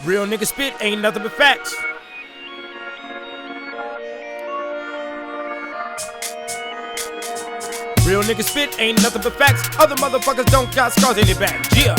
Real nigga spit ain't nothing but facts. Real nigga spit ain't nothing but facts. Other motherfuckers don't got scars in their back. Yeah.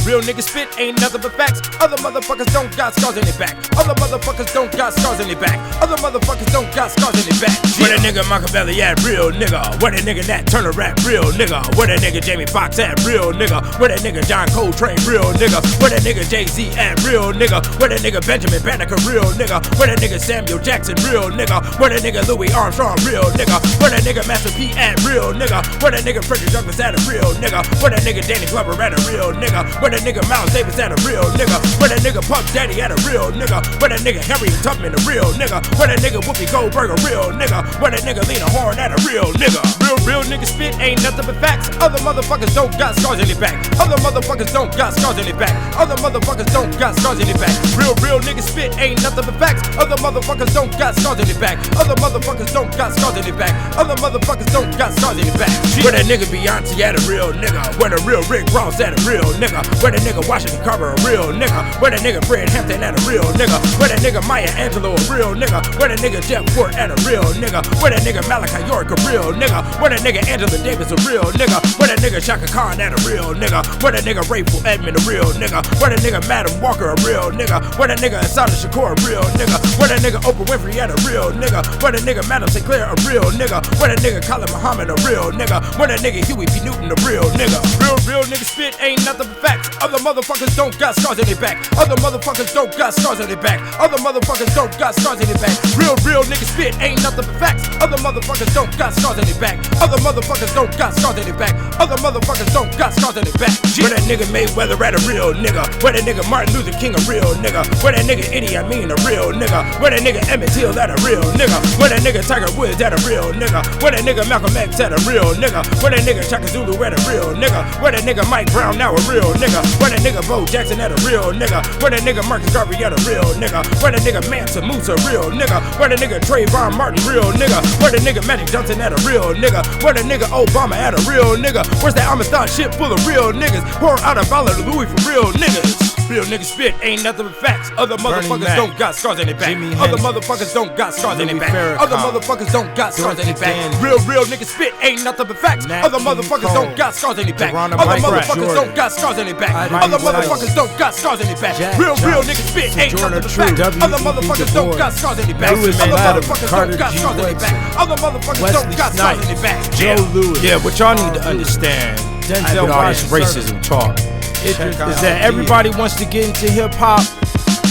Real nigga spit ain't nothing but facts. Other motherfuckers don't got scars in their back. Other motherfuckers don't got scars in their back. Other motherfuckers don't got scars in their back. Where that nigga Machiavelli at? Real nigga. Where that nigga Nat Turner at? Real nigga. Where that nigga Jamie Foxx at? Real nigga. Where that nigga John Coltrane? Real nigga. Where that nigga Jay-Z at? Real nigga. Where that nigga Benjamin Banneker? Real nigga. Where that nigga Samuel Jackson? Real nigga. Where that nigga Louis Armstrong? Real nigga. Where that nigga Master P at? Real nigga. Where that nigga Frederick Douglass at? A real nigga. Where that nigga Danny Glover at? A real nigga. Where that nigga Miles Davis at? A real nigga. Where that nigga Puff Daddy at? A real nigga. Where that nigga Harriet Tubman? A real nigga. Where that nigga Whoopi Goldberg? A real nigga. Where that nigga Lena Horne at? A real nigga. Real nigga spit ain't nothing but facts. Other motherfuckers don't got scars in their back. Other motherfuckers don't got scars in their back. Other motherfuckers don't got scars in their back. Real nigga spit ain't nothing but facts. Other motherfuckers don't got scars in their back. Other motherfuckers don't got scars in their back. Other motherfuckers don't got scars in their back. Where that nigga Beyonce at? A real nigga. Where the real Rick Ross at? A real nigga. Where that nigga Washington Carver? A real nigga. Where that nigga Fred Hampton at? A real nigga. Where that nigga Maya Angelou? A real nigga. Where that nigga Jeff Fort at? A real nigga. Where that nigga Malachi York? A real nigga. Where that nigga Angela Davis? A real nigga. Where that nigga Shaka Khan at? A real nigga. Where that nigga Rayful Edmond? A real nigga. Where that nigga Madam Walker? A real nigga. Where that nigga Asada Shakur? A real nigga. Where that nigga Oprah Winfrey at? A real nigga. Where that nigga Madam Sinclair? A real nigga. Where that nigga Colin Muhammad? A real nigga. Where that nigga Huey P. Newton? A real nigga. Real nigga spit ain't nothing but facts. Other motherfuckers don't got scars in their back. Other motherfuckers don't got scars on their back. Other motherfuckers don't got scars in their back. Real nigga spit ain't nothing but facts. Other motherfuckers don't got scars on their back. Other motherfuckers don't got scars on their back. Other motherfuckers don't got scars on their back. Where that nigga Mayweather at? A real nigga. Where that nigga Martin Luther King? A real nigga. Where that nigga Idi Amin? A real nigga. Where that nigga Emmett Till at? A real nigga. Where that nigga Tiger Woods at? A real nigga. Where that nigga Malcolm X at? A real nigga. Where that nigga Shaka Zulu at? A real nigga. Where that nigga Mike Brown now? A real nigga. Where that nigga Bo Jackson at? A real nigga. Where that nigga Marcus Garvey at? A real nigga. Where that nigga Mansa Musa? A real nigga. Where that nigga Trayvon Martin? Real nigga. Where that nigga Magic Johnson at? A real nigga. Where that nigga Obama at? A real nigga. Where's that Amistad shit full of real niggas? Pour out a bottle of Louis for real niggas. Real nigga spit ain't nothing but facts. Other motherfuckers don't got scars in their back. Other motherfuckers don't got scars in their back. Other motherfuckers don't got scars in their back. Real nigga spit ain't nothing but facts. Other motherfuckers don't got scars in their back. Other motherfuckers don't got scars in their back. Other motherfuckers don't got scars in their back. Real nigga spit ain't nothing but facts. Other motherfuckers don't got scars in their back. Other motherfuckers don't got scars in their back. Other motherfuckers don't got scars in their back. Joe Louis. Yeah, what y'all need to understand Denzel all this Washington. racism talk is that everybody wants to get into hip hop,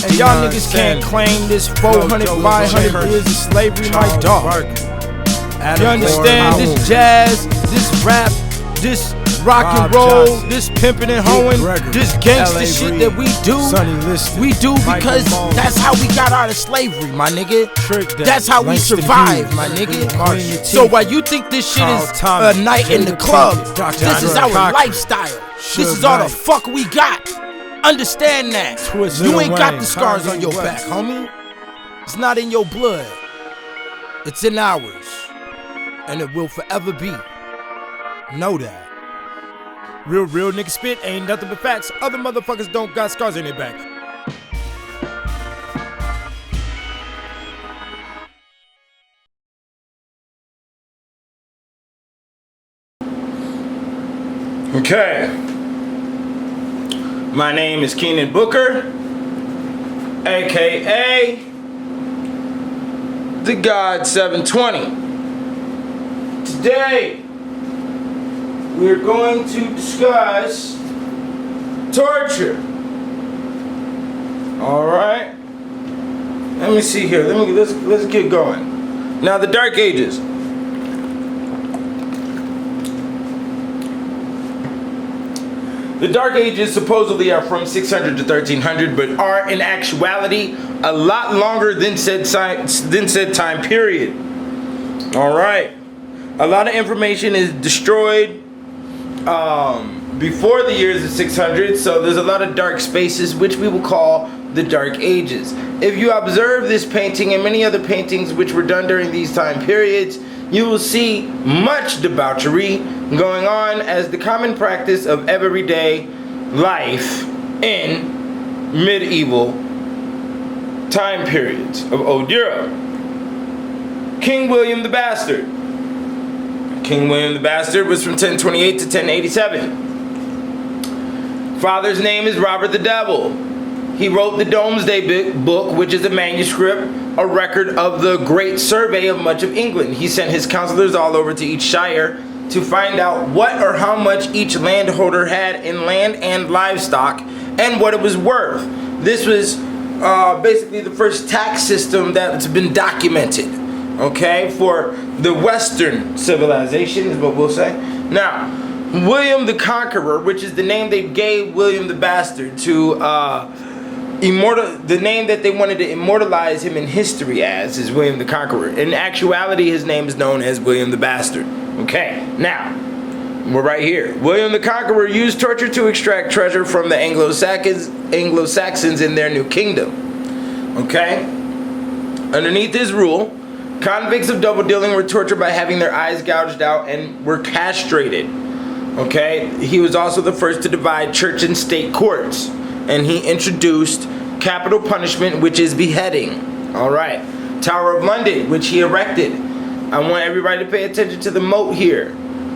and y'all niggas can't claim this 400, 500 years of slavery, my dog. You understand this jazz, this rap, this rock and roll, this pimping and hoeing, this gangster shit that we do because that's how we got out of slavery, my nigga. That's how we survived, my nigga. So while you think this shit is a night in the club, this is our lifestyle. This is all the fuck we got. Understand that. You ain't got the scars on your back, homie. It's not in your blood. It's in ours. And it will forever be. Know that. Real nigga spit ain't nothing but facts. Other motherfuckers don't got scars in their back. Okay. My name is Keenan Booker, aka The God 720. Today, we're going to discuss torture. Alright? Let me see here. Let's get going. Now, the Dark Ages. The Dark Ages supposedly are from 600 to 1300, but are in actuality a lot longer than said time period. Alright. A lot of information is destroyed before the years of 600, so there's a lot of dark spaces, which we will call the Dark Ages. If you observe this painting and many other paintings which were done during these time periods, you will see much debauchery going on as the common practice of everyday life in medieval time periods of Old Europe. King William the Bastard. King William the Bastard was from 1028 to 1087. Father's name is Robert the Devil. He wrote the Domesday Book, which is a manuscript, a record of the Great Survey of much of England. He sent his counselors all over to each shire to find out what or how much each landholder had in land and livestock and what it was worth. This was basically the first tax system that's been documented, okay, for the Western civilization is what we'll say. Now, William the Conqueror, which is the name they gave William the Bastard to the name that they wanted to immortalize him in history as, is William the Conqueror. In actuality, his name is known as William the Bastard. Okay, now, we're right here. William the Conqueror used torture to extract treasure from the Anglo-Saxons in their new kingdom. Okay? Underneath his rule, convicts of double dealing were tortured by having their eyes gouged out and were castrated. Okay? He was also the first to divide church and state courts. And he introduced capital punishment, which is beheading. Alright. Tower of London, which he erected. I want everybody to pay attention to the moat here.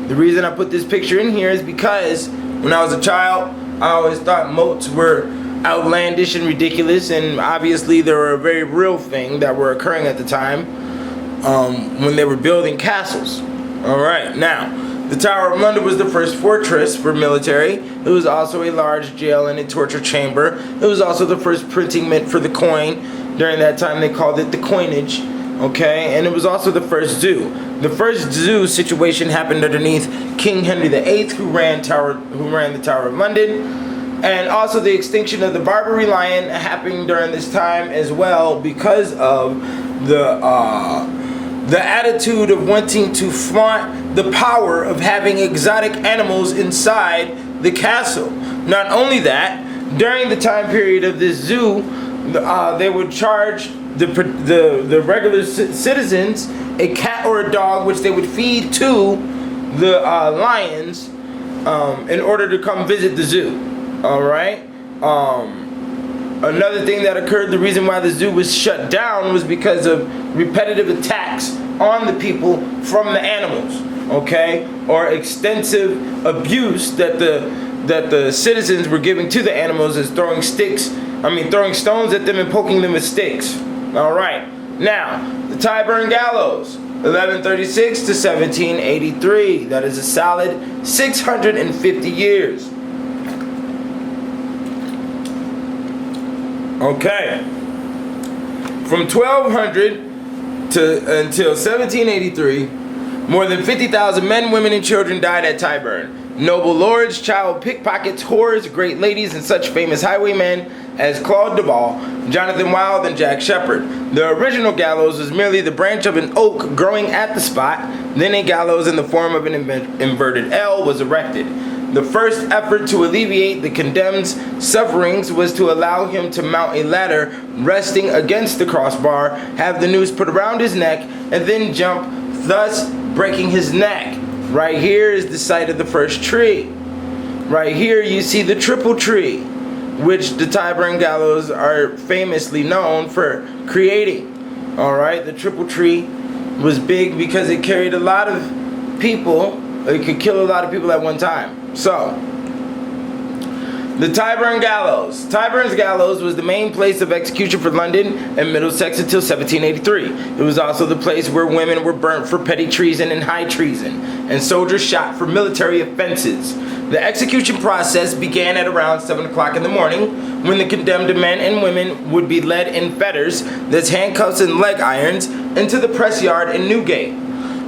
The reason I put this picture in here is because when I was a child, I always thought moats were outlandish and ridiculous, and obviously they were a very real thing that were occurring at the time when they were building castles. Alright, now, the Tower of London was the first fortress for military. It was also a large jail and a torture chamber. It was also the first printing mint for the coin. During that time they called it the coinage. Okay, and it was also the first zoo. The first zoo situation happened underneath King Henry VIII, who ran the Tower of London, and also the extinction of the Barbary lion happened during this time as well because of the attitude of wanting to flaunt the power of having exotic animals inside the castle. Not only that, during the time period of this zoo, they would charge the regular citizens a cat or a dog, which they would feed to the lions in order to come visit the zoo. All right. Another thing that occurred, the reason why the zoo was shut down was because of repetitive attacks on the people from the animals, okay, or extensive abuse that the citizens were giving to the animals, as throwing stones at them and poking them with sticks. All right, now the Tyburn Gallows, 1136 to 1783. That is a solid 650 years. Okay, from 1200 until 1783, more than 50,000 men, women, and children died at Tyburn. Noble lords, child pickpockets, whores, great ladies, and such famous highwaymen as Claude Duval, Jonathan Wild, and Jack Sheppard. The original gallows was merely the branch of an oak growing at the spot. Then a gallows in the form of an inverted L was erected. The first effort to alleviate the condemned's sufferings was to allow him to mount a ladder resting against the crossbar, have the noose put around his neck, and then jump, thus breaking his neck. Right here is the site of the first tree. Right here you see the triple tree, which the Tyburn Gallows are famously known for creating. Alright, the triple tree was big because it carried a lot of people. It could kill a lot of people at one time. So, the Tyburn Gallows. Tyburn's Gallows was the main place of execution for London and Middlesex until 1783. It was also the place where women were burnt for petty treason and high treason, and soldiers shot for military offenses. The execution process began at around 7 o'clock in the morning, when the condemned men and women would be led in fetters, that's handcuffs and leg irons, into the press yard in Newgate.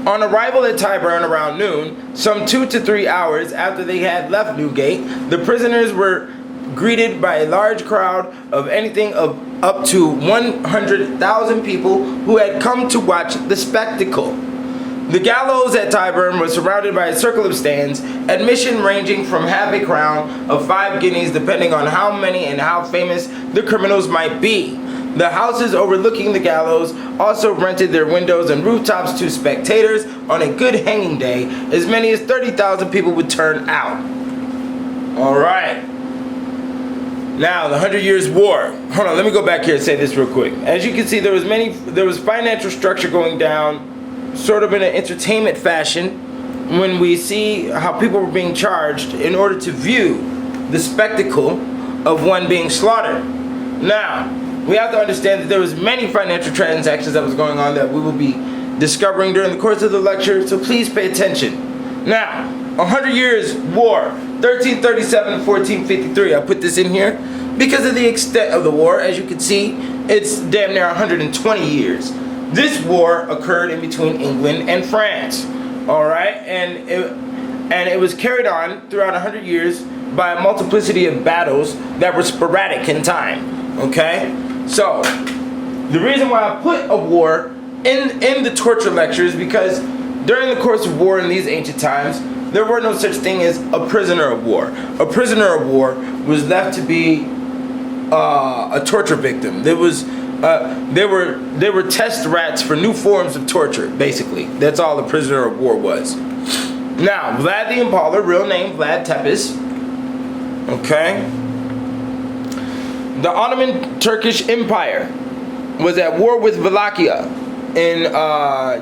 On arrival at Tyburn around noon, some 2 to 3 hours after they had left Newgate, the prisoners were greeted by a large crowd of anything of up to 100,000 people who had come to watch the spectacle. The gallows at Tyburn was surrounded by a circle of stands, admission ranging from half a crown of 5 guineas depending on how many and how famous the criminals might be. The houses overlooking the gallows also rented their windows and rooftops to spectators. On a good hanging day, as many as 30,000 people would turn out. Alright, Now, the 100 Years' War. Hold on, let me go back here and say this real quick. As you can see, there was financial structure going down, sort of in an entertainment fashion, when we see how people were being charged in order to view the spectacle of one being slaughtered. Now, we have to understand that there was many financial transactions that was going on that we will be discovering during the course of the lecture, so please pay attention. Now, 100 Years' War, 1337 to 1453. I put this in here because of the extent of the war. As you can see, it's damn near 120 years. This war occurred in between England and France. All right, and it was carried on throughout 100 years by a multiplicity of battles that were sporadic in time. Okay, so the reason why I put a war in the torture lecture is because during the course of war in these ancient times, there were no such thing as a prisoner of war. A prisoner of war was left to be a torture victim. They were test rats for new forms of torture, basically. That's all a prisoner of war was. Now, Vlad the Impaler, real name Vlad Tepes, okay? The Ottoman Turkish Empire was at war with Wallachia. In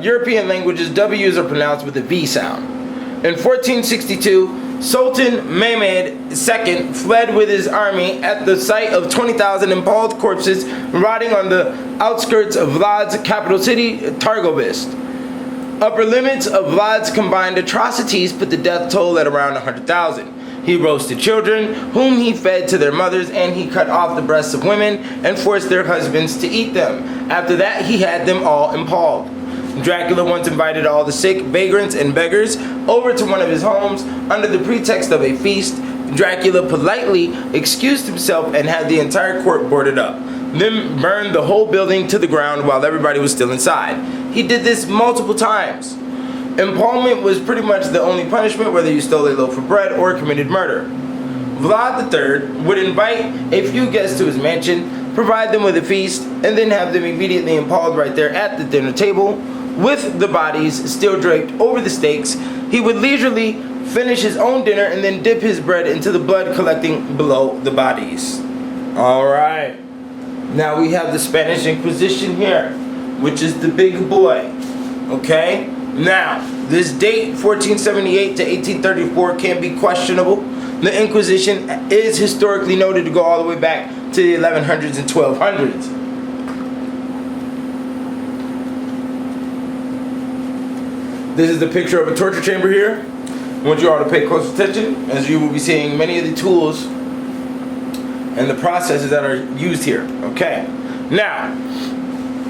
European languages, W's are pronounced with a V sound. In 1462, Sultan Mehmed II fled with his army at the sight of 20,000 impaled corpses rotting on the outskirts of Vlad's capital city, Targovist. Upper limits of Vlad's combined atrocities put the death toll at around 100,000. He roasted children, whom he fed to their mothers, and he cut off the breasts of women and forced their husbands to eat them. After that, he had them all impaled. Dracula once invited all the sick, vagrants, and beggars over to one of his homes under the pretext of a feast. Dracula politely excused himself and had the entire court boarded up, then burned the whole building to the ground while everybody was still inside. He did this multiple times. Impalement was pretty much the only punishment, whether you stole a loaf of bread or committed murder. Vlad III would invite a few guests to his mansion, provide them with a feast, and then have them immediately impaled right there at the dinner table, with the bodies still draped over the stakes. He would leisurely finish his own dinner and then dip his bread into the blood collecting below the bodies. Alright. Now we have the Spanish Inquisition here, which is the big boy. Okay? Now, this date, 1478 to 1834, can be questionable. The Inquisition is historically noted to go all the way back to the 1100s and 1200s. This is the picture of a torture chamber here. I want you all to pay close attention, as you will be seeing many of the tools and the processes that are used here. Okay. Now,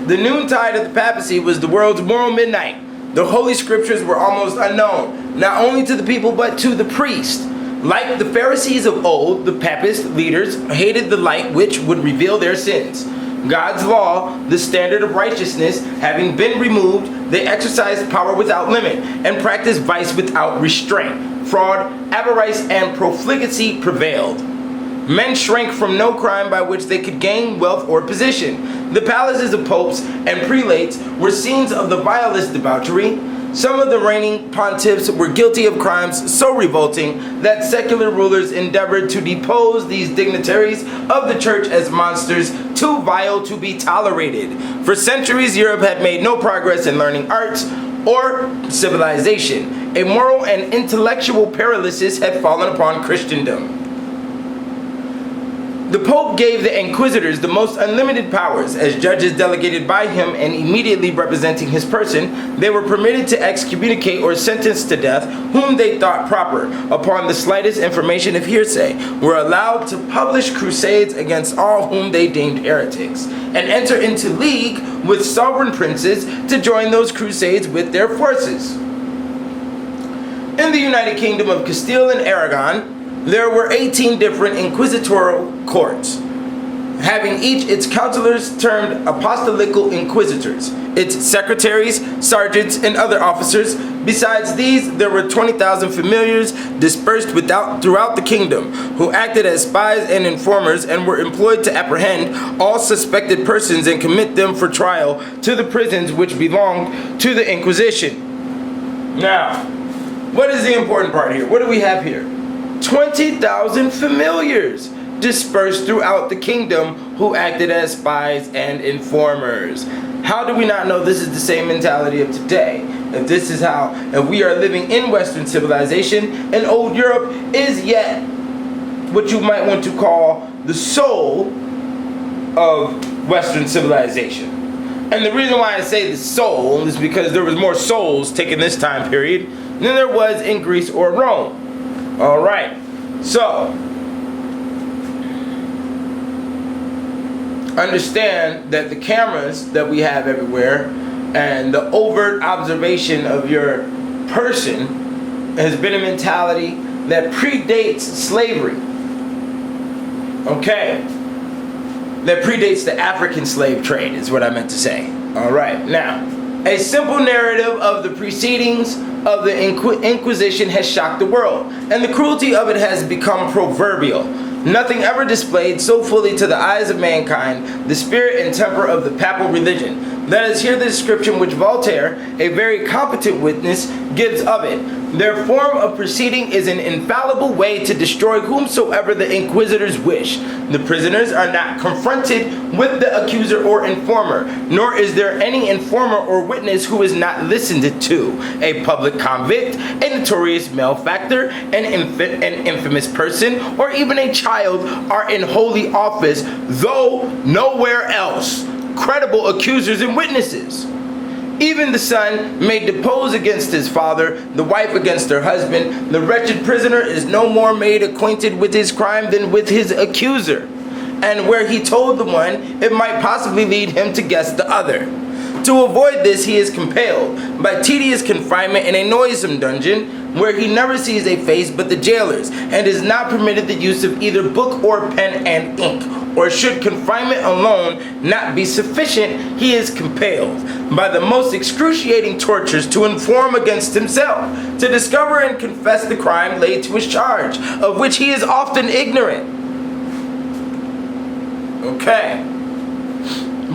the noontide of the papacy was the world's moral midnight. The Holy Scriptures were almost unknown, not only to the people but to the priest. Like the Pharisees of old, the papist leaders hated the light which would reveal their sins. God's law, the standard of righteousness, having been removed, they exercised power without limit and practiced vice without restraint. Fraud, avarice, and profligacy prevailed. Men shrank from no crime by which they could gain wealth or position. The palaces of popes and prelates were scenes of the vilest debauchery. Some of the reigning pontiffs were guilty of crimes so revolting that secular rulers endeavored to depose these dignitaries of the church as monsters too vile to be tolerated. For centuries, Europe had made no progress in learning arts or civilization. A moral and intellectual paralysis had fallen upon Christendom. The Pope gave the inquisitors the most unlimited powers. As judges delegated by him and immediately representing his person, they were permitted to excommunicate or sentence to death whom they thought proper, upon the slightest information of hearsay, were allowed to publish crusades against all whom they deemed heretics, and enter into league with sovereign princes to join those crusades with their forces. In the United Kingdom of Castile and Aragon, there were 18 different inquisitorial courts, having each its counselors termed apostolical inquisitors, its secretaries, sergeants, and other officers. Besides these, there were 20,000 familiars dispersed throughout the kingdom, who acted as spies and informers and were employed to apprehend all suspected persons and commit them for trial to the prisons which belonged to the Inquisition. Now, what is the important part here? What do we have here? 20,000 familiars. dispersed throughout the kingdom who acted as spies and informers. How do we not know this is the same mentality of today? If we are living in Western civilization, and old Europe is yet what you might want to call the soul of Western civilization. And the reason why I say the soul is because there was more souls taken this time period than there was in Greece or Rome. Alright, so understand that the cameras that we have everywhere and the overt observation of your person has been a mentality that predates slavery. Okay? That predates the African slave trade is what I meant to say. Alright, now, a simple narrative of the proceedings of the Inquisition has shocked the world, and the cruelty of it has become proverbial. Nothing ever displayed so fully to the eyes of mankind the spirit and temper of the papal religion. Let us hear the description which Voltaire, a very competent witness, gives of it. Their form of proceeding is an infallible way to destroy whomsoever the inquisitors wish. The prisoners are not confronted with the accuser or informer, nor is there any informer or witness who is not listened to. A public convict, a notorious malefactor, an infamous person, or even a child are in holy office, though nowhere else. Credible accusers and witnesses. Even the son may depose against his father, the wife against her husband. The wretched prisoner is no more made acquainted with his crime than with his accuser. And where he told the one, it might possibly lead him to guess the other. To avoid this, he is compelled by tedious confinement in a noisome dungeon, where he never sees a face but the jailer's, and is not permitted the use of either book or pen and ink. Or should confinement alone not be sufficient, he is compelled by the most excruciating tortures to inform against himself, to discover and confess the crime laid to his charge, of which he is often ignorant. Okay.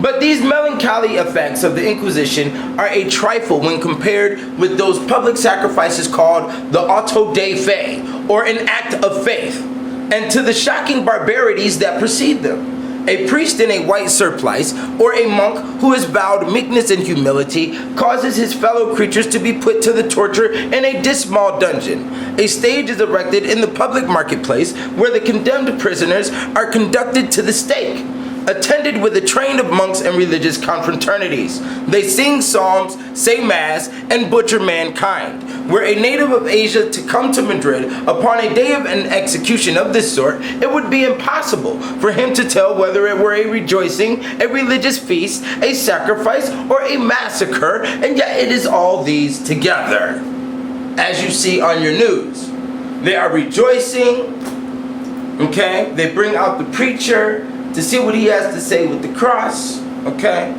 But these melancholy effects of the Inquisition are a trifle when compared with those public sacrifices called the auto de fe, or an act of faith, and to the shocking barbarities that precede them. A priest in a white surplice, or a monk who has vowed meekness and humility, causes his fellow creatures to be put to the torture in a dismal dungeon. A stage is erected in the public marketplace where the condemned prisoners are conducted to the stake, attended with a train of monks and religious confraternities. They sing psalms, say mass, and butcher mankind. Were a native of Asia to come to Madrid upon a day of an execution of this sort, it would be impossible for him to tell whether it were a rejoicing, a religious feast, a sacrifice, or a massacre, and yet it is all these together. As you see on your news, they are rejoicing, okay? They bring out the preacher to see what he has to say with the cross, okay?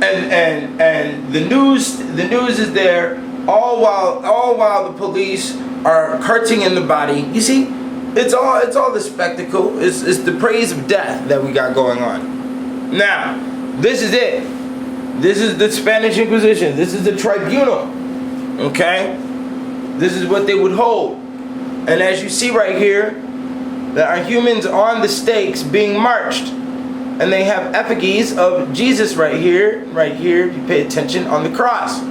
And the news is there all while the police are carting in the body. You see, it's all the spectacle. It's the praise of death that we got going on. Now, this is it. This is the Spanish Inquisition. This is the tribunal, okay? This is what they would hold. And as you see right here, there are humans on the stakes being marched. And they have effigies of Jesus right here, if you pay attention, on the cross.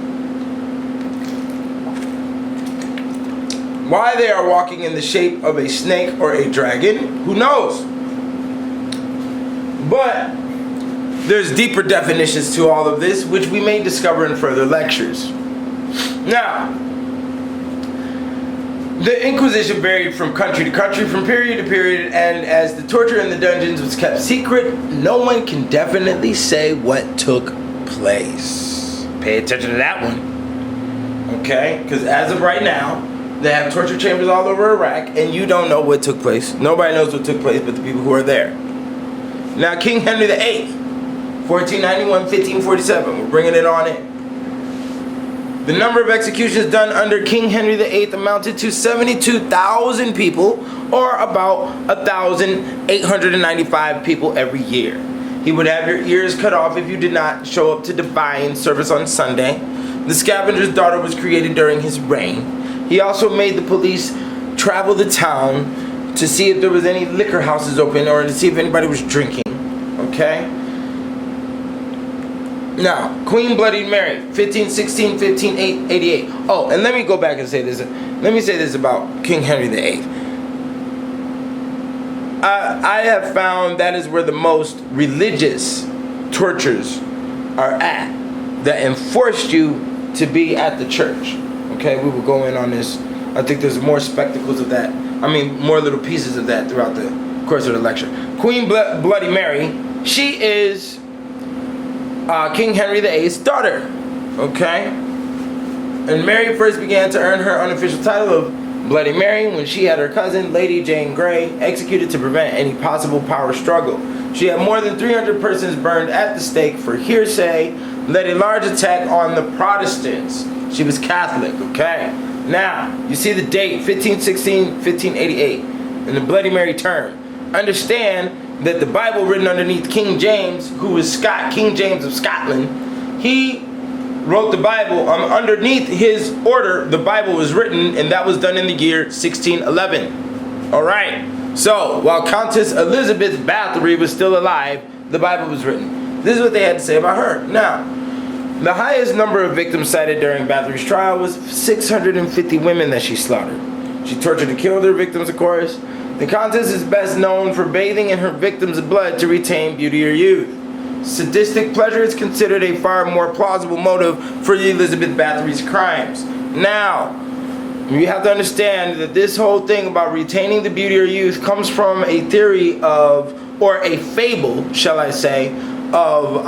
Why they are walking in the shape of a snake or a dragon, who knows? But there's deeper definitions to all of this, which we may discover in further lectures. Now, the Inquisition varied from country to country, from period to period, and as the torture in the dungeons was kept secret, no one can definitely say what took place. Pay attention to that one. Okay? Because as of right now, they have torture chambers all over Iraq, and you don't know what took place. Nobody knows what took place but the people who are there. Now, King Henry VIII, 1491-1547, we're bringing it on in. The number of executions done under King Henry VIII amounted to 72,000 people, or about 1,895 people every year. He would have your ears cut off if you did not show up to divine service on Sunday. The scavenger's daughter was created during his reign. He also made the police travel the town to see if there was any liquor houses open or to see if anybody was drinking. Okay? Now, Queen Bloody Mary, 1516, 1588. Oh, and let me go back and say this. Let me say this about King Henry VIII. I have found that is where the most religious tortures are at, that enforced you to be at the church. Okay, we will go in on this. I think there's more spectacles of that. I mean, more little pieces of that throughout the course of the lecture. Queen Bloody Mary, she is King Henry VIII's daughter. Okay? And Mary first began to earn her unofficial title of Bloody Mary when she had her cousin, Lady Jane Grey, executed to prevent any possible power struggle. She had more than 300 persons burned at the stake for hearsay, led a large attack on the Protestants. She was Catholic, okay? Now, you see the date, 1516, 1588, in the Bloody Mary term. Understand that the Bible written underneath King James, who was King James of Scotland, he wrote the Bible, underneath his order, the Bible was written, and that was done in the year 1611. Alright, so while Countess Elizabeth Bathory was still alive, the Bible was written. This is what they had to say about her. Now, the highest number of victims cited during Bathory's trial was 650 women that she slaughtered. She tortured and killed her victims, of course. The Countess is best known for bathing in her victims' blood to retain beauty or youth. Sadistic pleasure is considered a far more plausible motive for Elizabeth Bathory's crimes. Now, you have to understand that this whole thing about retaining the beauty or youth comes from a theory of, or a fable, shall I say, of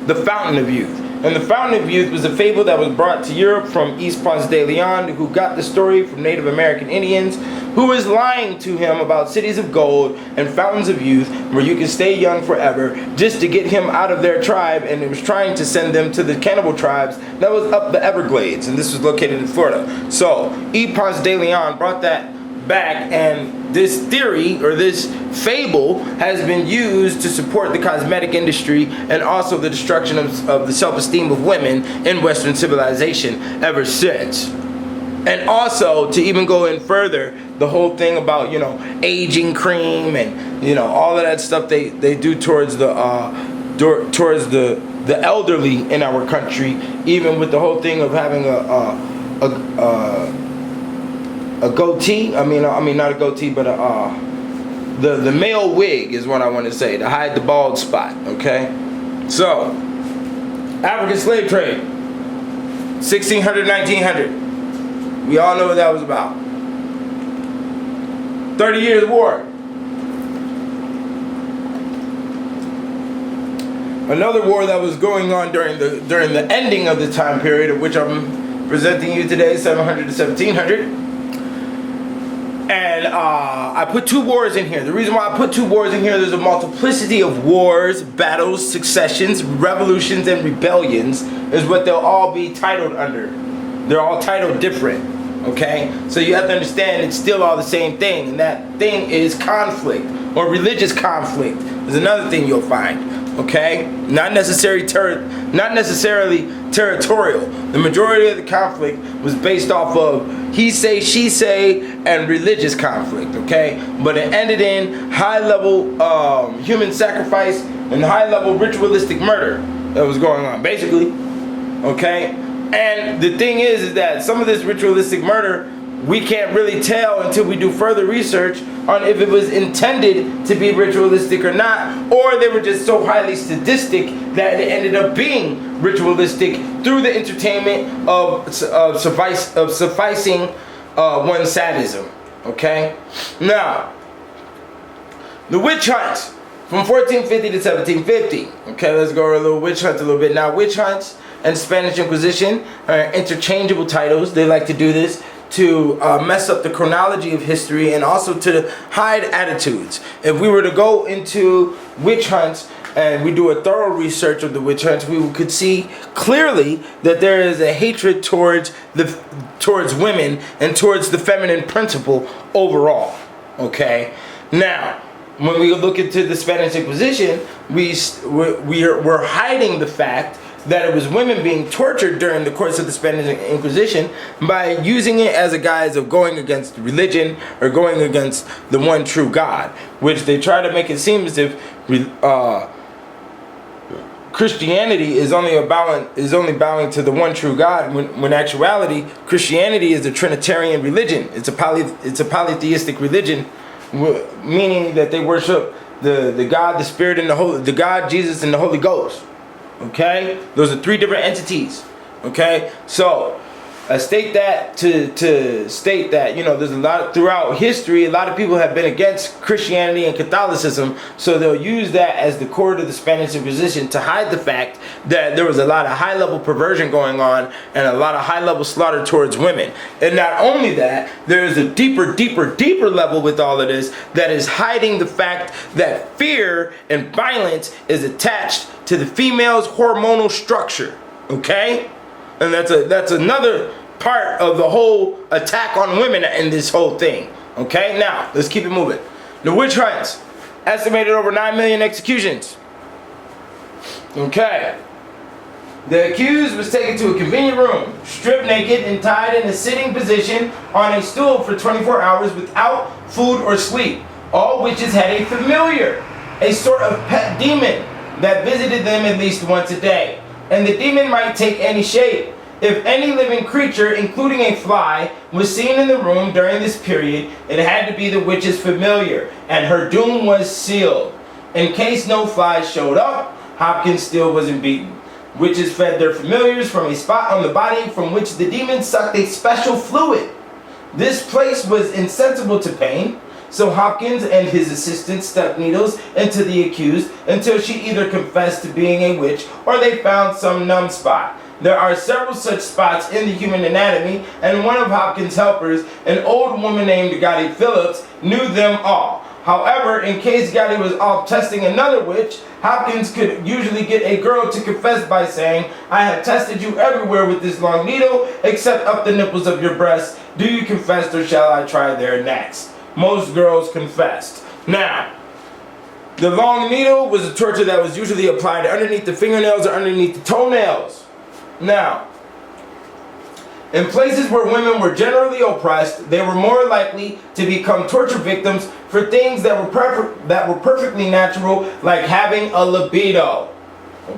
the Fountain of Youth. And the Fountain of Youth was a fable that was brought to Europe from East Ponce de Leon, who got the story from Native American Indians, who was lying to him about cities of gold and fountains of youth where you can stay young forever, just to get him out of their tribe, and it was trying to send them to the cannibal tribes that was up the Everglades, and this was located in Florida. So East Ponce de Leon brought that back, and this theory or this fable has been used to support the cosmetic industry and also the destruction of the self-esteem of women in Western civilization ever since. And also, to even go in further, the whole thing about, aging cream and, all of that stuff they do towards the elderly in our country, even with the whole thing of having a goatee. I mean not a goatee, but the male wig is what I want to say, to hide the bald spot. Okay, so African slave trade, 1600, 1900. We all know what that was about. 30 Years War. Another war that was going on during the ending of the time period of which I'm presenting you today, 700 to 1700. And I put two wars in here. The reason why I put two wars in here, there's a multiplicity of wars, battles, successions, revolutions, and rebellions is what they'll all be titled under. They're all titled different, okay? So you have to understand it's still all the same thing, and that thing is conflict, or religious conflict is another thing you'll find, okay? Not necessarily territorial. The majority of the conflict was based off of he say, she say, and religious conflict, okay? But it ended in high-level human sacrifice and high-level ritualistic murder that was going on, basically, okay? And the thing is that some of this ritualistic murder, we can't really tell until we do further research on if it was intended to be ritualistic or not, or they were just so highly sadistic that it ended up being ritualistic through the entertainment of sufficing one's sadism. Okay? Now, the witch hunts from 1450 to 1750. Okay, let's go over a little witch hunt a little bit. Now, witch hunts and Spanish Inquisition are interchangeable titles. They like to do this to mess up the chronology of history and also to hide attitudes. If we were to go into witch hunts and we do a thorough research of the witch hunts, we could see clearly that there is a hatred towards women and towards the feminine principle overall. Okay, now when we look into the Spanish Inquisition, we're hiding the fact that it was women being tortured during the course of the Spanish Inquisition by using it as a guise of going against religion or going against the one true God, which they try to make it seem as if Christianity is only bowing to the one true God, when in actuality Christianity is a Trinitarian religion. It's a polytheistic religion, meaning that they worship the God, the Spirit, and the God, Jesus, and the Holy Ghost. Okay, those are three different entities. Okay, so I state that to state that, you know, there's a lot throughout history, a lot of people have been against Christianity and Catholicism, so they'll use that as the core of the Spanish Inquisition to hide the fact that there was a lot of high-level perversion going on and a lot of high-level slaughter towards women. And not only that, there's a deeper level with all of this that is hiding the fact that fear and violence is attached to the female's hormonal structure. Okay? And that's another part of the whole attack on women in this whole thing. Okay, now let's keep it moving. The witch hunts, estimated over 9 million executions. Okay, the accused was taken to a convenient room, stripped naked and tied in a sitting position on a stool for 24 hours without food or sleep. All witches had a familiar, a sort of pet demon that visited them at least once a day. And the demon might take any shape. If any living creature, including a fly, was seen in the room during this period, it had to be the witch's familiar, and her doom was sealed. In case no flies showed up, Hopkins still wasn't beaten. Witches fed their familiars from a spot on the body from which the demon sucked a special fluid. This place was insensible to pain, so Hopkins and his assistant stuck needles into the accused until she either confessed to being a witch or they found some numb spot. There are several such spots in the human anatomy, and one of Hopkins' helpers, an old woman named Gotti Phillips, knew them all. However, in case Gotti was off testing another witch, Hopkins could usually get a girl to confess by saying, "I have tested you everywhere with this long needle, except up the nipples of your breasts. Do you confess, or shall I try there next?" Most girls confessed. Now, the long needle was a torture that was usually applied underneath the fingernails or underneath the toenails. Now, in places where women were generally oppressed, they were more likely to become torture victims for things that were perfectly natural, like having a libido.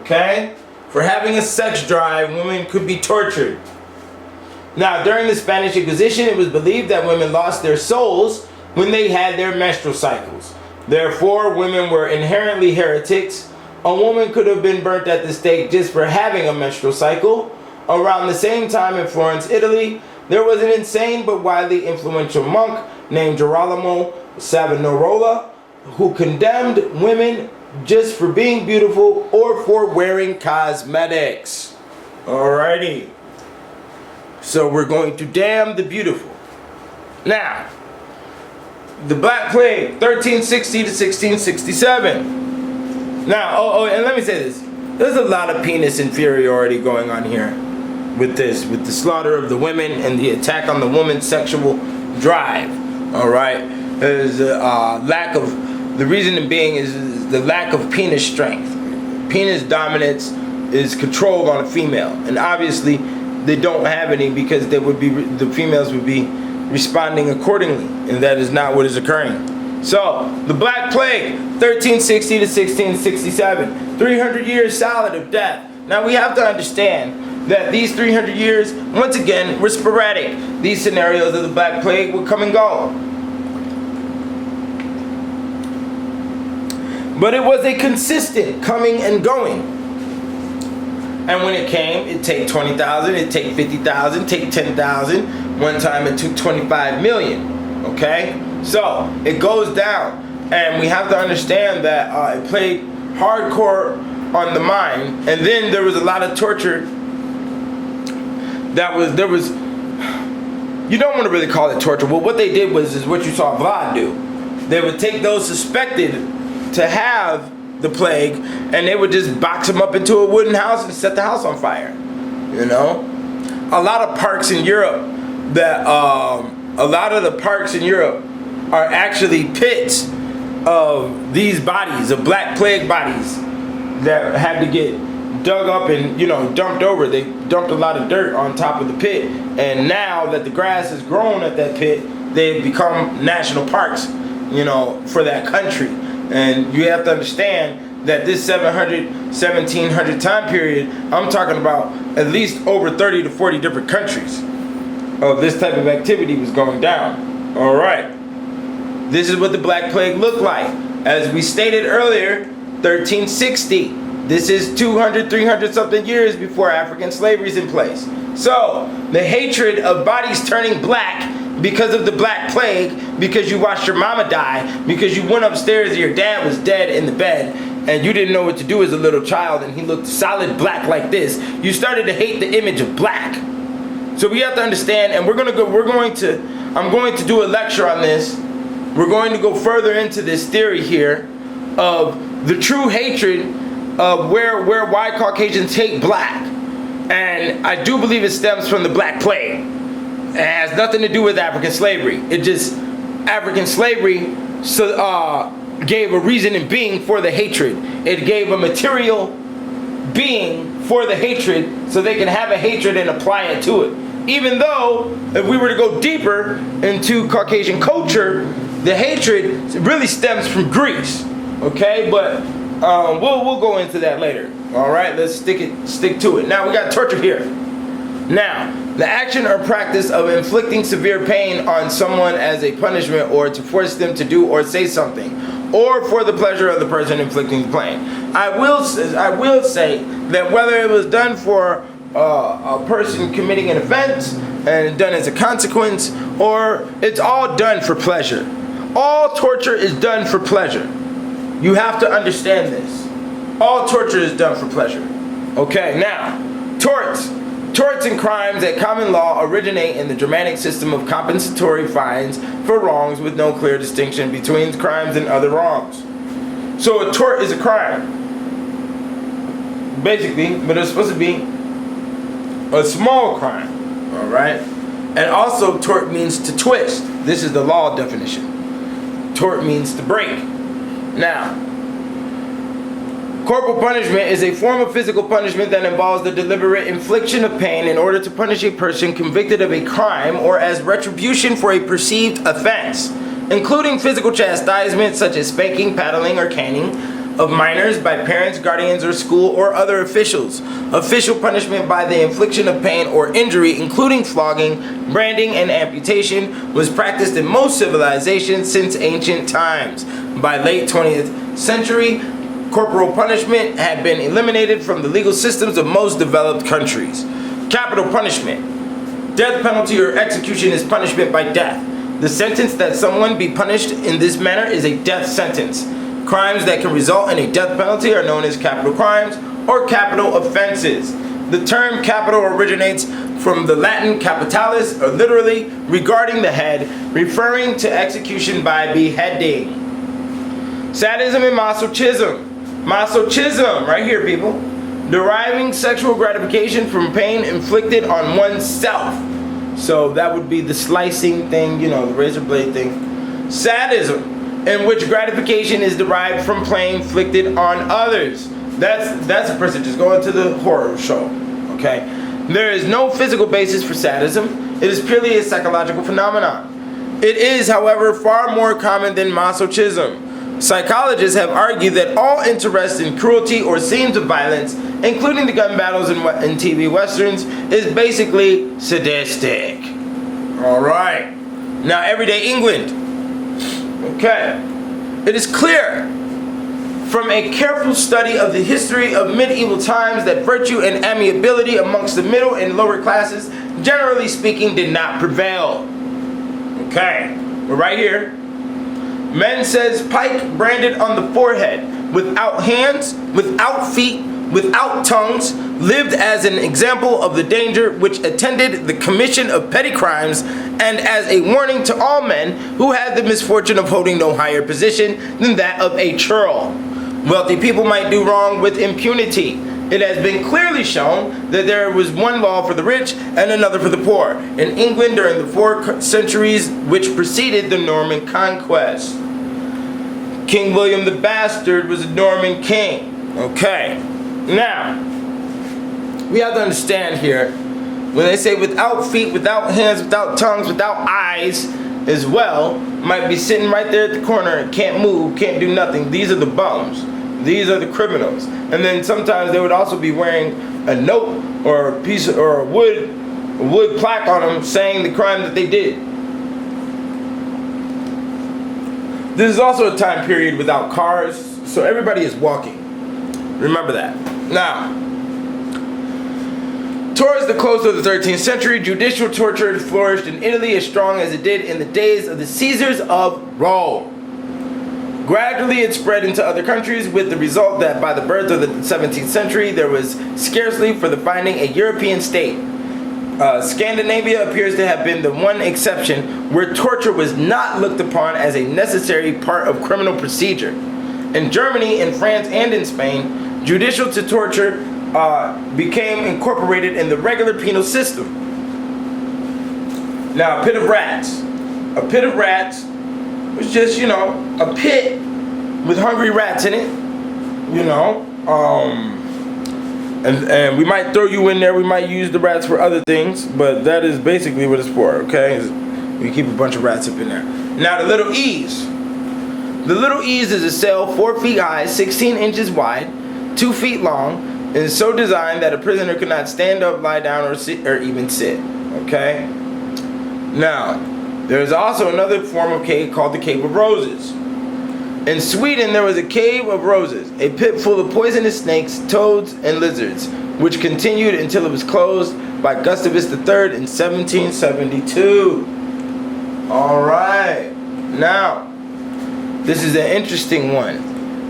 Okay? For having a sex drive, women could be tortured. Now, during the Spanish Inquisition, it was believed that women lost their souls when they had their menstrual cycles. Therefore, women were inherently heretics. A woman could have been burnt at the stake just for having a menstrual cycle. Around the same time in Florence, Italy, there was an insane but widely influential monk named Girolamo Savonarola who condemned women just for being beautiful or for wearing cosmetics. Alrighty. So we're going to damn the beautiful. Now, the Black Plague, 1360 to 1667. Now, and let me say this. There's a lot of penis inferiority going on here with this, with the slaughter of the women and the attack on the woman's sexual drive. Alright? There's a lack of, the reason being is the lack of penis strength. Penis dominance is controlled on a female. And obviously, they don't have any because the females would be responding accordingly. And that is not what is occurring. So, the Black Plague, 1360 to 1667, 300 years solid of death. Now we have to understand that these 300 years, once again, were sporadic. These scenarios of the Black Plague would come and go. But it was a consistent coming and going. And when it came, it'd take 20,000, it'd take 50,000, take 10,000. One time it took 25 million. Okay? So, it goes down, and we have to understand that it played hardcore on the mind, and then there was a lot of torture there was, you don't want to really call it torture. Well, what they did is what you saw Vlad do. They would take those suspected to have the plague, and they would just box them up into a wooden house and set the house on fire. You know? A lot of parks in Europe are actually pits of these bodies, of Black Plague bodies that had to get dug up and, you know, dumped over. They dumped a lot of dirt on top of the pit, and now that the grass has grown at that pit, they've become national parks, you know, for that country. And you have to understand that this 1700 time period, I'm talking about at least over 30 to 40 different countries of this type of activity was going down. All right, this is what the Black Plague looked like. As we stated earlier, 1360. This is 200, 300 something years before African slavery is in place. So the hatred of bodies turning black because of the Black Plague, because you watched your mama die, because you went upstairs and your dad was dead in the bed, and you didn't know what to do as a little child, and he looked solid black like this. You started to hate the image of black. So we have to understand, and I'm going to do a lecture on this. We're going to go further into this theory here of the true hatred of why Caucasians hate black. And I do believe it stems from the Black Plague. It has nothing to do with African slavery. It just, African slavery gave a reason in being for the hatred. It gave a material being for the hatred so they can have a hatred and apply it to it. Even though, if we were to go deeper into Caucasian culture, the hatred really stems from Greece. Okay, but we'll go into that later. All right, let's stick to it. Now we got torture here. Now, the action or practice of inflicting severe pain on someone as a punishment or to force them to do or say something, or for the pleasure of the person inflicting the pain. I will say that whether it was done for a person committing an offense and done as a consequence, or it's all done for pleasure. All torture is done for pleasure. You have to understand this. All torture is done for pleasure. Okay, now, torts. Torts and crimes at common law originate in the Germanic system of compensatory fines for wrongs with no clear distinction between crimes and other wrongs. So a tort is a crime, basically, but it's supposed to be a small crime, all right? And also tort means to twist. This is the law definition. Tort means to break. Now, corporal punishment is a form of physical punishment that involves the deliberate infliction of pain in order to punish a person convicted of a crime or as retribution for a perceived offense, including physical chastisement such as spanking, paddling, or caning of minors by parents, guardians, or school or other officials. Official punishment by the infliction of pain or injury, including flogging, branding, and amputation, was practiced in most civilizations since ancient times. By late 20th century, corporal punishment had been eliminated from the legal systems of most developed countries. Capital punishment. Death penalty or execution is punishment by death. The sentence that someone be punished in this manner is a death sentence. Crimes that can result in a death penalty are known as capital crimes or capital offenses. The term capital originates from the Latin capitalis, or literally regarding the head, referring to execution by beheading. Sadism and masochism. Masochism, right here, people. Deriving sexual gratification from pain inflicted on oneself. So that would be the slicing thing, you know, the razor blade thing. Sadism, in which gratification is derived from pain inflicted on others. That's a person just going to the horror show, okay? There is no physical basis for sadism. It is purely a psychological phenomenon. It is, however, far more common than masochism. Psychologists have argued that all interest in cruelty or scenes of violence, including the gun battles in TV westerns, is basically sadistic. All right. Now, everyday England. Okay. It is clear from a careful study of the history of medieval times that virtue and amiability amongst the middle and lower classes, generally speaking, did not prevail. Okay. We're right here. Men, says Pike, branded on the forehead, without hands, without feet, without tongues, lived as an example of the danger which attended the commission of petty crimes and as a warning to all men who had the misfortune of holding no higher position than that of a churl. Wealthy people might do wrong with impunity. It has been clearly shown that there was one law for the rich and another for the poor in England during the 4 centuries which preceded the Norman conquest. King William the Bastard was a Norman king. Okay. Now, we have to understand here, when they say without feet, without hands, without tongues, without eyes as well, might be sitting right there at the corner and can't move, can't do nothing. These are the bums. These are the criminals. And then sometimes they would also be wearing a note or a piece of, or a wood plaque on them saying the crime that they did. This is also a time period without cars, so everybody is walking. Remember that. Now, towards the close of the 13th century, judicial torture flourished in Italy as strong as it did in the days of the Caesars of Rome. Gradually it spread into other countries, with the result that by the birth of the 17th century there was scarcely for the finding a European state. Scandinavia appears to have been the one exception where torture was not looked upon as a necessary part of criminal procedure. In Germany, in France, and in Spain, judicial torture became incorporated in the regular penal system. Now, a pit of rats. A pit of rats was just, you know, a pit with hungry rats in it, you know. And we might throw you in there, we might use the rats for other things, but that is basically what it's for, okay? We keep a bunch of rats up in there. Now, the Little Ease. The Little Ease is a cell 4 feet high, 16 inches wide, 2 feet long, and is so designed that a prisoner could not stand up, lie down, or sit, or even sit, okay? Now, there's also another form of cave called the Cave of Roses. In Sweden, there was a Cave of Roses, a pit full of poisonous snakes, toads, and lizards, which continued until it was closed by Gustavus III in 1772. All right. Now, this is an interesting one.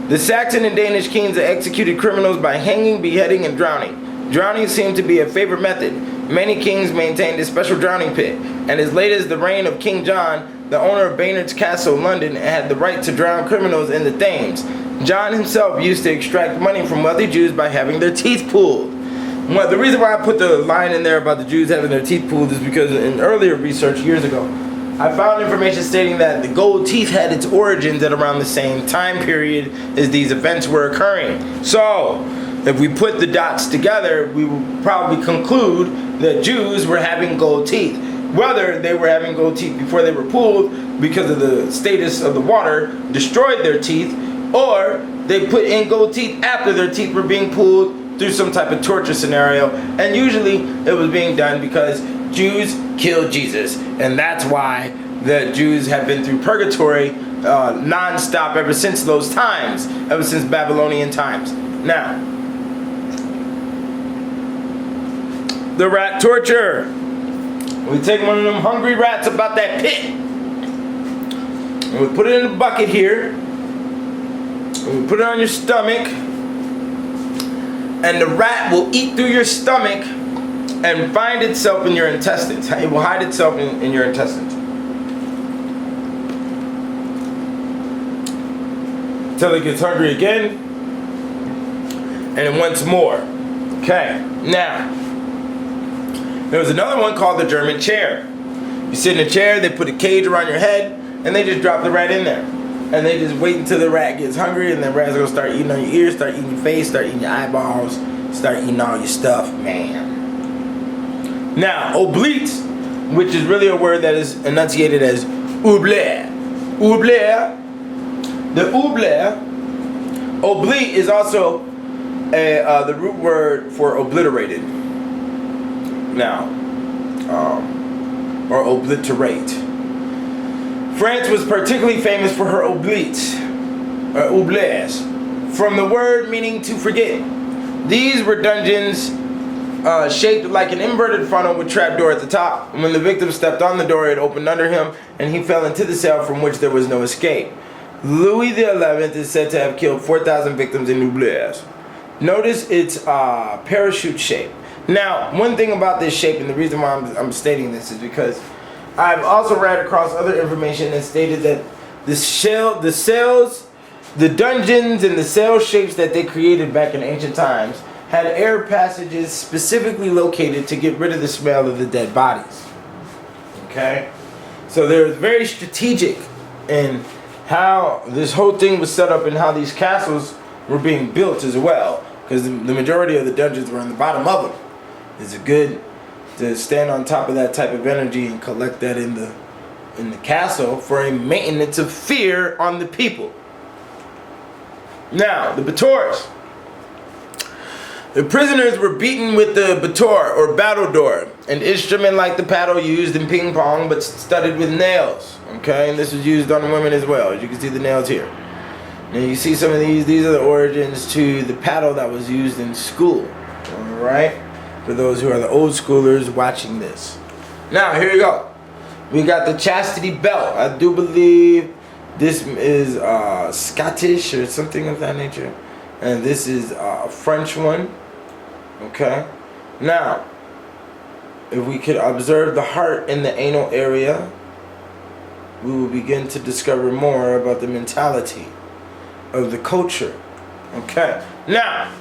The Saxon and Danish kings executed criminals by hanging, beheading, and drowning. Drowning seemed to be a favorite method. Many kings maintained a special drowning pit, and as late as the reign of King John, the owner of Baynard's Castle, London, had the right to drown criminals in the Thames. John himself used to extract money from wealthy Jews by having their teeth pulled. Well, the reason why I put the line in there about the Jews having their teeth pulled is because in earlier research years ago, I found information stating that the gold teeth had its origins at around the same time period as these events were occurring. So, if we put the dots together, we will probably conclude that Jews were having gold teeth. Whether they were having gold teeth before they were pulled because of the status of the water destroyed their teeth, or they put in gold teeth after their teeth were being pulled through some type of torture scenario. And usually it was being done because Jews killed Jesus, and that's why the Jews have been through purgatory non-stop ever since those times, ever since Babylonian times. Now, the rat torture. We take one of them hungry rats about that pit, and we put it in a bucket here, and we put it on your stomach, and the rat will eat through your stomach and find itself in your intestines. It will hide itself in your intestines until it gets hungry again, and it wants more. Okay, now, there was another one called the German chair. You sit in a chair, they put a cage around your head, and they just drop the rat in there. And they just wait until the rat gets hungry, and the rat's gonna start eating on your ears, start eating your face, start eating your eyeballs, start eating all your stuff, man. Now, oblite, which is really a word that is enunciated as oubliette. Oubliette. The oubliette. Oblite is also the root word for obliterated. Now, or obliterate. France was particularly famous for her oubliettes, from the word meaning to forget. These were dungeons shaped like an inverted funnel with trapdoor at the top. And when the victim stepped on the door, it opened under him, and he fell into the cell from which there was no escape. Louis XI is said to have killed 4,000 victims in oubliettes. Notice its parachute shape. Now, one thing about this shape, and the reason why I'm stating this is because I've also read across other information that stated that the cells, the dungeons and the cell shapes that they created back in ancient times had air passages specifically located to get rid of the smell of the dead bodies. Okay? So they're very strategic in how this whole thing was set up and how these castles were being built as well, because the majority of the dungeons were on the bottom of them. Is it good to stand on top of that type of energy and collect that in the castle for a maintenance of fear on the people? Now, the Bators. The prisoners were beaten with the Bator or battledore, an instrument like the paddle used in ping pong but studded with nails. Okay, and this was used on women as well, as you can see the nails here. Now you see some of these are the origins to the paddle that was used in school. Alright? For those who are the old schoolers watching this. Now, here you go. We got the chastity belt. I do believe this is Scottish or something of that nature. And this is a French one. Okay. Now, if we could observe the heart in the anal area, we will begin to discover more about the mentality of the culture. Okay. Now,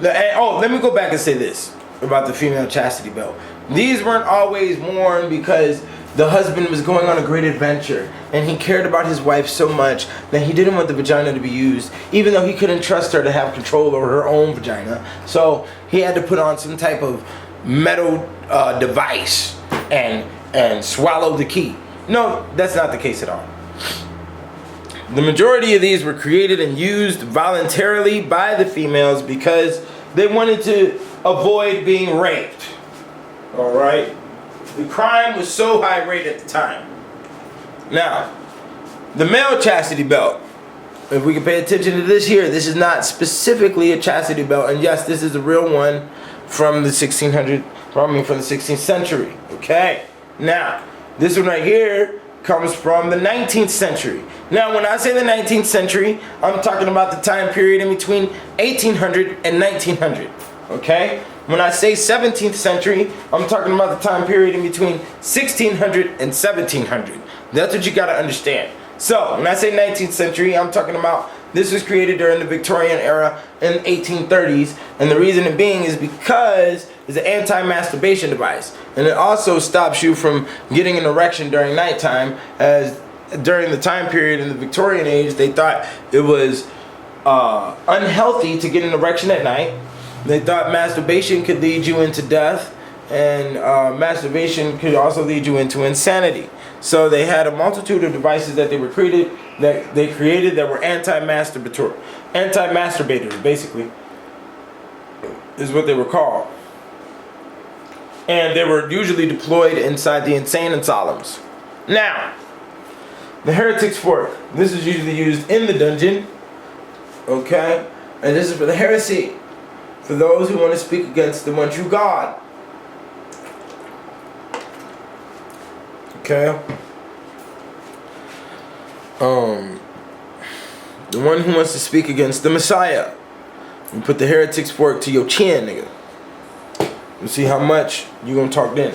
let me go back and say this about the female chastity belt. These weren't always worn because the husband was going on a great adventure and he cared about his wife so much that he didn't want the vagina to be used, even though he couldn't trust her to have control over her own vagina. So he had to put on some type of metal device and swallow the key. No, that's not the case at all. The majority of these were created and used voluntarily by the females because they wanted to avoid being raped. All right? The crime was so high rate at the time. Now, the male chastity belt. If we can pay attention to this here, this is not specifically a chastity belt, and yes, this is a real one from the 16th century. Okay. Now, this one right here comes from the 19th century. Now, when I say the 19th century, I'm talking about the time period in between 1800 and 1900. Okay? When I say 17th century, I'm talking about the time period in between 1600 and 1700. That's what you got to understand. So, when I say 19th century, I'm talking about this was created during the Victorian era in the 1830s. And the reason it being is because it's an anti-masturbation device. And it also stops you from getting an erection during nighttime, as during the time period in the Victorian age, they thought it was unhealthy to get an erection at night. They thought masturbation could lead you into death, and masturbation could also lead you into insanity. So they had a multitude of devices that they created that were anti-masturbators, basically, is what they were called. And they were usually deployed inside the insane asylums. Now, the heretic's fork. This is usually used in the dungeon. Okay? And this is for the heresy. For those who want to speak against the one true God. Okay? The one who wants to speak against the Messiah. You put the heretic's fork to your chin, nigga. And see how much you gonna talk then.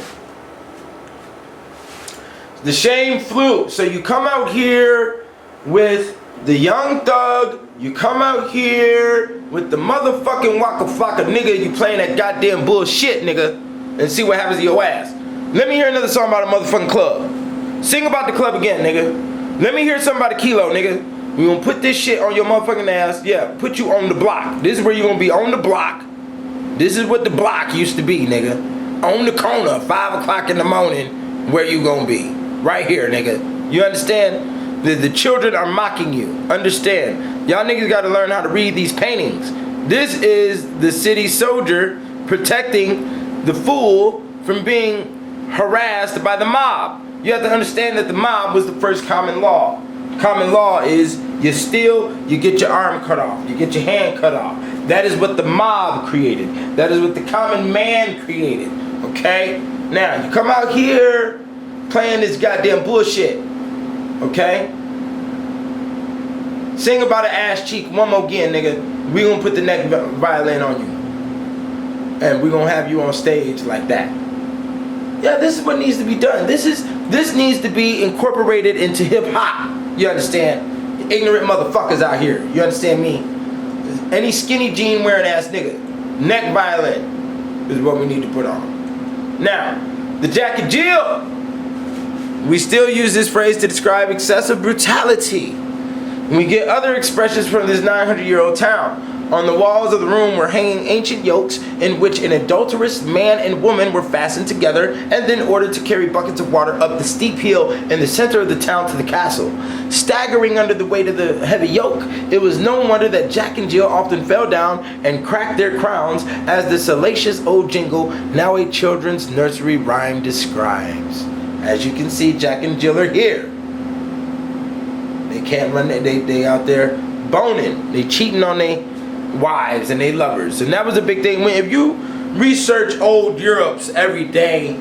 The shame flew. So you come out here with the young thug. You come out here with the motherfucking waka flocka nigga. You playing that goddamn bullshit, nigga. And see what happens to your ass. Let me hear another song about a motherfucking club. Sing about the club again, nigga. Let me hear something about a kilo, nigga. We gonna put this shit on your motherfucking ass. Yeah, put you on the block. This is where you gonna be, on the block. This is what the block used to be, nigga. On the corner, 5 o'clock in the morning, where you gonna be. Right here, nigga. You understand? The children are mocking you. Understand? Y'all niggas gotta learn how to read these paintings. This is the city soldier protecting the fool from being harassed by the mob. You have to understand that the mob was the first common law. Common law is you steal, you get your arm cut off, you get your hand cut off. That is what the mob created. That is what the common man created. Okay? Now, you come out here playing this goddamn bullshit. Okay? Sing about an ass cheek one more again, nigga. We gonna put the neck violin on you. And we gonna have you on stage like that. Yeah, this is what needs to be done. This needs to be incorporated into hip hop. You understand? Ignorant motherfuckers out here. You understand me? Any skinny jean wearing ass nigga. Neck violin is what we need to put on. Now, the Jack and Jill. We still use this phrase to describe excessive brutality. We get other expressions from this 900-year-old town. On the walls of the room were hanging ancient yokes in which an adulterous man and woman were fastened together and then ordered to carry buckets of water up the steep hill in the center of the town to the castle. Staggering under the weight of the heavy yoke, it was no wonder that Jack and Jill often fell down and cracked their crowns, as the salacious old jingle, now a children's nursery rhyme, describes. As you can see, Jack and Jill are here. They can't run, they out there boning, they cheating on their wives and their lovers. And that was a big thing. If you research old Europe's everyday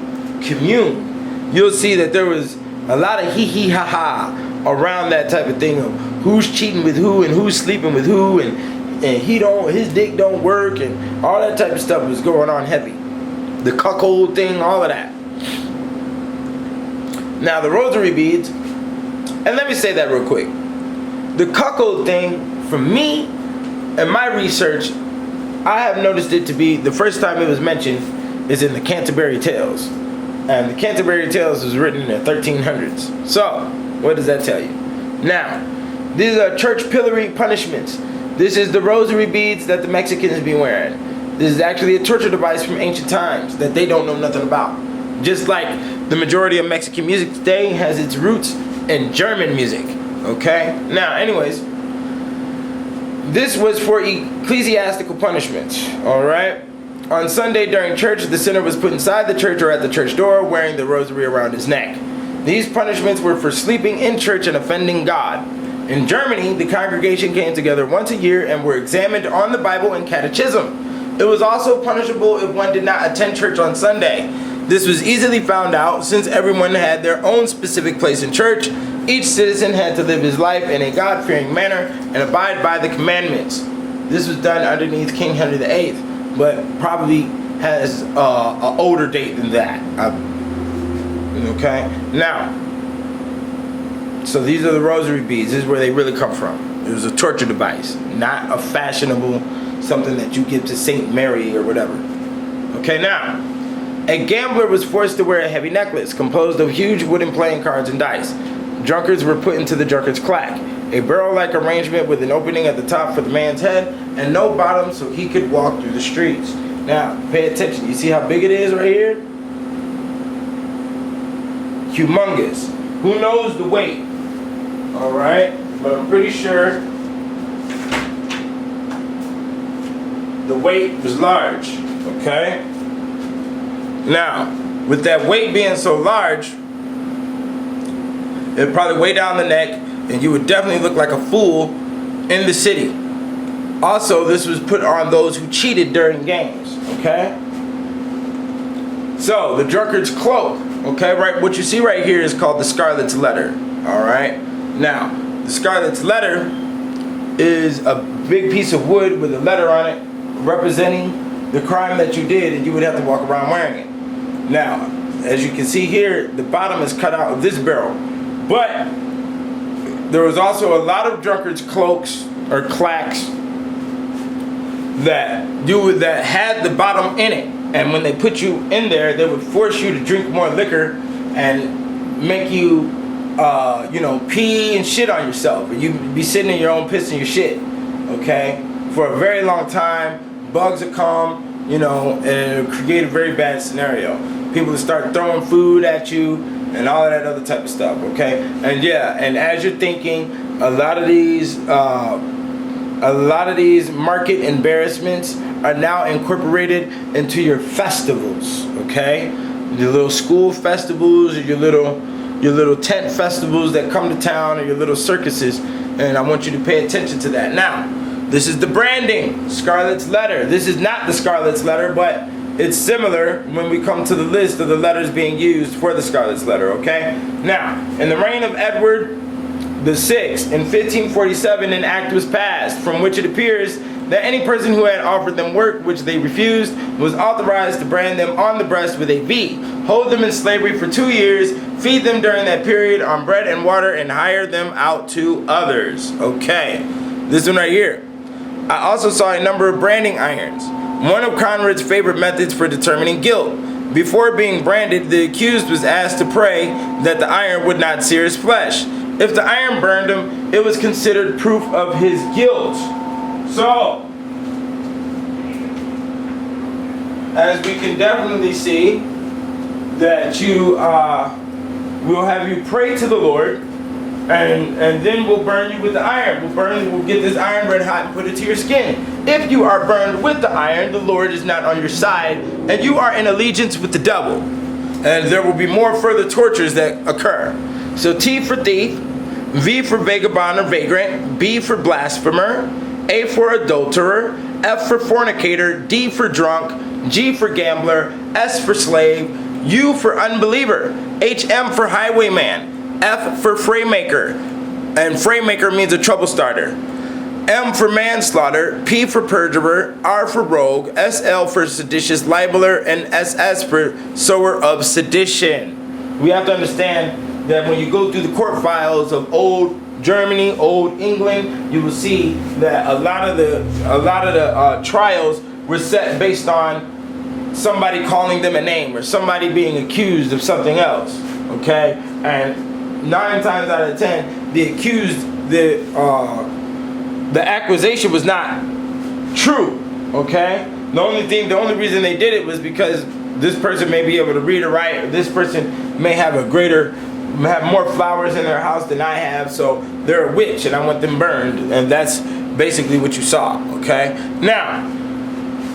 commune, you'll see that there was a lot of hee ha ha around that type of thing of who's cheating with who and who's sleeping with who, and his dick don't work, and all that type of stuff was going on heavy. The cuckold thing, all of that. Now the rosary beads, and let me say that real quick. The cuckold thing, for me and my research, I have noticed it to be, the first time it was mentioned is in the Canterbury Tales. And the Canterbury Tales was written in the 1300s. So, what does that tell you? Now, these are church pillory punishments. This is the rosary beads that the Mexicans be wearing. This is actually a torture device from ancient times that they don't know nothing about. Just like the majority of Mexican music today has its roots in German music. Okay? Now, anyways, this was for ecclesiastical punishments. Alright? On Sunday during church, the sinner was put inside the church or at the church door wearing the rosary around his neck. These punishments were for sleeping in church and offending God. In Germany, the congregation came together once a year and were examined on the Bible and catechism. It was also punishable if one did not attend church on Sunday. This was easily found out since everyone had their own specific place in church. Each citizen had to live his life in a God-fearing manner and abide by the commandments. This was done underneath King Henry VIII, but probably has an older date than that. Okay? Now, so these are the rosary beads. This is where they really come from. It was a torture device, not a fashionable something that you give to Saint Mary or whatever. Okay, now, a gambler was forced to wear a heavy necklace composed of huge wooden playing cards and dice. Drunkards were put into the drunkard's clack, a barrel-like arrangement with an opening at the top for the man's head and no bottom so he could walk through the streets. Now, pay attention. You see how big it is right here? Humongous. Who knows the weight? Alright, but I'm pretty sure the weight was large. Okay? Now, with that weight being so large, it'd probably weigh down the neck, and you would definitely look like a fool in the city. Also, this was put on those who cheated during games, okay? So, the drunkard's cloak, okay, right? What you see right here is called the Scarlet's Letter, all right? Now, the Scarlet's Letter is a big piece of wood with a letter on it representing the crime that you did, and you would have to walk around wearing it. Now, as you can see here, the bottom is cut out of this barrel. But there was also a lot of drunkards' cloaks or clacks that had the bottom in it, and when they put you in there, they would force you to drink more liquor and make you, pee and shit on yourself. You'd be sitting in your own piss and your shit, okay, for a very long time. Bugs would come, and it would create a very bad scenario. People would start throwing food at you and all of that other type of stuff, okay? And yeah, and as you're thinking, a lot of these market embarrassments are now incorporated into your festivals, okay? Your little school festivals, or your little tent festivals that come to town, or your little circuses, and I want you to pay attention to that. Now, this is the branding, Scarlet's Letter. This is not the Scarlet's Letter, but it's similar when we come to the list of the letters being used for the Scarlet's Letter, okay? Now, in the reign of Edward VI, in 1547, an act was passed from which it appears that any person who had offered them work which they refused was authorized to brand them on the breast with a V, hold them in slavery for 2 years, feed them during that period on bread and water, and hire them out to others. Okay, this one right here. I also saw a number of branding irons, one of Conrad's favorite methods for determining guilt. Before being branded, the accused was asked to pray that the iron would not sear his flesh. If the iron burned him, it was considered proof of his guilt. So, as we can definitely see, that you we'll have you pray to the Lord, and then we'll burn you with the iron. We'll get this iron red hot and put it to your skin. If you are burned with the iron, the Lord is not on your side, and you are in allegiance with the devil. And there will be more further tortures that occur. So T for thief, V for vagabond or vagrant, B for blasphemer, A for adulterer, F for fornicator, D for drunk, G for gambler, S for slave, U for unbeliever, HM for highwayman, F for fraymaker, and fraymaker means a trouble starter, M for manslaughter, P for perjurer, R for rogue, SL for seditious libeler, and SS for sower of sedition. We have to understand that when you go through the court files of old Germany, old England, you will see that a lot of the trials were set based on somebody calling them a name or somebody being accused of something else. Okay, and 9 times out of 10, the accused, the accusation was not true. Okay, the only reason they did it was because this person may be able to read or write, or this person may have more flowers in their house than I have, so they're a witch and I want them burned. And that's basically what you saw. Okay, now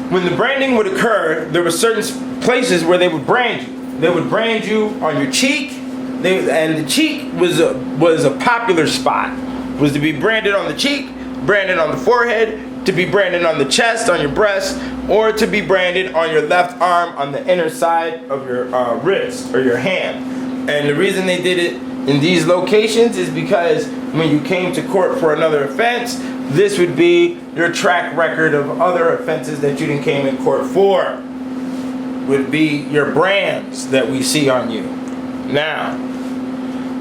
when the branding would occur, there were certain places where they would brand you. They would brand you on your cheek, and the cheek was a popular spot. Was to be branded on the cheek, branded on the forehead, to be branded on the chest, on your breast, or to be branded on your left arm on the inner side of your wrist or your hand. And the reason they did it in these locations is because when you came to court for another offense, this would be your track record of other offenses that you didn't came in court for. Would be your brands that we see on you. Now,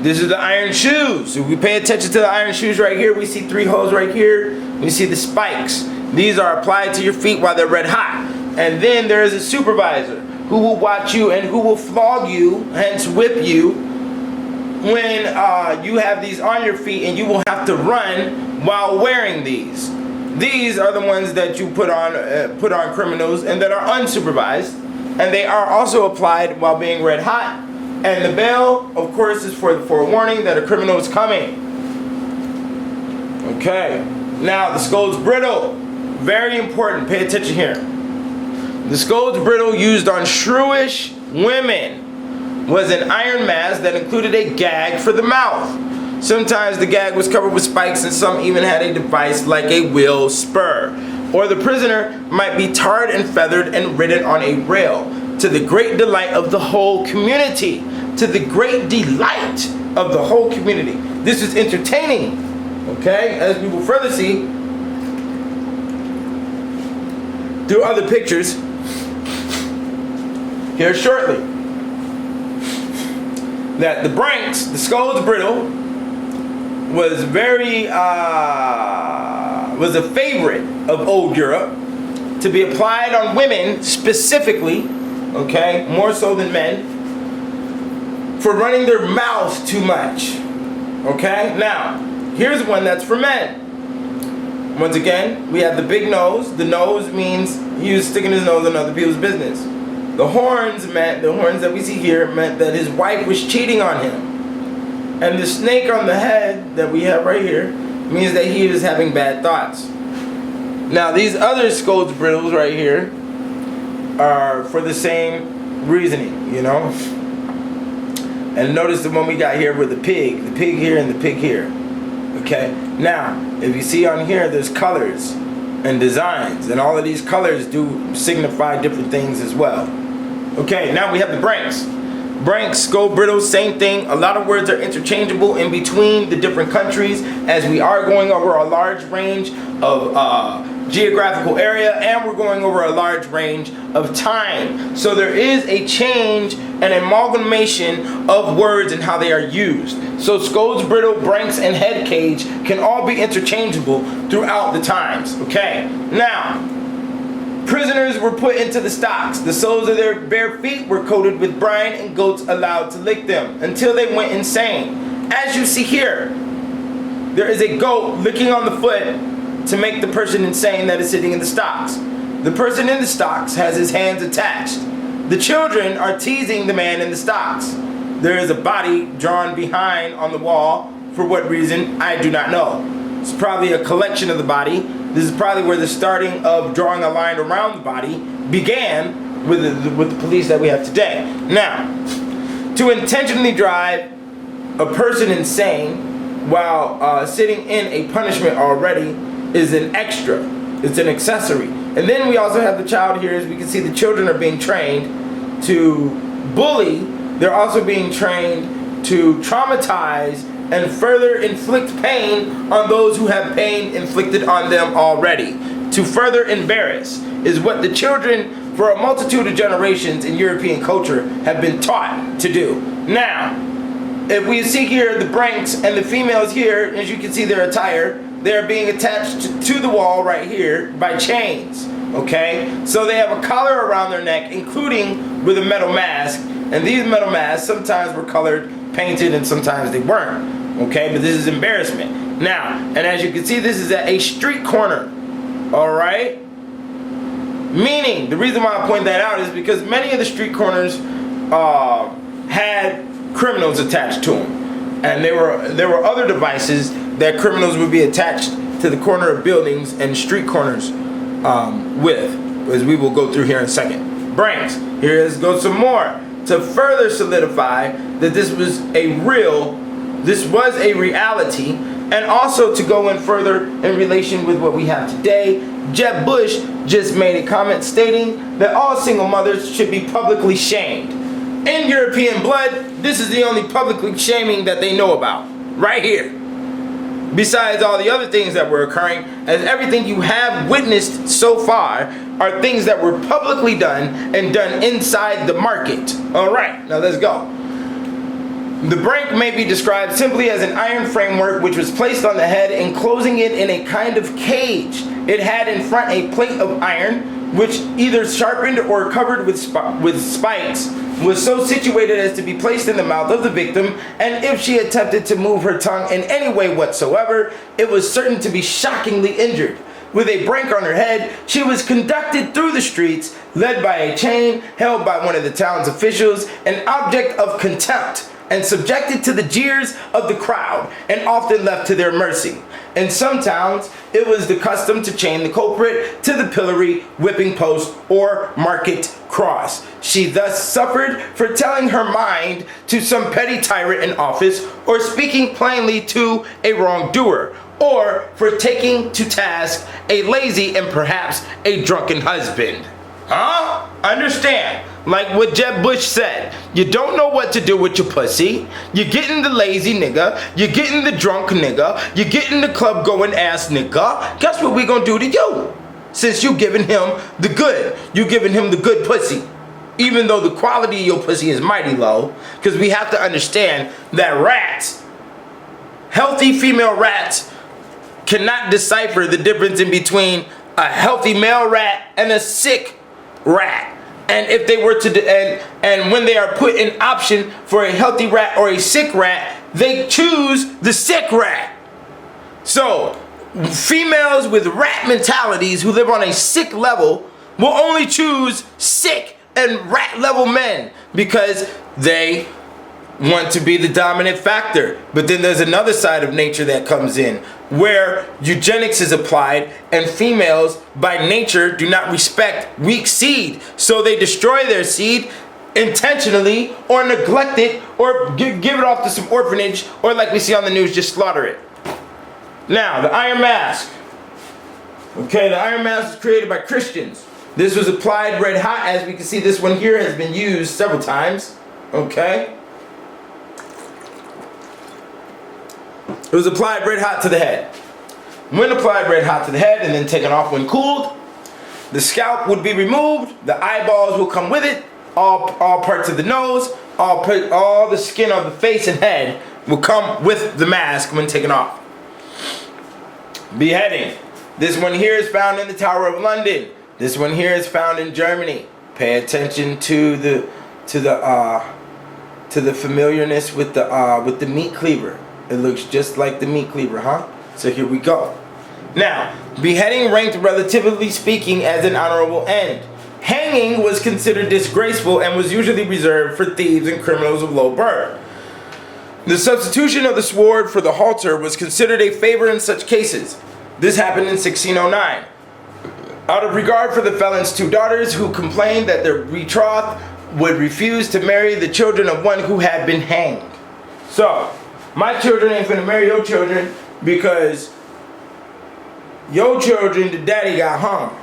this is the iron shoes. If we pay attention to the iron shoes right here, we see 3 holes right here. We see the spikes. These are applied to your feet while they're red hot. And then there is a supervisor who will watch you and who will flog you, hence whip you, when you have these on your feet, and you will have to run while wearing these. These are the ones that you put on criminals and that are unsupervised, and they are also applied while being red hot. And the bell, of course, is for the forewarning that a criminal is coming. Okay. Now, the Scold's Brittle. Very important. Pay attention here. The Scold's Brittle used on shrewish women was an iron mask that included a gag for the mouth. Sometimes the gag was covered with spikes, and some even had a device like a wheel spur. Or the prisoner might be tarred and feathered and ridden on a rail, to the great delight of the whole community. To the great delight of the whole community. This is entertaining, okay, as we will further see through other pictures here shortly. That the Branks, the Scold's Brittle, was was a favorite of old Europe, to be applied on women specifically, okay, more so than men, for running their mouths too much. Okay, now here's one that's for men. Once again, we have the big nose. The nose means he was sticking his nose in other people's business. The horns that we see here meant that his wife was cheating on him. And the snake on the head that we have right here means that he was having bad thoughts. Now these other Scold's Brittles right here are for the same reasoning, you know. And notice the one we got here with the pig here and the pig here. Okay, now if you see on here, there's colors and designs, and all of these colors do signify different things as well. Okay, now we have the Branks. Branks, Scold Brittle, same thing. A lot of words are interchangeable in between the different countries, as we are going over a large range of geographical area, and we're going over a large range of time. So there is a change and amalgamation of words and how they are used. So Scold's Brittle, Branks, and Head Cage can all be interchangeable throughout the times. Okay, now prisoners were put into the stocks. The soles of their bare feet were coated with brine, and goats allowed to lick them until they went insane. As you see here, there is a goat licking on the foot to make the person insane that is sitting in the stocks. The person in the stocks has his hands attached. The children are teasing the man in the stocks. There is a body drawn behind on the wall. For what reason, I do not know. It's probably a collection of the body. This is probably where the starting of drawing a line around the body began with the police that we have today. Now, to intentionally drive a person insane while sitting in a punishment already is an extra. It's an accessory. And then we also have the child here. As we can see, the children are being trained to bully. They're also being trained to traumatize and further inflict pain on those who have pain inflicted on them already. To further embarrass is what the children for a multitude of generations in European culture have been taught to do. Now, if we see here the Branks and the females here, as you can see their attire, they're being attached to the wall right here by chains, okay? So they have a collar around their neck, including with a metal mask, and these metal masks sometimes were colored, painted, and sometimes they weren't, okay? But this is embarrassment. Now, and as you can see, this is at a street corner, all right? Meaning, the reason why I point that out is because many of the street corners had criminals attached to them, and there were other devices that criminals would be attached to the corner of buildings and street corners with, as we will go through here in a second. Branks, here goes some more to further solidify that this was a reality, and also to go in further in relation with what we have today. Jeb Bush just made a comment stating that all single mothers should be publicly shamed. In European blood, this is the only publicly shaming that they know about, right here. Besides all the other things that were occurring, as everything you have witnessed so far are things that were publicly done and done inside the market. All right, now let's go. The Brank may be described simply as an iron framework which was placed on the head, enclosing it in a kind of cage. It had in front a plate of iron, which either sharpened or covered with spikes, was so situated as to be placed in the mouth of the victim, and if she attempted to move her tongue in any way whatsoever, it was certain to be shockingly injured. With a Brank on her head, she was conducted through the streets, led by a chain, held by one of the town's officials, an object of contempt, and subjected to the jeers of the crowd, and often left to their mercy. In some towns, it was the custom to chain the culprit to the pillory, whipping post, or market cross. She thus suffered for telling her mind to some petty tyrant in office, or speaking plainly to a wrongdoer, or for taking to task a lazy and perhaps a drunken husband. Huh? Understand? Like what Jeb Bush said, you don't know what to do with your pussy. You're getting the lazy nigga. You're getting the drunk nigga. You're getting the club going ass nigga. Guess what we gonna do to you? Since you giving him the good. You giving him the good pussy. Even though the quality of your pussy is mighty low. Because we have to understand that rats, healthy female rats, cannot decipher the difference in between a healthy male rat and a sick rat. And if they were to, and when they are put in option for a healthy rat or a sick rat, they choose the sick rat. So, females with rat mentalities who live on a sick level will only choose sick and rat level men because they want to be the dominant factor. But then there's another side of nature that comes in where eugenics is applied, and females by nature do not respect weak seed, so they destroy their seed intentionally or neglect it or give it off to some orphanage, or like we see on the news, just slaughter it. Now, the iron mask. Okay, the iron mask was created by Christians. This was applied red hot. As we can see, this one here has been used several times. Okay. It was applied red hot to the head. When applied red hot to the head and then taken off when cooled, the scalp would be removed, the eyeballs will come with it, all parts of the nose, all the skin of the face and head will come with the mask when taken off. Beheading. This one here is found in the Tower of London. This one here is found in Germany. Pay attention to the familiarness with the meat cleaver. It looks just like the meat cleaver, huh? So here we go. Now, Beheading ranked, relatively speaking, as an honorable end. Hanging was considered disgraceful and was usually reserved for thieves and criminals of low birth. The substitution of the sword for the halter was considered a favor in such cases. This happened in 1609. Out of regard for the felon's two daughters who complained that their betrothed would refuse to marry the children of one who had been hanged. So, my children ain't finna marry your children because your children, the daddy got hung.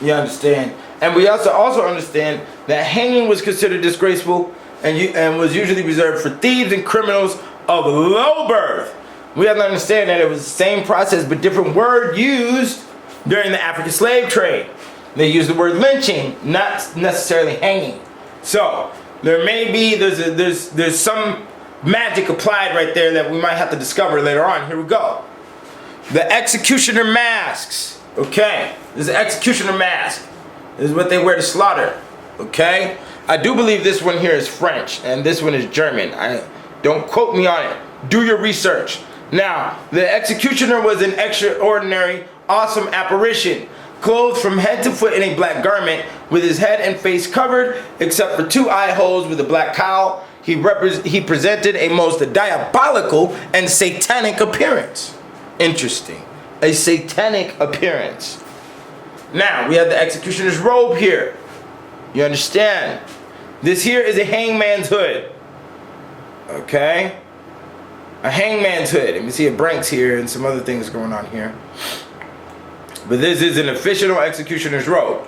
You understand? And we also understand that hanging was considered disgraceful and was usually reserved for thieves and criminals of low birth. We have to understand that it was the same process but different word used during the African slave trade. They used the word lynching, not necessarily hanging. So there may be there's some magic applied right there that we might have to discover later on. Here we go. The executioner masks. Okay, this is the executioner mask. This is what they wear to slaughter. Okay, I do believe this one here is French and this one is German. Don't quote me on it. Do your research. Now, the executioner was an extraordinary, awesome apparition, clothed from head to foot in a black garment, with his head and face covered, except for two eye holes with a black cowl. He presented a most diabolical and satanic appearance. Interesting. A satanic appearance. Now, we have the executioner's robe here. You understand? This here is a hangman's hood. Okay? A hangman's hood. And we see a Branks here and some other things going on here. But this is an official executioner's robe.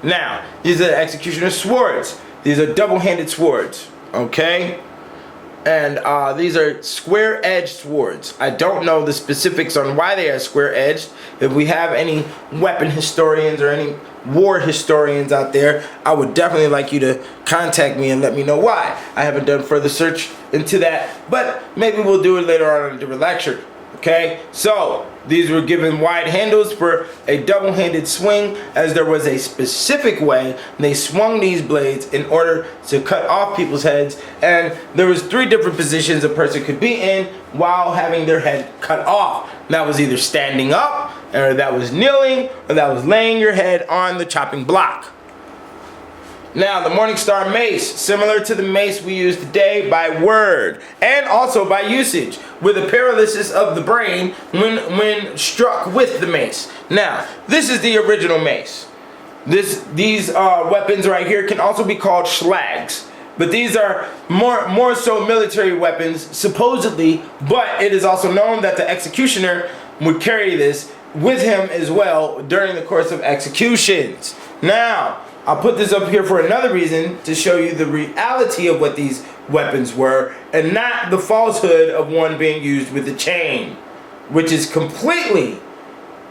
Now, these are the executioner's swords. These are double-handed swords. Okay? And these are square-edged swords. I don't know the specifics on why they are square-edged. If we have any weapon historians or any war historians out there, I would definitely like you to contact me and let me know why. I haven't done further search into that, but maybe we'll do it later on in a different lecture. Okay, so these were given wide handles for a double-handed swing, as there was a specific way they swung these blades in order to cut off people's heads, and there was 3 different positions a person could be in while having their head cut off. That was either standing up, or that was kneeling, or that was laying your head on the chopping block. Now, the Morningstar mace, similar to the mace we use today by word and also by usage, with a paralysis of the brain when struck with the mace. Now, this is the original mace. These weapons right here can also be called schlags, but these are more so military weapons, supposedly, but it is also known that the executioner would carry this with him as well during the course of executions. Now, I'll put this up here for another reason, to show you the reality of what these weapons were, and not the falsehood of one being used with a chain, which is completely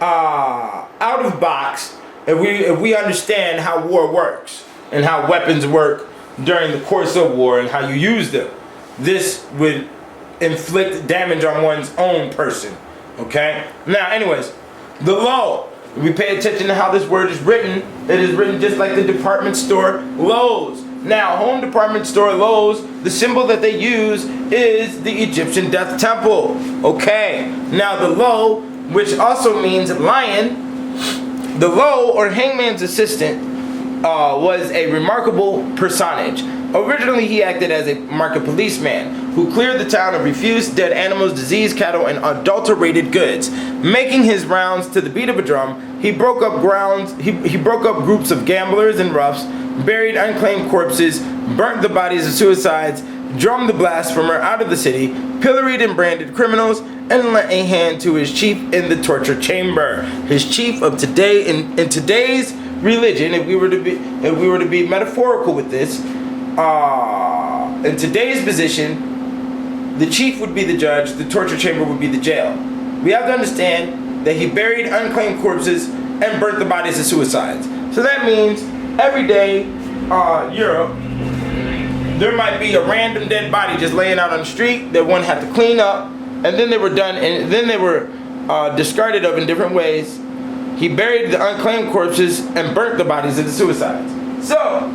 out of box if we understand how war works and how weapons work during the course of war and how you use them. This would inflict damage on one's own person. Okay? Now, anyways, the low. If we pay attention to how this word is written, it is written just like the department store Lowe's. Now, home department store Lowe's, the symbol that they use is the Egyptian death temple. Okay, now the Low, which also means lion, the Low, or hangman's assistant, was a remarkable personage. Originally, he acted as a market policeman who cleared the town of refused dead animals, diseased cattle, and adulterated goods. Making his rounds to the beat of a drum, he broke up groups of gamblers and roughs, buried unclaimed corpses, burnt the bodies of suicides, drummed the blasphemer out of the city, pilloried and branded criminals, and lent a hand to his chief in the torture chamber. His chief of today, in today's religion, if we were to be metaphorical with this, in today's position, the chief would be the judge, the torture chamber would be the jail. We have to understand that he buried unclaimed corpses and burnt the bodies of suicides. So that means every day, Europe, there might be a random dead body just laying out on the street that one had to clean up, and then they were done, and then they were discarded of in different ways. He buried the unclaimed corpses and burnt the bodies of the suicides. So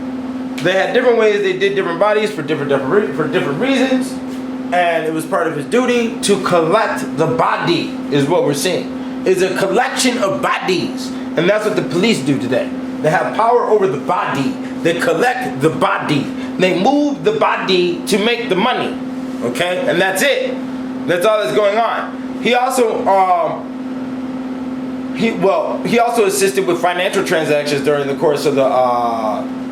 they had different ways they did different bodies for different reasons, and it was part of his duty to collect the body, is what we're seeing. is a collection of bodies. And that's what the police do today. They have power over the body. They collect the body. They move the body to make the money. Okay? And that's it. That's all that's going on. He also he also assisted with financial transactions during the course of the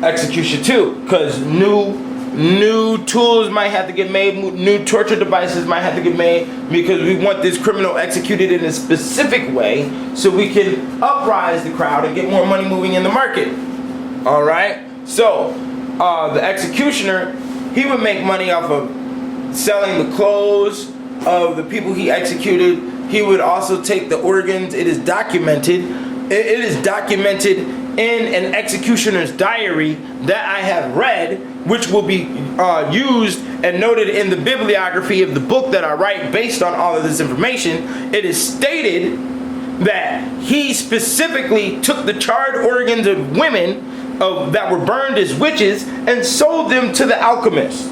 execution too, because new tools might have to get made, new torture devices might have to get made, because we want this criminal executed in a specific way so we can uprise the crowd and get more money moving in the market. All right? So the executioner, he would make money off of selling the clothes of the people he executed. He would also take the organs. It is documented. It is documented in an executioner's diary that I have read, which will be used and noted in the bibliography of the book that I write based on all of this information. It is stated that he specifically took the charred organs of women that were burned as witches and sold them to the alchemists.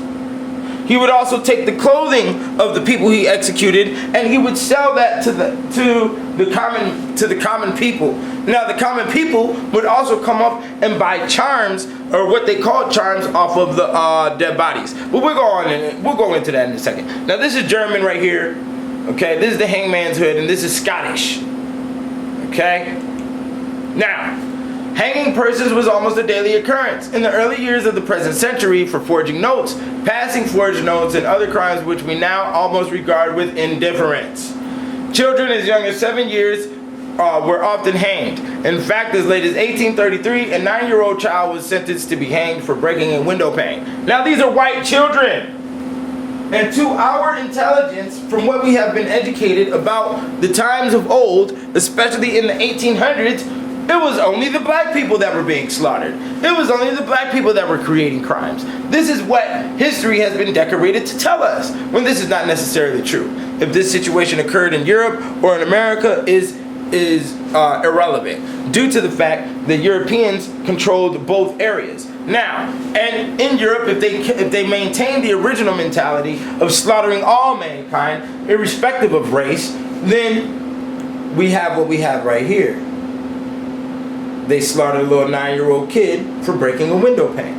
He would also take the clothing of the people he executed and he would sell that to the common people. Now the common people would also come up and buy charms, or what they call charms, off of the dead bodies. But we'll go into that in a second. Now this is German right here. Okay, this is the hangman's hood, and this is Scottish. Okay. Now, hanging persons was almost a daily occurrence in the early years of the present century for forging notes, passing forged notes, and other crimes which we now almost regard with indifference. Children as young as 7 years were often hanged. In fact, as late as 1833, a 9-year-old child was sentenced to be hanged for breaking a window pane. Now these are white children. And to our intelligence, from what we have been educated about the times of old, especially in the 1800s, it was only the black people that were being slaughtered. It was only the black people that were creating crimes. This is what history has been decorated to tell us, when this is not necessarily true. If this situation occurred in Europe or in America is irrelevant, due to the fact that Europeans controlled both areas. Now, and in Europe, if they maintain the original mentality of slaughtering all mankind, irrespective of race, then we have what we have right here. They slaughtered a little 9-year-old kid for breaking a window pane.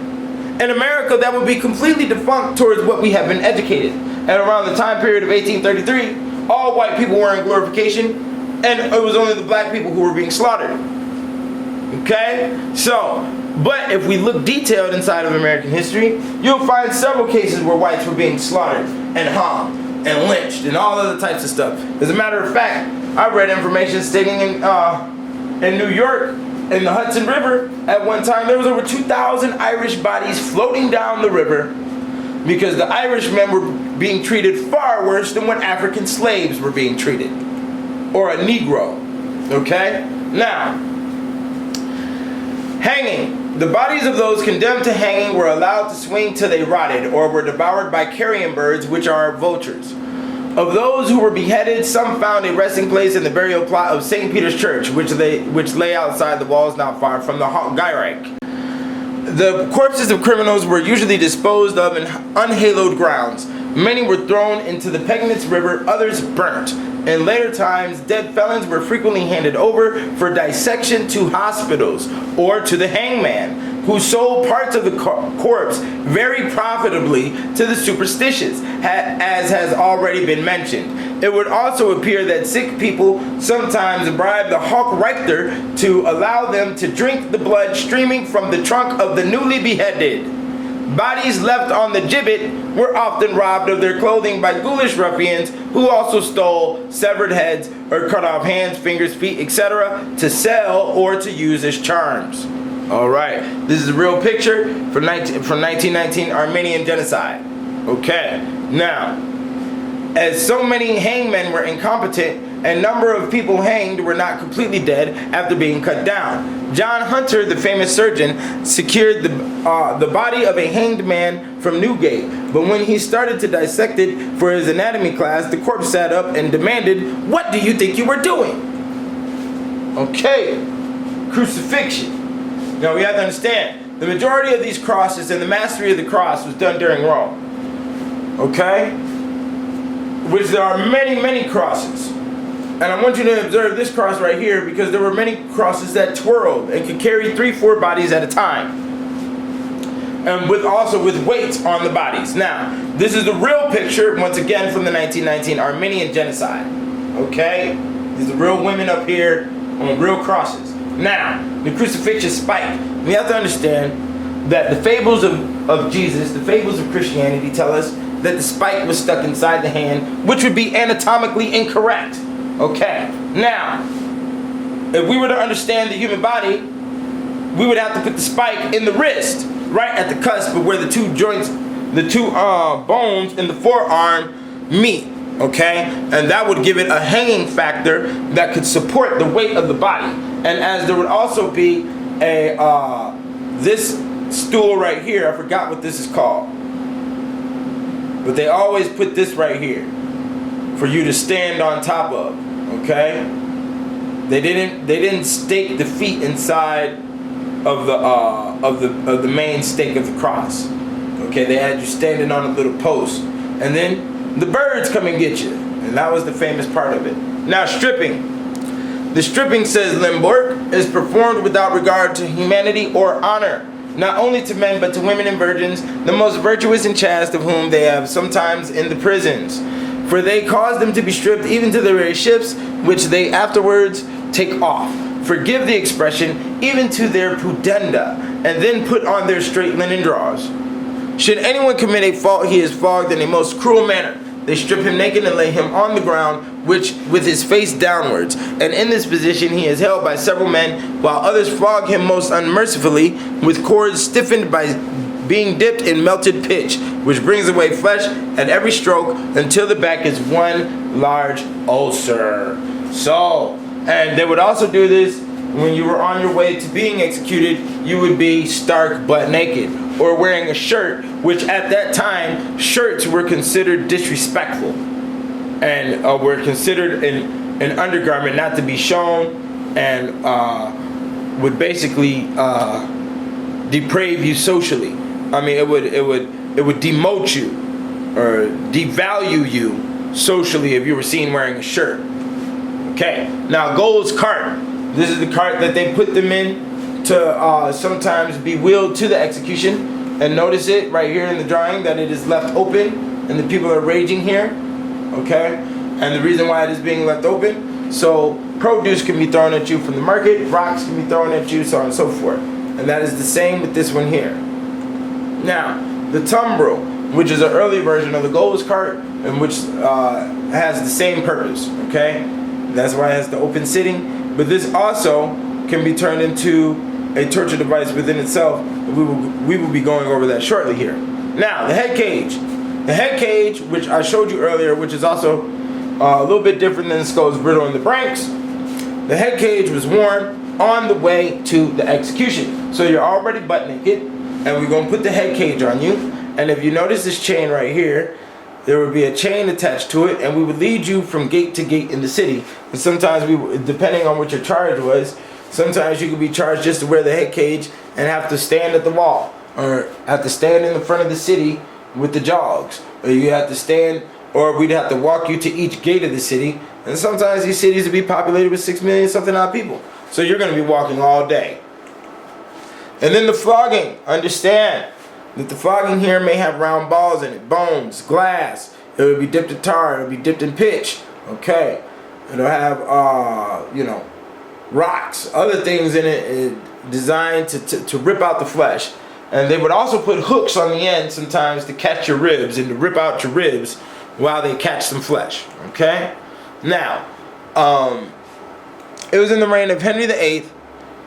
In America, that would be completely defunct towards what we have been educated. At around the time period of 1833, all white people were in glorification, and it was only the black people who were being slaughtered. Okay? So, but if we look detailed inside of American history, you'll find several cases where whites were being slaughtered and hung and lynched and all other types of stuff. As a matter of fact, I read information stating in New York, in the Hudson River, at one time there was over 2,000 Irish bodies floating down the river because the Irishmen were being treated far worse than what African slaves were being treated, or a Negro. Okay? Now, hanging. The bodies of those condemned to hanging were allowed to swing till they rotted, or were devoured by carrion birds, which are vultures. Of those who were beheaded, some found a resting place in the burial plot of St. Peter's Church, which lay outside the walls not far from the Geierreich. The corpses of criminals were usually disposed of in unhallowed grounds. Many were thrown into the Pegnitz River, others burnt. In later times, dead felons were frequently handed over for dissection to hospitals or to the hangman, who sold parts of the corpse very profitably to the superstitious, as has already been mentioned. It would also appear that sick people sometimes bribed the Hochrichter to allow them to drink the blood streaming from the trunk of the newly beheaded. Bodies left on the gibbet were often robbed of their clothing by ghoulish ruffians who also stole severed heads or cut off hands, fingers, feet, etc. to sell or to use as charms. Alright, this is a real picture from 1919 Armenian genocide. Okay, now, as so many hangmen were incompetent, a number of people hanged were not completely dead after being cut down. John Hunter, the famous surgeon, secured the body of a hanged man from Newgate, but when he started to dissect it for his anatomy class, the corpse sat up and demanded, "What do you think you were doing?" Okay, crucifixion. Now we have to understand, the majority of these crosses and the mastery of the cross was done during Rome. Okay? Which there are many, many crosses. And I want you to observe this cross right here, because there were many crosses that twirled and could carry 3-4 bodies at a time. And also with weights on the bodies. Now, this is the real picture, once again, from the 1919 Armenian genocide. Okay? These are real women up here on real crosses. Now, the crucifixion spike. We have to understand that the fables of Jesus, the fables of Christianity, tell us that the spike was stuck inside the hand, which would be anatomically incorrect. Okay? Now, if we were to understand the human body, we would have to put the spike in the wrist, right at the cusp of where the two joints, the two bones in the forearm meet. Okay, and that would give it a hanging factor that could support the weight of the body. And as there would also be a this stool right here, I forgot what this is called, but they always put this right here for you to stand on top of. Okay, they didn't stake the feet inside of the main stake of the cross. Okay, they had you standing on a little post, and then the birds come and get you. And that was the famous part of it. Now, stripping. The stripping, says Limburg, is performed without regard to humanity or honor, not only to men but to women and virgins, the most virtuous and chaste of whom they have sometimes in the prisons. For they cause them to be stripped even to their very ships, which they afterwards take off. Forgive the expression, even to their pudenda, and then put on their straight linen drawers. Should anyone commit a fault, he is flogged in a most cruel manner. They strip him naked and lay him on the ground, which with his face downwards. And in this position he is held by several men, while others flog him most unmercifully with cords stiffened by being dipped in melted pitch, which brings away flesh at every stroke until the back is one large ulcer. So, and they would also do this when you were on your way to being executed. You would be stark butt naked, or wearing a shirt, which at that time, shirts were considered disrespectful and were considered an undergarment not to be shown, and would basically deprave you socially. I mean, it would demote you or devalue you socially if you were seen wearing a shirt. Okay, now Gold's cart. This is the cart that they put them in to sometimes be wheeled to the execution. And notice it right here in the drawing that it is left open and the people are raging here. Okay, and the reason why it is being left open, so produce can be thrown at you from the market, rocks can be thrown at you, so on and so forth. And that is the same with this one here. Now, the tumbrel, which is an early version of the Gold's cart, and which has the same purpose. Okay, that's why it has the open sitting. But this also can be turned into a torture device within itself. We will be going over that shortly here. Now, the head cage. The head cage, which I showed you earlier, which is also a little bit different than the skulls, brittle, and the branks. The head cage was worn on the way to the execution. So you're already butt naked, and we're going to put the head cage on you. And if you notice this chain right here, there would be a chain attached to it, and we would lead you from gate to gate in the city. And sometimes depending on what your charge was, sometimes you could be charged just to wear the head cage and have to stand at the wall, or have to stand in the front of the city with the jogs, or you have to stand, or we'd have to walk you to each gate of the city. And sometimes these cities would be populated with 6 million something odd people, so you're going to be walking all day. And then the flogging. Understand that the flogging here may have round balls in it, bones, glass. It would be dipped in tar, it would be dipped in pitch. Okay, it'll have rocks, other things in it designed to rip out the flesh. And they would also put hooks on the end sometimes to catch your ribs and to rip out your ribs while they catch some flesh. Okay, now it was in the reign of Henry VIII,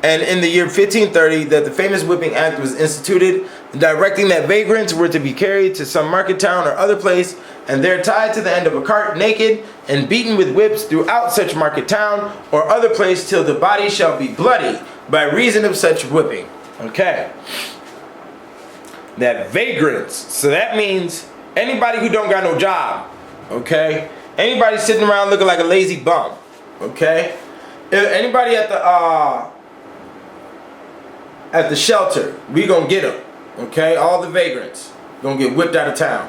and in the year 1530 that the famous Whipping Act was instituted, directing that vagrants were to be carried to some market town or other place, and there tied to the end of a cart naked, and beaten with whips throughout such market town or other place till the body shall be bloody by reason of such whipping. Okay, that vagrants, so that means anybody who don't got no job. Okay, anybody sitting around looking like a lazy bum. Okay, if anybody at the shelter, we gonna get them. Okay, all the vagrants gonna get whipped out of town.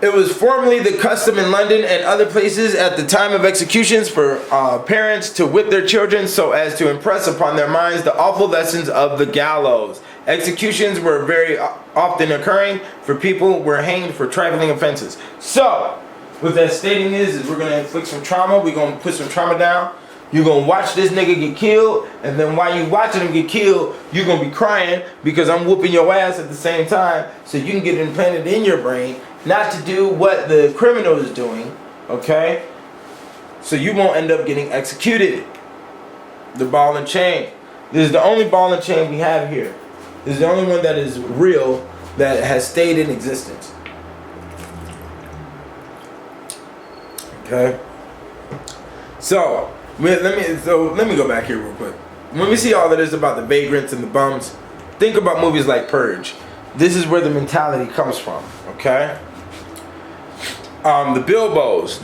It was formerly the custom in London and other places at the time of executions for parents to whip their children so as to impress upon their minds the awful lessons of the gallows. Executions were very often occurring for people who were hanged for trifling offenses. So, what that stating is we're going to inflict some trauma. We're going to put some trauma down. You're going to watch this nigga get killed, and then while you watching him get killed, you're going to be crying because I'm whooping your ass at the same time, so you can get it implanted in your brain not to do what the criminal is doing, okay? So you won't end up getting executed. The ball and chain. This is the only ball and chain we have here. This is the only one that is real, that has stayed in existence. Okay? So let me go back here real quick. When we see all of this about the vagrants and the bums, think about movies like Purge. This is where the mentality comes from, okay? The Bilbos,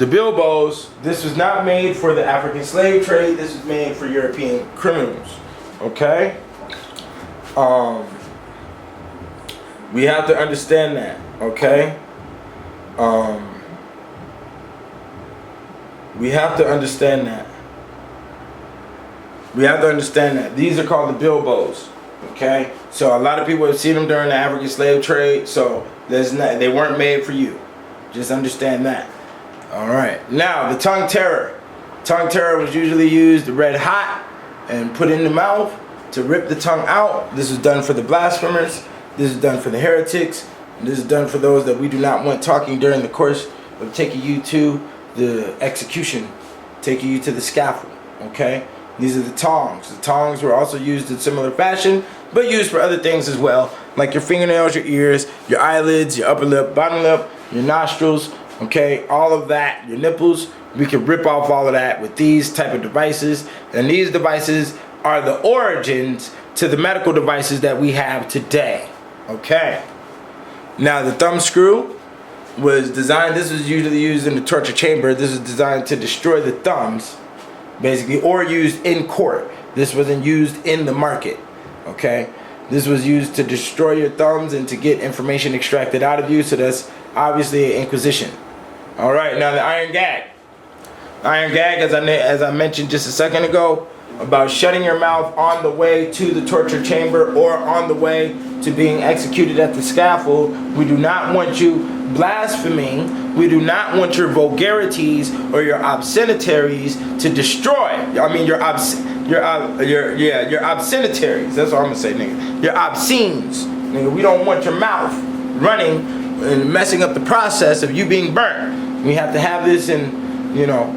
this was not made for the African slave trade. This was made for European criminals, okay? We have to understand that, okay? We have to understand that. We have to understand that. These are called the Bilbos, okay? So a lot of people have seen them during the African slave trade, so they weren't made for you. Just understand that. All right. Now, the tongue terror. Tongue terror was usually used red hot and put in the mouth to rip the tongue out. This is done for the blasphemers. This is done for the heretics. And this is done for those that we do not want talking during the course of taking you to the execution, taking you to the scaffold. Okay? These are the tongs. The tongs were also used in similar fashion, but used for other things as well, like your fingernails, your ears, your eyelids, your upper lip, bottom lip, your nostrils, okay, all of that, your nipples. We can rip off all of that with these type of devices, and these devices are the origins to the medical devices that we have today. Okay. Now the thumb screw was designed, this was usually used in the torture chamber. This was designed to destroy the thumbs, basically, or used in court. This wasn't used in the market, okay? This was used to destroy your thumbs and to get information extracted out of you, so that's obviously an inquisition. All right, now the iron gag. Iron gag, as I mentioned just a second ago, about shutting your mouth on the way to the torture chamber or on the way to being executed at the scaffold. We do not want you blaspheming. We do not want your vulgarities or your obscenitaries to destroy. I mean your obscenitaries. That's what I'm gonna say, nigga. Your obscenes, nigga. We don't want your mouth running and messing up the process of you being burnt. We have to have this in, you know,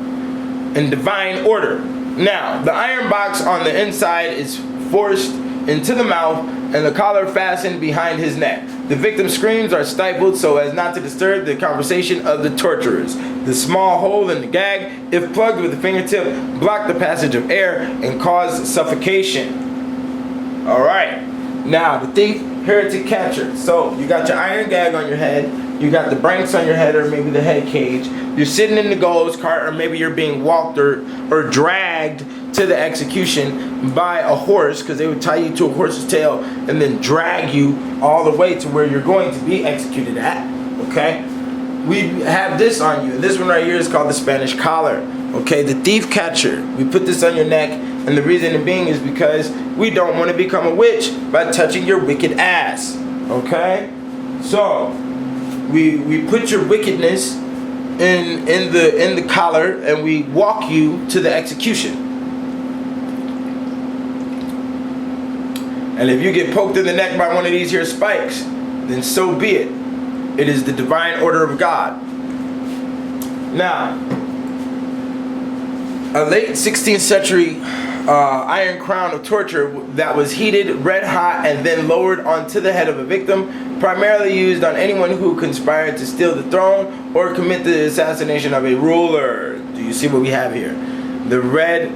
in divine order. Now, the iron box on the inside is forced into the mouth and the collar fastened behind his neck. The victim's screams are stifled so as not to disturb the conversation of the torturers. The small hole in the gag, if plugged with a fingertip, block the passage of air and cause suffocation. Alright, now the thief, heretic catcher. So, you got your iron gag on your head, you got the branks on your head or maybe the head cage, you're sitting in the gallows cart or maybe you're being walked or dragged to the execution by a horse, because they would tie you to a horse's tail and then drag you all the way to where you're going to be executed at, okay? We have this on you. This one right here is called the Spanish collar, okay? The thief catcher. We put this on your neck, and the reason being is because we don't want to become a witch by touching your wicked ass, okay? So, we put your wickedness in the collar and we walk you to the execution. And if you get poked in the neck by one of these here spikes, then so be it. It is the divine order of God. Now, a late 16th century iron crown of torture that was heated red hot and then lowered onto the head of a victim, primarily used on anyone who conspired to steal the throne or commit the assassination of a ruler. Do you see what we have here? The red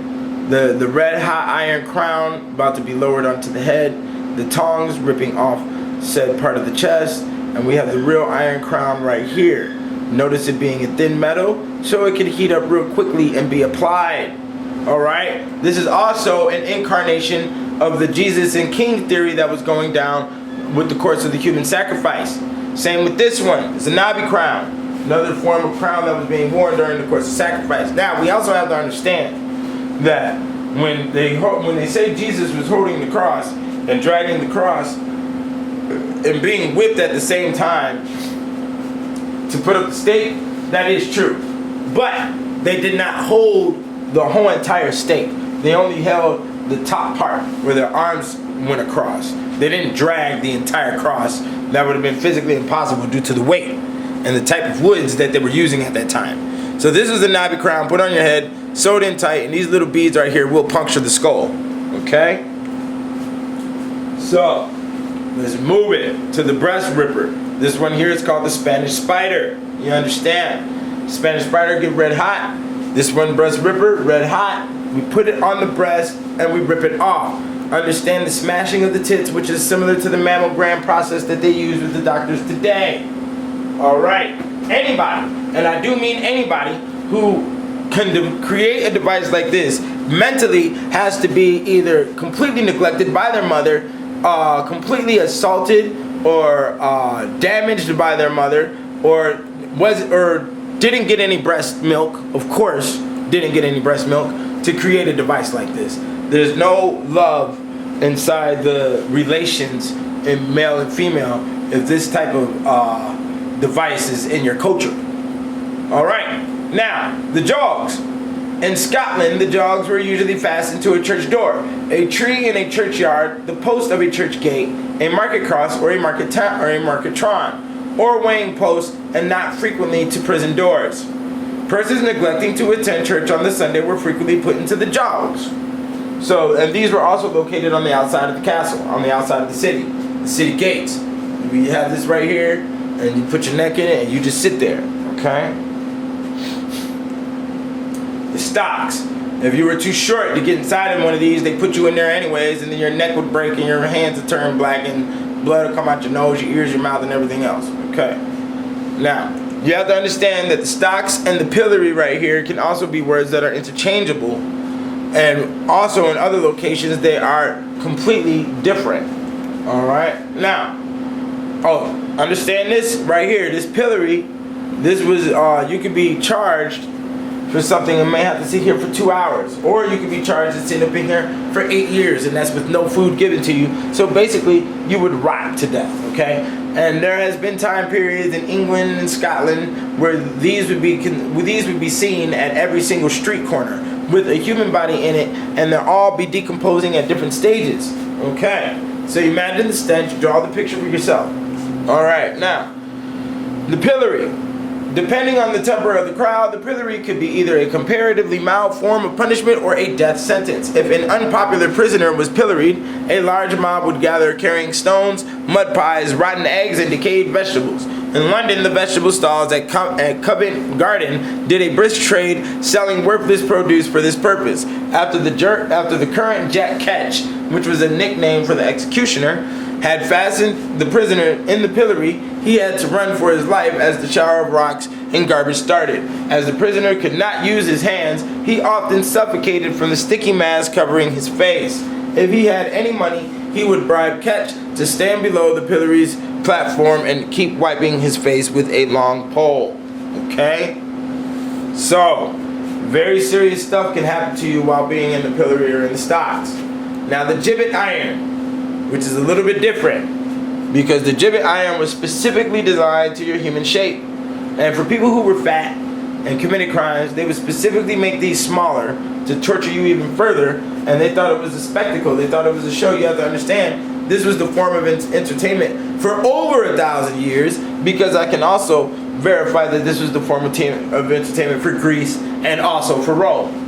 hot iron crown about to be lowered onto the head, the tongs ripping off said part of the chest, and we have the real iron crown right here. Notice it being a thin metal so it can heat up real quickly and be applied. Alright, this is also an incarnation of the Jesus and King theory that was going down with the course of the human sacrifice. Same with this one, it's a Nabi crown. another form of crown that was being worn during the course of sacrifice. Now, we also have to understand that when they say Jesus was holding the cross and dragging the cross and being whipped at the same time to put up the stake, that is true. But they did not hold the whole entire stake. They only held the top part where their arms went across. They didn't drag the entire cross. That would have been physically impossible due to the weight and the type of woods that they were using at that time. So this is the Nabi crown, put on your head, sewed in tight, and these little beads right here will puncture the skull. Okay? So, let's move it to the breast ripper. This one here is called the Spanish spider. You understand? Spanish spider get red hot. This one, breast ripper, red hot. We put it on the breast and we rip it off. Understand the smashing of the tits, which is similar to the mammogram process that they use with the doctors today. Alright, anybody, and I do mean anybody, who can create a device like this mentally has to be either completely neglected by their mother, completely assaulted or damaged by their mother, or didn't get any breast milk, of course, didn't get any breast milk, to create a device like this. There's no love inside the relations in male and female if this type of device is in your culture. Alright, now, the jogs. In Scotland, the jogs were usually fastened to a church door, a tree in a churchyard, the post of a church gate, a market cross or a market tron, or weighing post, and not frequently to prison doors. Persons neglecting to attend church on the Sunday were frequently put into the jogs. So, and these were also located on the outside of the castle, on the outside of the city gates. You have this right here, and you put your neck in it, and you just sit there, okay? The stocks. If you were too short to get inside of one of these, they put you in there anyways, and then your neck would break, and your hands would turn black, and blood would come out your nose, your ears, your mouth, and everything else, okay? Now, you have to understand that the stocks and the pillory right here can also be words that are interchangeable, and also in other locations they are completely different. Alright, now, understand this right here, this pillory, this was, you could be charged for something and may have to sit here for 2 hours, or you could be charged and sit up in here for 8 years, and that's with no food given to you. So basically, you would rot to death, okay? And there has been time periods in England and Scotland where these would be seen at every single street corner with a human body in it, and they'll all be decomposing at different stages, okay? So you imagine the stench, draw the picture for yourself. Alright, now, the pillory. Depending on the temper of the crowd, the pillory could be either a comparatively mild form of punishment or a death sentence. If an unpopular prisoner was pilloried, a large mob would gather carrying stones, mud pies, rotten eggs, and decayed vegetables. In London, the vegetable stalls at Covent Garden did a brisk trade selling worthless produce for this purpose. After the current Jack Ketch, which was a nickname for the executioner, had fastened the prisoner in the pillory, he had to run for his life as the shower of rocks and garbage started. As the prisoner could not use his hands, he often suffocated from the sticky mass covering his face. If he had any money, he would bribe Ketch to stand below the pillory's platform and keep wiping his face with a long pole. Okay? So, very serious stuff can happen to you while being in the pillory or in the stocks. Now, the gibbet iron, which is a little bit different, because the gibbet iron was specifically designed to your human shape. And for people who were fat and committed crimes, they would specifically make these smaller to torture you even further, and they thought it was a spectacle, they thought it was a show. You have to understand, this was the form of entertainment for over 1,000 years, because I can also verify that this was the form of entertainment for Greece and also for Rome.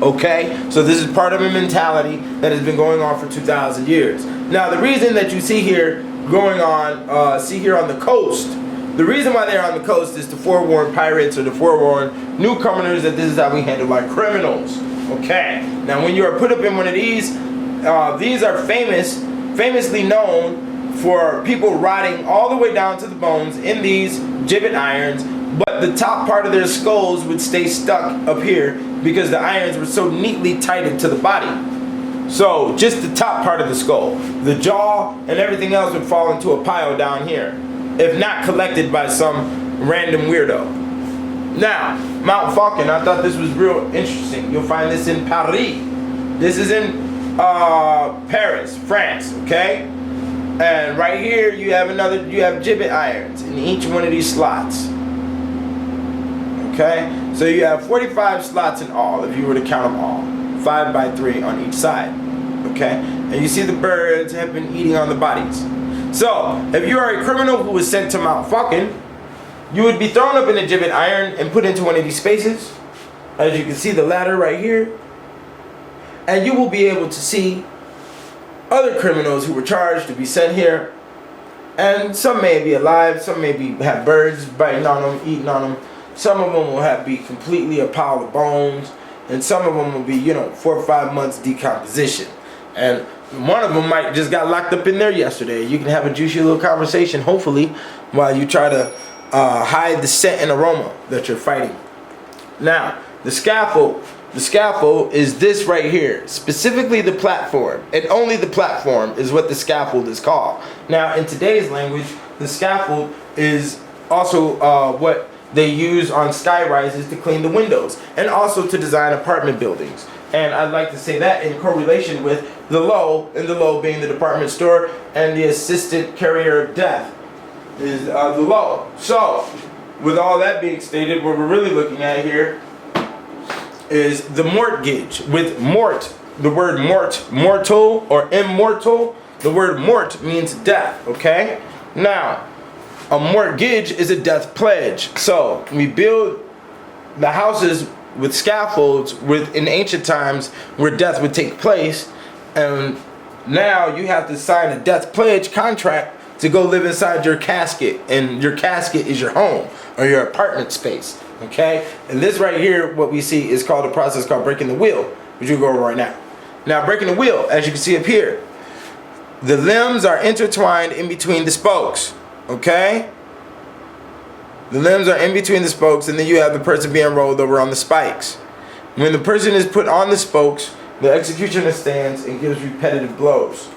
Okay, so this is part of a mentality that has been going on for 2,000 years. Now, the reason that you see here going on, here on the coast, the reason why they're on the coast is to forewarn pirates or to forewarn newcomers that this is how we handle our criminals. Okay, now when you are put up in one of these are famously known for people rotting all the way down to the bones in these gibbet irons, but the top part of their skulls would stay stuck up here because the irons were so neatly tighted to the body. So just the top part of the skull, the jaw and everything else would fall into a pile down here, if not collected by some random weirdo. Now, Mount Falcon, I thought this was real interesting. You'll find this in Paris. This is in Paris, France, okay? And right here you have gibbet irons in each one of these slots. Okay? So you have 45 slots in all, if you were to count them all. 5 by 3 on each side. Okay? And you see the birds have been eating on the bodies. So, if you are a criminal who was sent to Mount Falcon, you would be thrown up in a gibbet iron and put into one of these spaces. As you can see the ladder right here. And you will be able to see other criminals who were charged to be sent here. And some may be alive, some may have birds biting on them, eating on them. Some of them will be completely a pile of bones. And some of them will be, 4 or 5 months decomposition. And one of them might just got locked up in there yesterday. You can have a juicy little conversation, hopefully, while you try to hide the scent and aroma that you're fighting. Now, the scaffold is this right here, specifically the platform, and only the platform is what the scaffold is called. Now, in today's language, the scaffold is also what they use on sky rises to clean the windows, and also to design apartment buildings. And I'd like to say that in correlation with the low, and the low being the department store, and the assisted carrier of death is the low. So, with all that being stated, what we're really looking at here is the mortgage. With mort, the word mortal or immortal, the word mort means death, okay? Now, a mortgage is a death pledge. So, we build the houses with scaffolds in ancient times where death would take place, and now you have to sign a death pledge contract to go live inside your casket, and your casket is your home or your apartment space. Okay, and this right here, what we see is called a process called breaking the wheel, which we'll go over right now. Now, breaking the wheel, as you can see up here, the limbs are intertwined in between the spokes. Okay, the limbs are in between the spokes, and then you have the person being rolled over on the spikes. When the person is put on the spokes, the executioner stands and gives repetitive blows.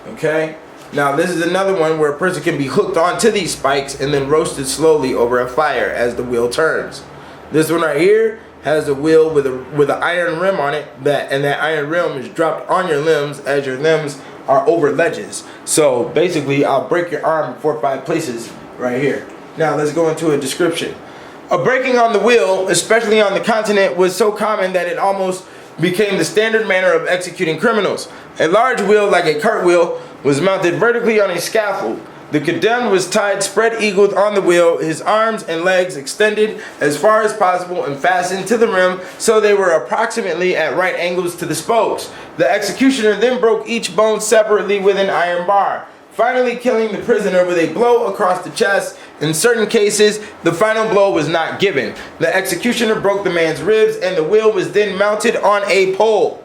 Okay. Now, this is another one where a person can be hooked onto these spikes and then roasted slowly over a fire as the wheel turns. This one right here has a wheel with an iron rim on it, and that iron rim is dropped on your limbs as your limbs are over ledges. So basically, I'll break your arm in 4 or 5 places right here. Now, let's go into a description. A breaking on the wheel, especially on the continent, was so common that it almost became the standard manner of executing criminals. A large wheel, like a cartwheel, was mounted vertically on a scaffold. The condemned was tied spread-eagled on the wheel, his arms and legs extended as far as possible and fastened to the rim so they were approximately at right angles to the spokes. The executioner then broke each bone separately with an iron bar, finally killing the prisoner with a blow across the chest. In certain cases, the final blow was not given. The executioner broke the man's ribs, and the wheel was then mounted on a pole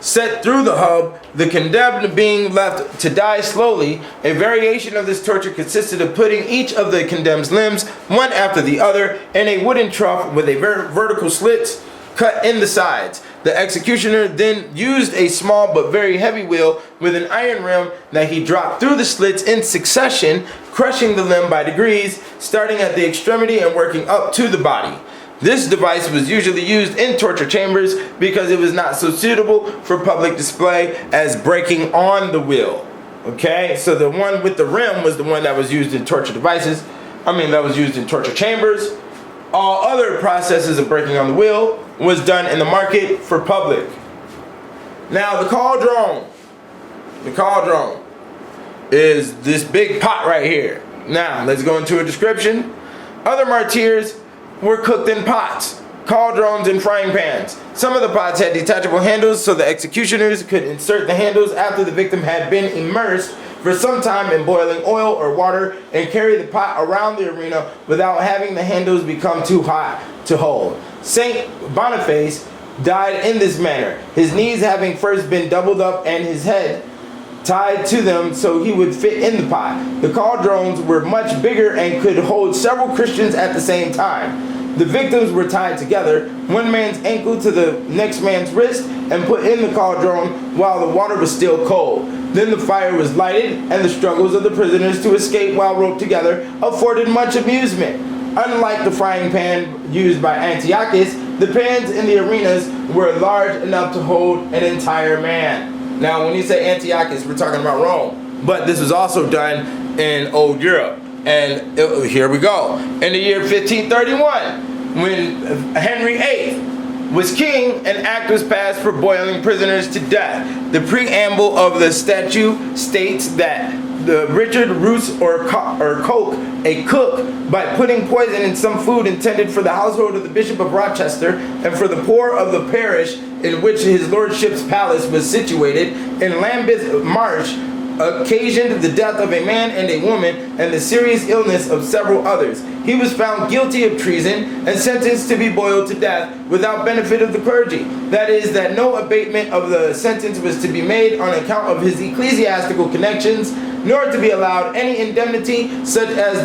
set through the hub, the condemned being left to die slowly. A variation of this torture consisted of putting each of the condemned's limbs, one after the other, in a wooden trough with a vertical slits cut in the sides. The executioner then used a small but very heavy wheel with an iron rim that he dropped through the slits in succession, crushing the limb by degrees, starting at the extremity and working up to the body. This device was usually used in torture chambers because it was not so suitable for public display as breaking on the wheel. Okay, so the one with the rim was the one that was used in torture devices. That was used in torture chambers. All other processes of breaking on the wheel was done in the market for public. Now, the cauldron is this big pot right here. Now, let's go into a description. Other martyrs were cooked in pots, cauldrons, and frying pans. Some of the pots had detachable handles so the executioners could insert the handles after the victim had been immersed for some time in boiling oil or water and carry the pot around the arena without having the handles become too hot to hold. Saint Boniface died in this manner, his knees having first been doubled up and his head tied to them so he would fit in the pot. The cauldrons were much bigger and could hold several Christians at the same time. The victims were tied together, one man's ankle to the next man's wrist, and put in the cauldron while the water was still cold. Then the fire was lighted, and the struggles of the prisoners to escape while roped together afforded much amusement. Unlike the frying pan used by Antiochus, the pans in the arenas were large enough to hold an entire man. Now, when you say Antiochus, we're talking about Rome, but this was also done in Old Europe. And here we go. In the year 1531, when Henry VIII was king, an act was passed for boiling prisoners to death. The preamble of the statute states that the Richard Roos or Coke, a cook, by putting poison in some food intended for the household of the Bishop of Rochester and for the poor of the parish in which his lordship's palace was situated in Lambeth Marsh, occasioned the death of a man and a woman and the serious illness of several others. He was found guilty of treason and sentenced to be boiled to death without benefit of the clergy. That is, that no abatement of the sentence was to be made on account of his ecclesiastical connections, nor to be allowed any indemnity such as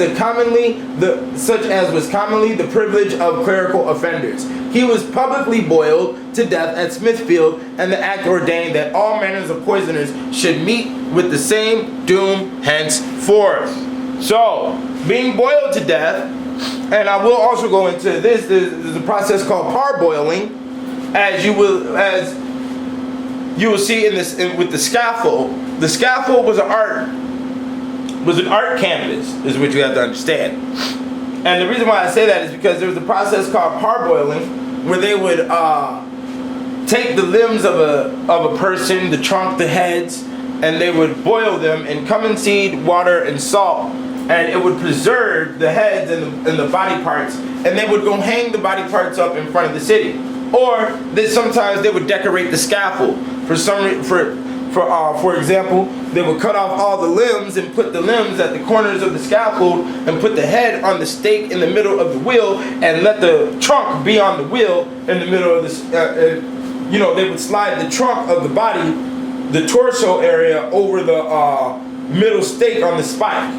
was commonly the privilege of clerical offenders. He was publicly boiled to death at Smithfield, and the act ordained that all manners of poisoners should meet with the same doom henceforth. So, being boiled to death, and I will also go into this, there's a process called parboiling, as you will see in this with the scaffold. The scaffold was an art canvas, is what you have to understand. And the reason why I say that is because there was a process called parboiling, where they would take the limbs of a person, the trunk, the heads, and they would boil them in cumin seed, water, and salt, and it would preserve the heads and the body parts, and they would go hang the body parts up in front of the city. Or sometimes they would decorate the scaffold. For example, they would cut off all the limbs and put the limbs at the corners of the scaffold and put the head on the stake in the middle of the wheel and let the trunk be on the wheel in the middle of the, they would slide the trunk of the body, the torso area, over the middle stake on the spike,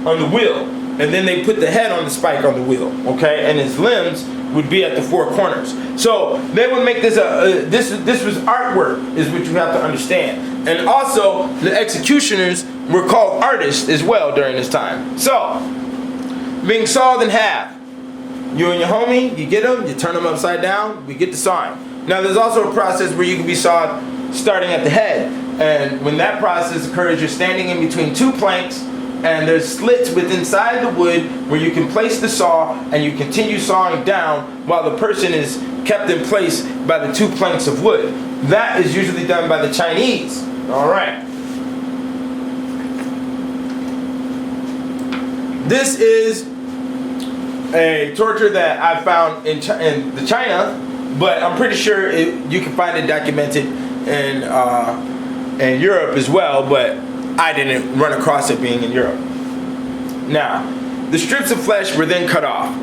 on the wheel. And then they put the head on the spike on the wheel, okay? And his limbs would be at the four corners. So they would make this this was artwork, is what you have to understand. And also the executioners were called artists as well during this time. So being sawed in half, you and your homie, you get them, you turn them upside down, we get the sawing. Now there's also a process where you can be sawed starting at the head, and when that process occurs, you're standing in between two planks, and there's slits within inside the wood where you can place the saw and you continue sawing down while the person is kept in place by the two planks of wood. That is usually done by the Chinese. All right. This is a torture that I found in China, but I'm pretty sure you can find it documented in Europe as well, but I didn't run across it being in Europe. Now, the strips of flesh were then cut off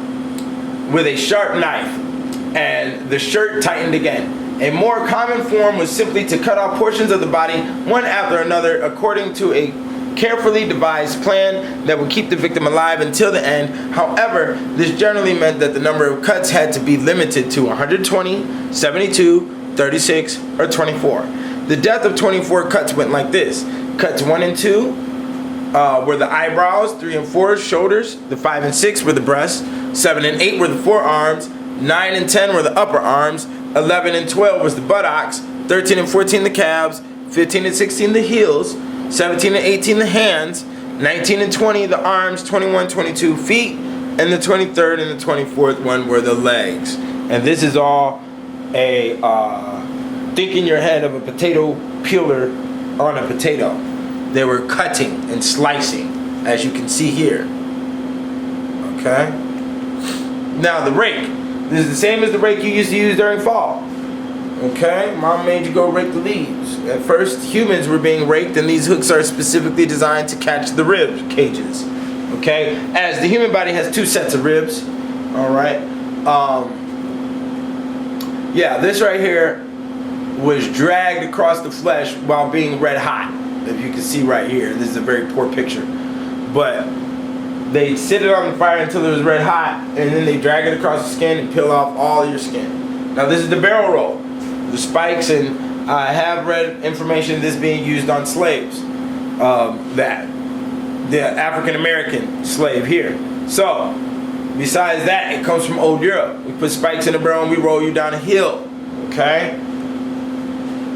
with a sharp knife, and the shirt tightened again. A more common form was simply to cut off portions of the body one after another according to a carefully devised plan that would keep the victim alive until the end. However, this generally meant that the number of cuts had to be limited to 120, 72, 36, or 24. The death of 24 cuts went like this. Cuts 1 and 2 were the eyebrows, 3 and 4 shoulders, the 5 and 6 were the breasts, 7 and 8 were the forearms, 9 and 10 were the upper arms, 11 and 12 was the buttocks, 13 and 14 the calves, 15 and 16 the heels, 17 and 18 the hands, 19 and 20 the arms, 21, 22 feet, and the 23rd and the 24th one were the legs. And this is all a think in your head of a potato peeler on a potato. They were cutting and slicing, as you can see here. Okay? Now the rake. This is the same as the rake you used to use during fall. Okay? Mom made you go rake the leaves. At first, humans were being raked, and these hooks are specifically designed to catch the rib cages. Okay? As the human body has two sets of ribs. Alright? Yeah, this right here was dragged across the flesh while being red hot. If you can see right here, this is a very poor picture, but they sit it on the fire until it was red hot, and then they drag it across the skin and peel off all your skin. Now this is the barrel roll, the spikes, and I have read information of this being used on slaves, that the African American slave here. So Besides that, it comes from old Europe. We put spikes in the barrel and we roll you down a hill. Okay?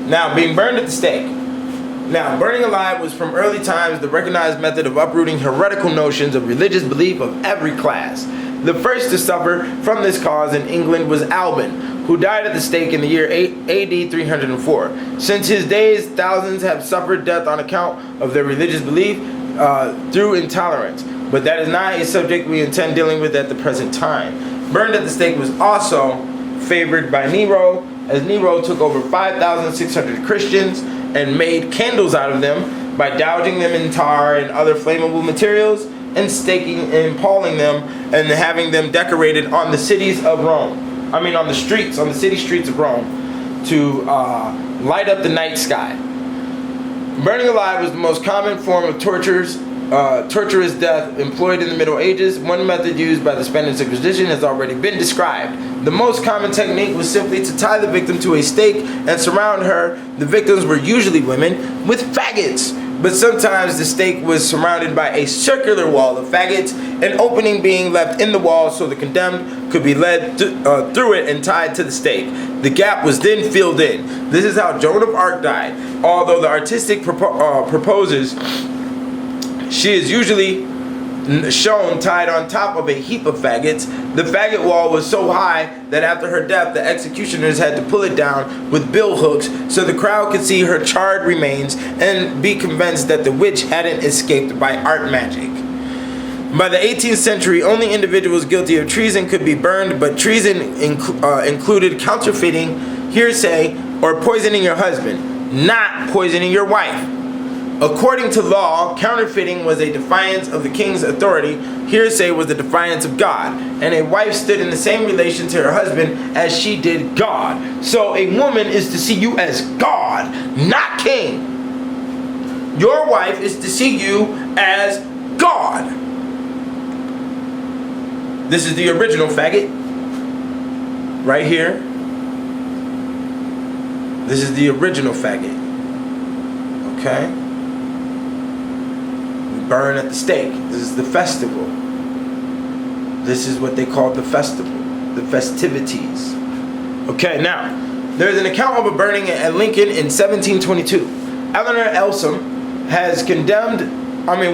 Now, being burned at the stake. Now, burning alive was from early times the recognized method of uprooting heretical notions of religious belief of every class. The first to suffer from this cause in England was Alban, who died at the stake in the year AD 304. Since his days, thousands have suffered death on account of their religious belief through intolerance. But that is not a subject we intend dealing with at the present time. Burned at the stake was also favored by Nero, as Nero took over 5,600 Christians and made candles out of them by dousing them in tar and other flammable materials and staking and impaling them and having them decorated on the cities of Rome. I mean on the city streets of Rome to light up the night sky. Burning alive was the most common form of torturous death employed in the Middle Ages. One method used by the Spanish Inquisition has already been described. The most common technique was simply to tie the victim to a stake and surround her. The victims were usually women with faggots, but sometimes the stake was surrounded by a circular wall of faggots, an opening being left in the wall so the condemned could be led through it and tied to the stake. The gap was then filled in. This is how Joan of Arc died. Although the artistic proposes, she is usually shown tied on top of a heap of faggots. The faggot wall was so high that after her death, the executioners had to pull it down with bill hooks so the crowd could see her charred remains and be convinced that the witch hadn't escaped by art magic. By the 18th century, only individuals guilty of treason could be burned, but treason included counterfeiting, hearsay, or poisoning your husband, not poisoning your wife. According to law, counterfeiting was a defiance of the king's authority, hearsay was the defiance of God, and a wife stood in the same relation to her husband as she did God. So a woman is to see you as God, not king. Your wife is to see you as God. This is the original faggot, right here. This is the original faggot, okay? Burn at the stake. This is the festival. This is what they call the festival, the festivities. Okay, now there's an account of a burning at Lincoln in 1722. Eleanor Elsom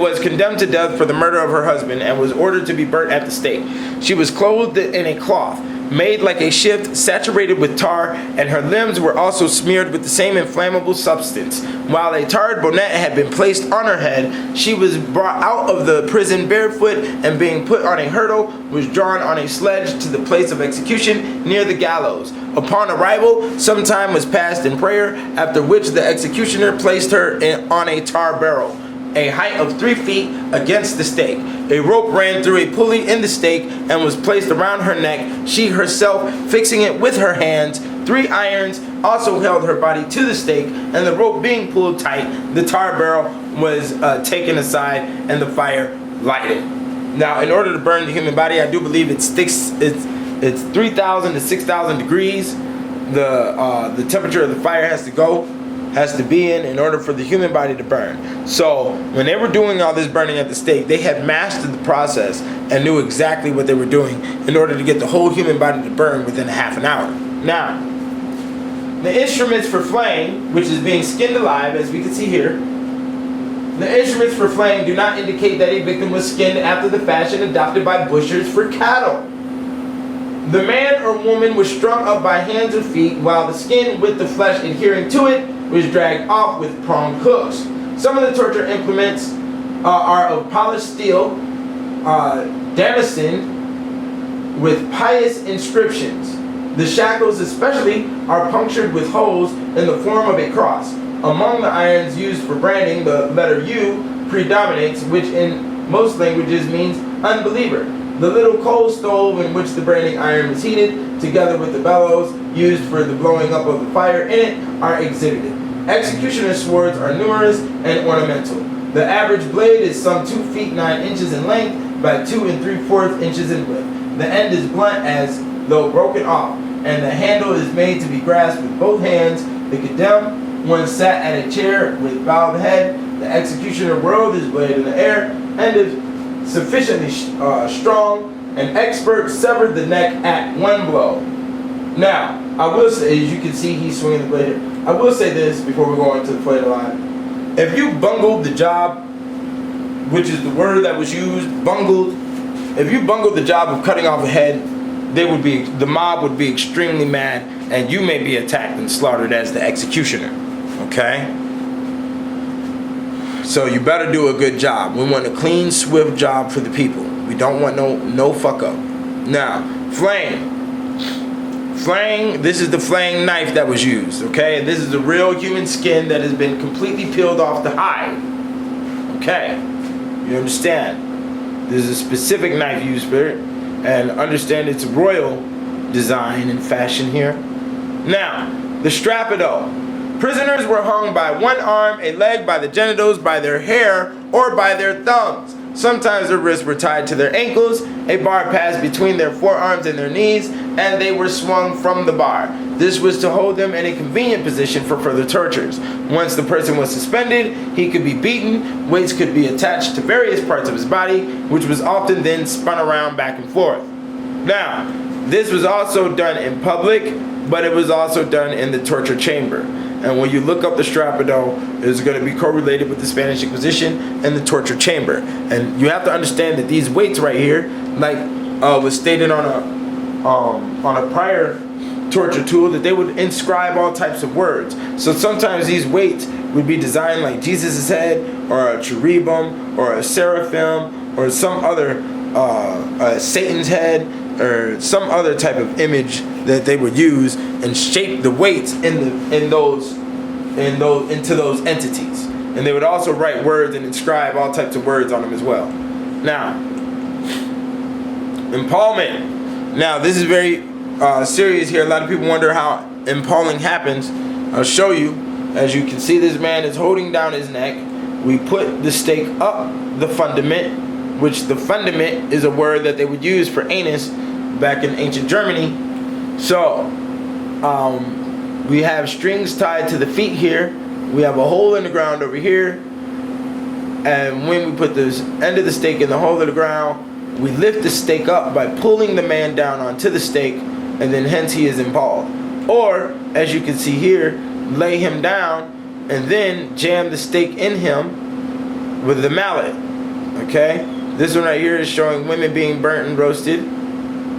was condemned to death for the murder of her husband and was ordered to be burnt at the stake. She was clothed in a cloth made like a shift, saturated with tar, and her limbs were also smeared with the same inflammable substance. While a tarred bonnet had been placed on her head, she was brought out of the prison barefoot and being put on a hurdle, was drawn on a sledge to the place of execution near the gallows. Upon arrival, some time was passed in prayer, after which the executioner placed her on a tar barrel, a height of 3 feet against the stake. A rope ran through a pulley in the stake and was placed around her neck, she herself fixing it with her hands. 3 irons also held her body to the stake, and the rope being pulled tight, the tar barrel was taken aside and the fire lighted. Now, in order to burn the human body, I do believe it's 3,000 to 6,000 degrees. The temperature of the fire has to be in order for the human body to burn. So when they were doing all this burning at the stake, they had mastered the process and knew exactly what they were doing in order to get the whole human body to burn within half an hour. Now, the instruments for flaying, which is being skinned alive, as we can see here, the instruments for flaying do not indicate that a victim was skinned after the fashion adopted by butchers for cattle. The man or woman was strung up by hands or feet, while the skin with the flesh adhering to it was dragged off with pronged hooks. Some of the torture implements are of polished steel, damascened with pious inscriptions. The shackles especially are punctured with holes in the form of a cross. Among the irons used for branding, the letter U predominates, which in most languages means unbeliever. The little coal stove in which the branding iron was heated, together with the bellows used for the blowing up of the fire in it, are exhibited. Executioner's swords are numerous and ornamental. The average blade is some 2 feet 9 inches in length by 2 3/4 inches in width. The end is blunt as though broken off, and the handle is made to be grasped with both hands. The condemned one sat at a chair with bowed head. The executioner whirled his blade in the air, and if sufficiently strong, An expert severed the neck at one blow. Now, I will say, as you can see, he's swinging the blade here. I will say this before we go into the play of the line. If you bungled the job, which is the word that was used, bungled. If you bungled the job of cutting off a head, the mob would be extremely mad, and you may be attacked and slaughtered as the executioner. Okay? So you better do a good job. We want a clean, swift job for the people. We don't want no fuck up. Now, flaying. Flaying, this is the flaying knife that was used, okay? This is the real human skin that has been completely peeled off the hide. Okay? You understand? This is a specific knife used for it. And understand its royal design and fashion here. Now, the strapado. Prisoners were hung by one arm, a leg by the genitals, by their hair, or by their thumbs. Sometimes their wrists were tied to their ankles, a bar passed between their forearms and their knees, and they were swung from the bar. This was to hold them in a convenient position for further tortures. Once the person was suspended, he could be beaten, weights could be attached to various parts of his body, which was often then spun around back and forth. Now, this was also done in public, but it was also done in the torture chamber. And when you look up the strapado, it's going to be correlated with the Spanish Inquisition and the torture chamber. And you have to understand that these weights right here, like was stated on a prior torture tool, that they would inscribe all types of words. So sometimes these weights would be designed like Jesus' head, or a cherubim, or a seraphim, or some other Satan's head, or some other type of image that they would use and shape the weights into those entities. And they would also write words and inscribe all types of words on them as well. Now, empalement. Now, this is very serious here. A lot of people wonder how empaling happens. I'll show you. As you can see, this man is holding down his neck. We put the stake up the fundament, which the fundament is a word that they would use for anus back in ancient Germany. So, we have strings tied to the feet here. We have a hole in the ground over here. And when we put this end of the stake in the hole of the ground, we lift the stake up by pulling the man down onto the stake, and then hence he is impaled. Or, as you can see here, lay him down and then jam the stake in him with the mallet. Okay? This one right here is showing women being burnt and roasted.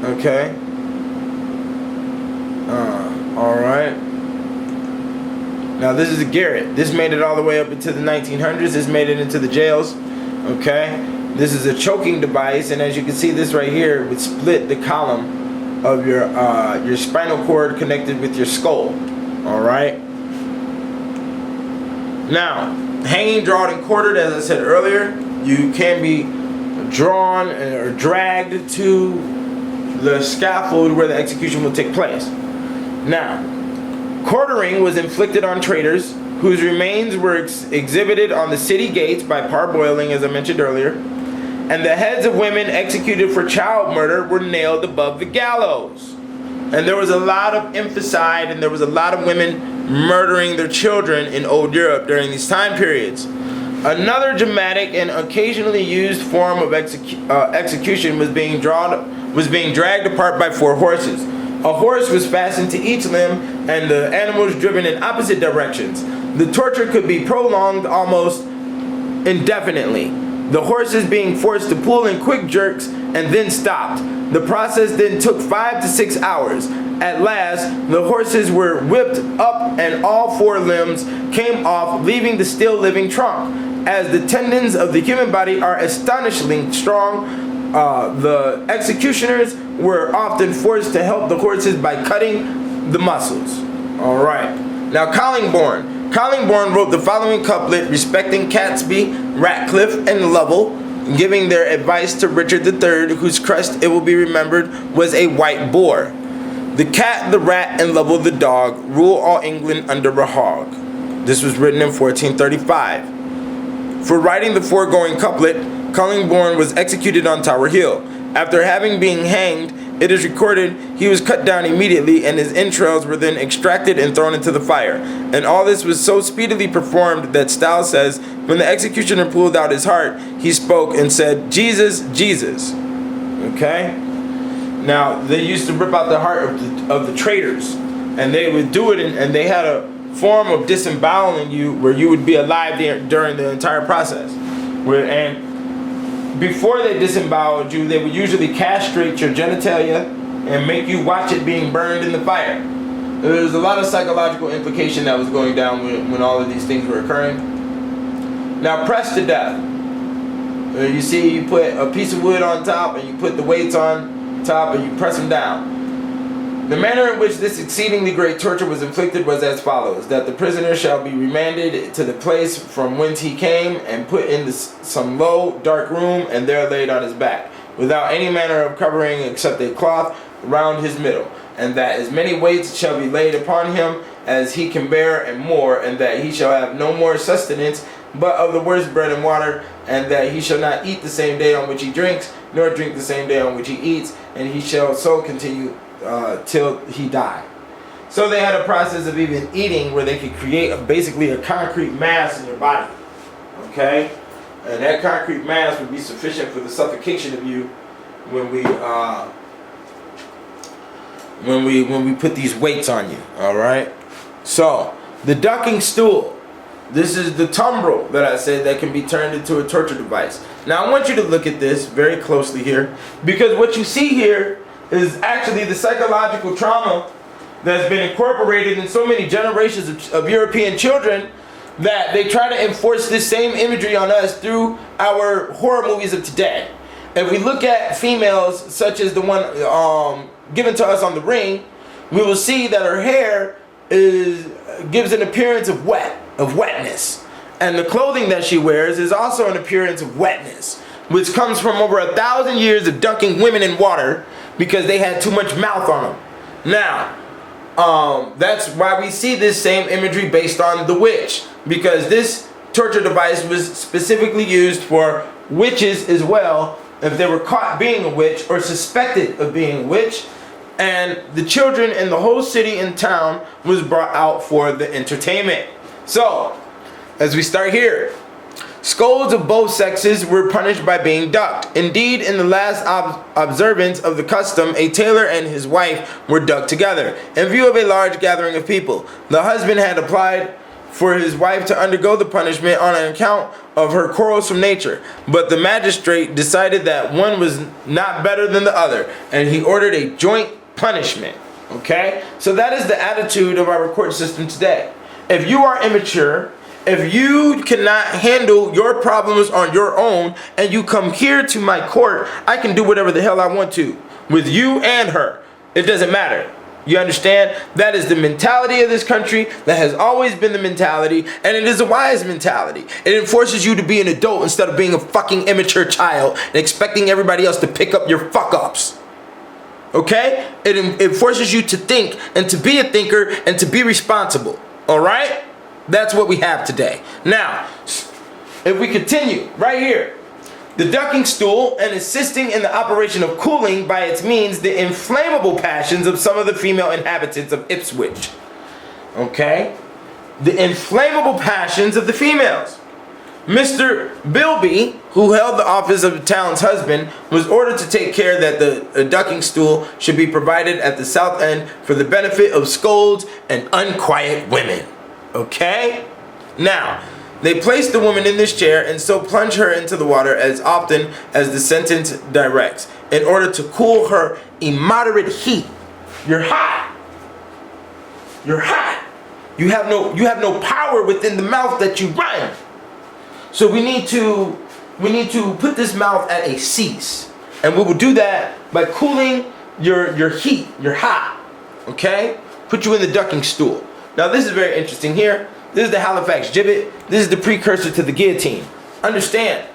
Okay? Alright. Now this is a garrote. This made it all the way up into the 1900s. This made it into the jails. Okay? This is a choking device, and as you can see, this right here would split the column of your spinal cord connected with your skull. Alright? Now, hanging, drawn, and quartered, as I said earlier, you can be drawn or dragged to the scaffold where the execution will take place. Now, quartering was inflicted on traitors whose remains were exhibited on the city gates by parboiling, as I mentioned earlier, and the heads of women executed for child murder were nailed above the gallows. And there was a lot of infanticide, and there was a lot of women murdering their children in old Europe during these time periods. Another dramatic and occasionally used form of execution was being dragged apart by 4 horses. A horse was fastened to each limb, and the animal was driven in opposite directions. The torture could be prolonged almost indefinitely, the horses being forced to pull in quick jerks and then stopped. The process then took 5 to 6 hours. At last, the horses were whipped up and all 4 limbs came off, leaving the still living trunk. As the tendons of the human body are astonishingly strong, the executioners were often forced to help the horses by cutting the muscles. Alright. Now, Collingbourne. Collingbourne wrote the following couplet respecting Catesby, Ratcliffe, and Lovell, giving their advice to Richard III, whose crest, it will be remembered, was a white boar. The cat, the rat, and Lovell the dog rule all England under a hog. This was written in 1435. For writing the foregoing couplet, Collingbourne was executed on Tower Hill. After having been hanged, it is recorded he was cut down immediately, and his entrails were then extracted and thrown into the fire. And all this was so speedily performed that Styles says, when the executioner pulled out his heart, he spoke and said, Jesus, Jesus. Okay? Now they used to rip out the heart of the traitors, and they would do it, and they had a form of disemboweling you where you would be alive during the entire process. And before they disemboweled you, they would usually castrate your genitalia and make you watch it being burned in the fire. There was a lot of psychological implication that was going down when all of these things were occurring. Now, pressed to death. You see, you put a piece of wood on top, and you put the weights on top, and you press them down. The manner in which this exceedingly great torture was inflicted was as follows: that the prisoner shall be remanded to the place from whence he came, and put in some low, dark room, and there laid on his back, without any manner of covering except a cloth round his middle, and that as many weights shall be laid upon him as he can bear, and more, and that he shall have no more sustenance but of the worst bread and water, and that he shall not eat the same day on which he drinks, nor drink the same day on which he eats, and he shall so continue till he die. So they had a process of even eating where they could create basically a concrete mass in your body. Okay? And that concrete mass would be sufficient for the suffocation of you when we put these weights on you. Alright? So, the ducking stool. This is the tumbrel that I said that can be turned into a torture device. Now I want you to look at this very closely here, because what you see here is actually the psychological trauma that's been incorporated in so many generations of European children that they try to enforce this same imagery on us through our horror movies of today. If we look at females such as the one given to us on The Ring, we will see that her hair gives an appearance of wetness. And the clothing that she wears is also an appearance of wetness, which comes from over 1,000 years of dunking women in water because they had too much mouth on them. Now, that's why we see this same imagery based on The Witch, because this torture device was specifically used for witches as well, if they were caught being a witch or suspected of being a witch. And the children in the whole city and town was brought out for the entertainment. So, as we start here, scolds of both sexes were punished by being ducked. Indeed, in the last observance of the custom, a tailor and his wife were ducked together, in view of a large gathering of people. The husband had applied for his wife to undergo the punishment on account of her quarrelsome nature, but the magistrate decided that one was not better than the other, and he ordered a joint punishment. Okay? So that is the attitude of our court system today. If you are immature, if you cannot handle your problems on your own, and you come here to my court, I can do whatever the hell I want to with you and her. It doesn't matter. You understand? That is the mentality of this country. That has always been the mentality, and it is a wise mentality. It enforces you to be an adult instead of being a fucking immature child and expecting everybody else to pick up your fuck-ups. Okay? It forces you to think and to be a thinker and to be responsible. Alright? That's what we have today. Now, if we continue right here, the ducking stool, and assisting in the operation of cooling by its means the inflammable passions of some of the female inhabitants of Ipswich. Okay? The inflammable passions of the females. Mr. Bilby, who held the office of the town's husband, was ordered to take care that the ducking stool should be provided at the south end for the benefit of scolds and unquiet women. Okay? Now, they placed the woman in this chair and so plunged her into the water as often as the sentence directs, in order to cool her immoderate heat. You're hot. You're hot. You have no power within the mouth that you run. So we need to put this mouth at a cease, and we will do that by cooling your heat. You're hot. Okay? Put you in the ducking stool. Now this is very interesting here. This is the Halifax gibbet. This is the precursor to the guillotine. Understand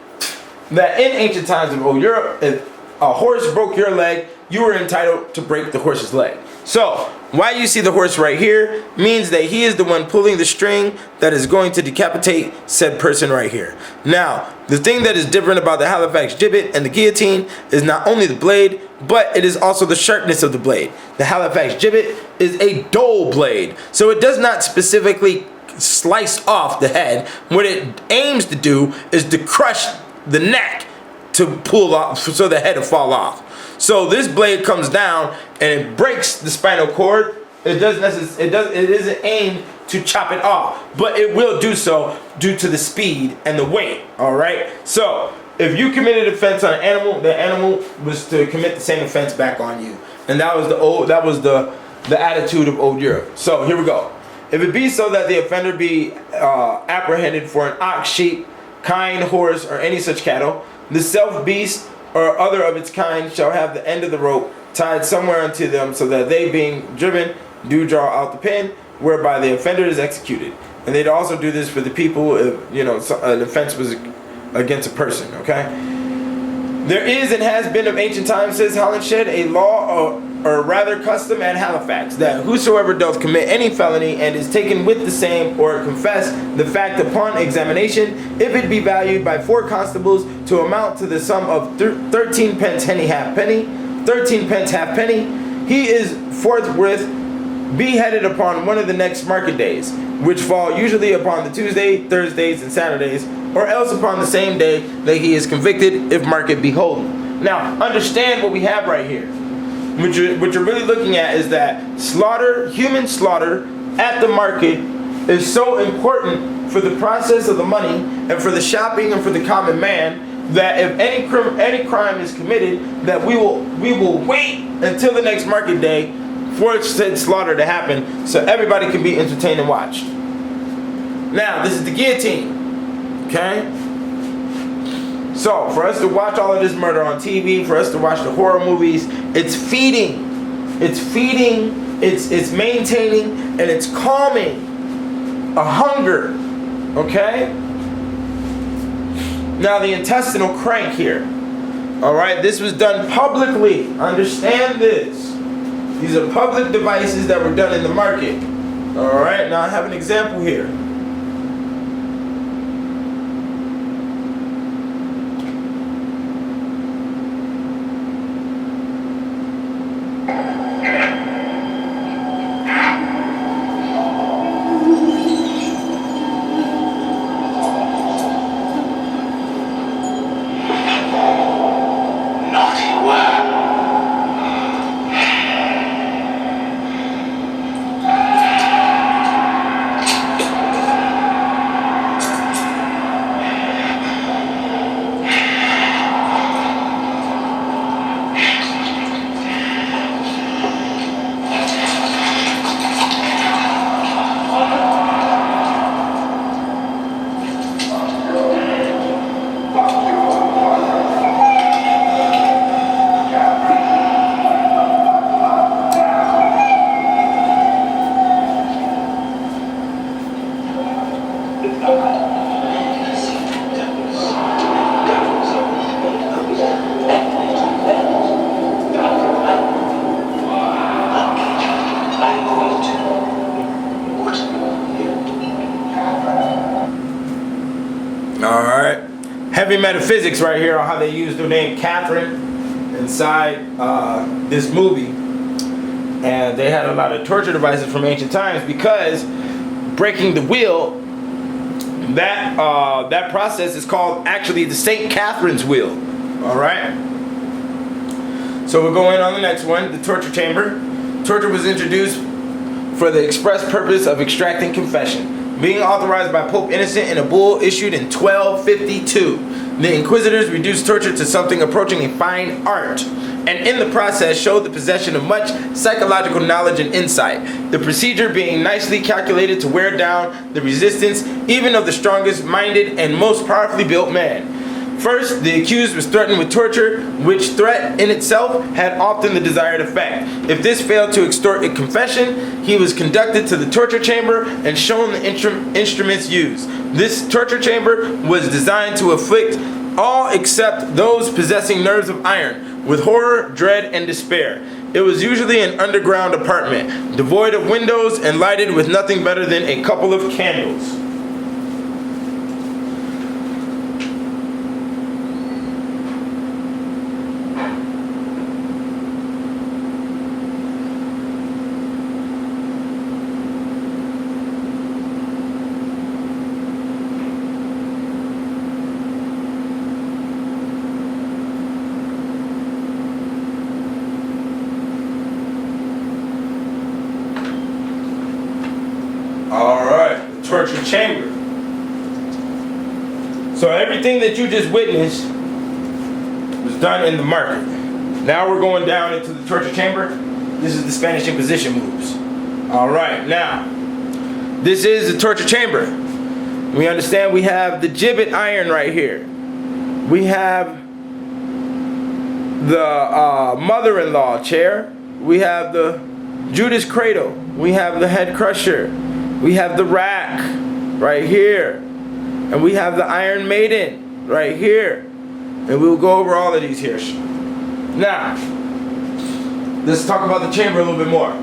that in ancient times of old Europe, if a horse broke your leg, you were entitled to break the horse's leg. So, why you see the horse right here means that he is the one pulling the string that is going to decapitate said person right here. Now, the thing that is different about the Halifax gibbet and the guillotine is not only the blade, but it is also the sharpness of the blade. The Halifax gibbet is a dull blade, so it does not specifically slice off the head. What it aims to do is to crush the neck to pull off, so the head will fall off. So this blade comes down and it breaks the spinal cord. It isn't aimed to chop it off, but it will do so due to the speed and the weight. All right. So if you committed an offense on an animal, the animal was to commit the same offense back on you, and that was the attitude of old Europe. So here we go. If it be so that the offender be apprehended for an ox, sheep, kine, horse, or any such cattle, the self beast or other of its kind shall have the end of the rope tied somewhere unto them, so that they, being driven, do draw out the pen, whereby the offender is executed. And they'd also do this for the people if an offense was against a person. Okay. There is and has been of ancient times, says Holinshed, a law or rather custom at Halifax, that whosoever doth commit any felony and is taken with the same, or confess the fact upon examination, if it be valued by 4 constables to amount to the sum of 13 pence halfpenny, 13 pence halfpenny, he is forthwith beheaded upon one of the next market days, which fall usually upon the Tuesday, Thursdays, and Saturdays, or else upon the same day that he is convicted, if market be holden. Now, understand what we have right here. What you're really looking at is that human slaughter at the market is so important for the process of the money and for the shopping and for the common man, that if any crime is committed, that we will wait until the next market day for said slaughter to happen, so everybody can be entertained and watched. Now, this is the guillotine. Okay? So, for us to watch all of this murder on TV, for us to watch the horror movies, it's feeding, it's maintaining, and it's calming a hunger. Okay? Now, the intestinal crank here. Alright? This was done publicly. Understand this. These are public devices that were done in the market. Alright? Now, I have an example here. Alright. Heavy metaphysics right here on how they use the name Catherine inside this movie. And they had a lot of torture devices from ancient times, because breaking the wheel, that process is called actually the St. Catherine's wheel. Alright. So we're going on the next one, the torture chamber. Torture was introduced for the express purpose of extracting confession, being authorized by Pope Innocent in a bull issued in 1252. The Inquisitors reduced torture to something approaching a fine art, and in the process showed the possession of much psychological knowledge and insight, the procedure being nicely calculated to wear down the resistance even of the strongest minded and most powerfully built man. First, the accused was threatened with torture, which threat in itself had often the desired effect. If this failed to extort a confession, he was conducted to the torture chamber and shown the instruments used. This torture chamber was designed to afflict all except those possessing nerves of iron, with horror, dread, and despair. It was usually an underground apartment, devoid of windows and lighted with nothing better than a couple of candles. torture chamber. So everything that you just witnessed was done in the market. Now we're going down into the torture chamber. This is the Spanish Inquisition moves. All right, now this is the torture chamber. We understand we have the gibbet iron right here. We have the mother-in-law chair. We have the Judas cradle. We have the head crusher. We have the rack right here. And we have the Iron Maiden right here. And we'll go over all of these here. Now, let's talk about the chamber a little bit more.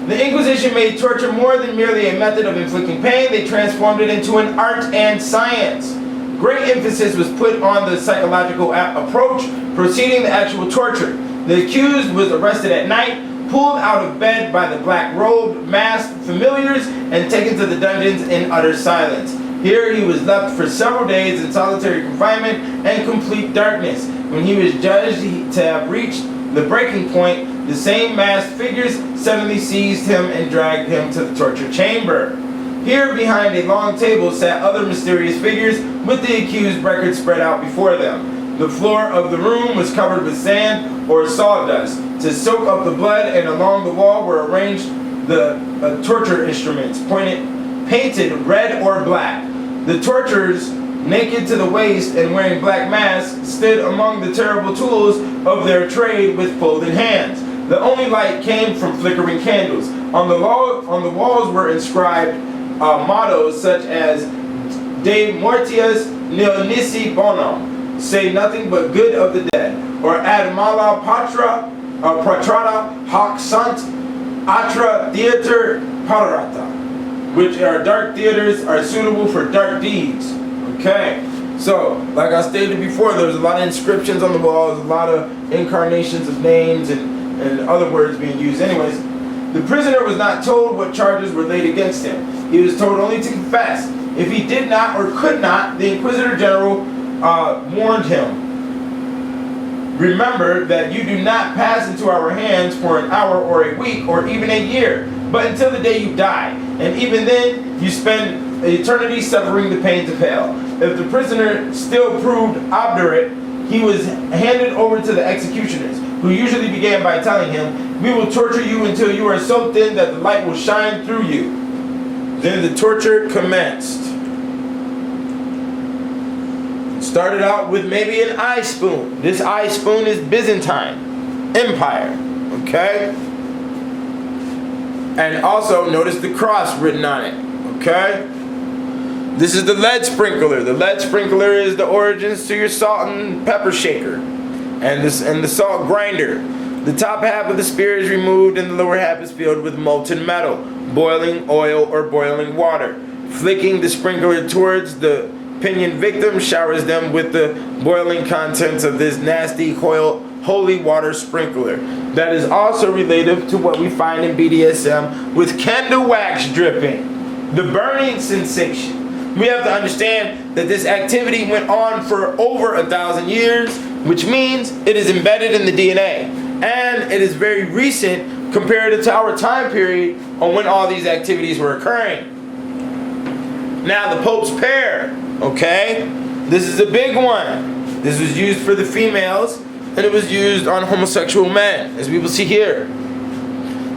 The Inquisition made torture more than merely a method of inflicting pain. They transformed it into an art and science. Great emphasis was put on the psychological approach preceding the actual torture. The accused was arrested at night, pulled out of bed by the black-robed, masked familiars, and taken to the dungeons in utter silence. Here he was left for several days in solitary confinement and complete darkness. When he was judged to have reached the breaking point, the same masked figures suddenly seized him and dragged him to the torture chamber. Here behind a long table sat other mysterious figures with the accused record spread out before them. The floor of the room was covered with sand or sawdust to soak up the blood, and along the wall were arranged the torture instruments, painted red or black. The torturers, naked to the waist and wearing black masks, stood among the terrible tools of their trade with folded hands. The only light came from flickering candles. On the walls were inscribed mottos such as De Mortias Nil Nisi Bonum, say nothing but good of the dead, or Ad Mala Patrata Hoc Sant Atra Theater Parata, which are dark theaters are suitable for dark deeds. Okay, so like I stated before, there's a lot of inscriptions on the walls, a lot of incarnations of names and other words being used. Anyways, the prisoner was not told what charges were laid against him. He was told only to confess. If he did not or could not, the Inquisitor General warned him. Remember that you do not pass into our hands for an hour or a week or even a year, but until the day you die. And even then, you spend eternity suffering the pains of hell. If the prisoner still proved obdurate, he was handed over to the executioners, who usually began by telling him, "We will torture you until you are so thin that the light will shine through you." Then the torture commenced. It started out with maybe an eye spoon. This eye spoon is Byzantine Empire, okay? And also notice the cross written on it, okay? This is the lead sprinkler. The lead sprinkler is the origins to your salt and pepper shaker, and the salt grinder. The top half of the spear is removed and the lower half is filled with molten metal, boiling oil or boiling water. Flicking the sprinkler towards the pinioned victim showers them with the boiling contents of this nasty holy water sprinkler. That is also related to what we find in BDSM with candle wax dripping, the burning sensation. We have to understand that this activity went on for over 1,000 years, which means it is embedded in the DNA. And it is very recent compared to our time period on when all these activities were occurring. Now the Pope's pear, okay? This is a big one. This was used for the females, and it was used on homosexual men, as we will see here.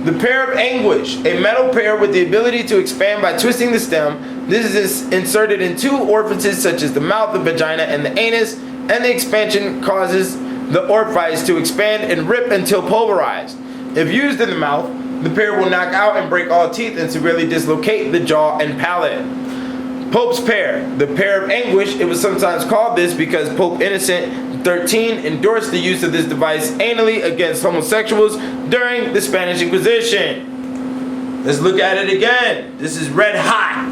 The pear of anguish, a metal pear with the ability to expand by twisting the stem. This is inserted in two orifices such as the mouth, the vagina, and the anus, and the expansion causes the orifice to expand and rip until pulverized. If used in the mouth, the pear will knock out and break all teeth and severely dislocate the jaw and palate. Pope's pear, the pear of anguish. It was sometimes called this because Pope Innocent XIII endorsed the use of this device anally against homosexuals during the Spanish Inquisition. Let's look at it again. This is red hot,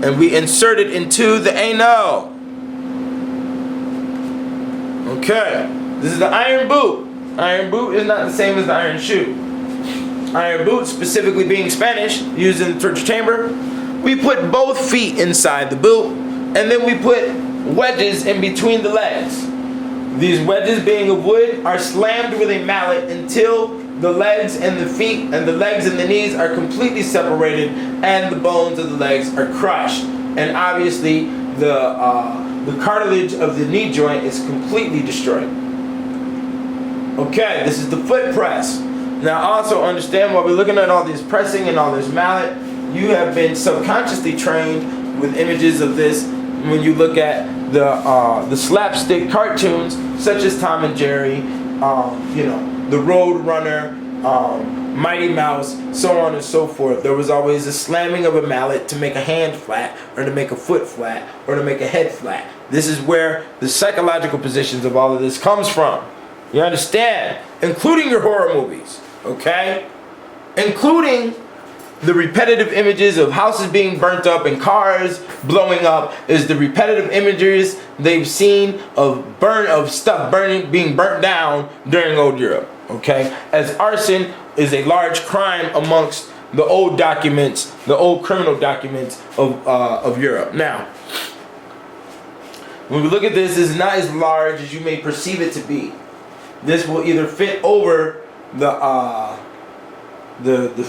and we insert it into the anal. Okay, this is the iron boot. Iron boot is not the same as the iron shoe. Iron boot, specifically being Spanish, used in the torture chamber. We put both feet inside the boot, and then we put wedges in between the legs. These wedges, being of wood, are slammed with a mallet until the legs and the feet and the legs and the knees are completely separated, and the bones of the legs are crushed. And obviously, the cartilage of the knee joint is completely destroyed. Okay, this is the foot press. Now also understand, while we're looking at all this pressing and all this mallet, you have been subconsciously trained with images of this when you look at the slapstick cartoons such as Tom and Jerry, you know, the Road Runner, Mighty Mouse, so on and so forth. There was always a slamming of a mallet to make a hand flat, or to make a foot flat, or to make a head flat. This is where the psychological positions of all of this comes from. You understand? Including your horror movies, okay? Including the repetitive images of houses being burnt up and cars blowing up, is the repetitive images they've seen of stuff being burnt down during old Europe, okay? As arson is a large crime amongst the old documents, the old criminal documents of Europe. Now, when we look at this, it's not as large as you may perceive it to be. This will either fit over the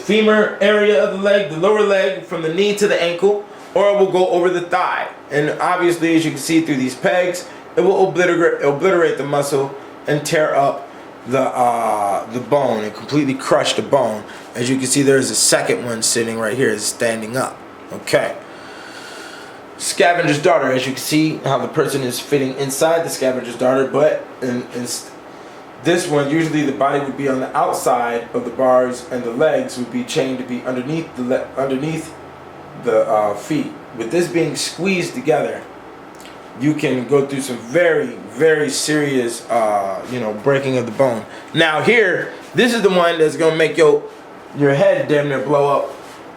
femur area of the leg, the lower leg from the knee to the ankle, or it will go over the thigh. And obviously, as you can see through these pegs, it will obliterate the muscle and tear up the bone and completely crush the bone. As you can see, there is a second one sitting right here, is standing up. Okay. Scavenger's daughter. As you can see, how the person is fitting inside the scavenger's daughter, but in this one, usually the body would be on the outside of the bars, and the legs would be chained to be underneath the feet. With this being squeezed together, you can go through some very, very serious, breaking of the bone. Now here, this is the one that's gonna make your head damn near blow up.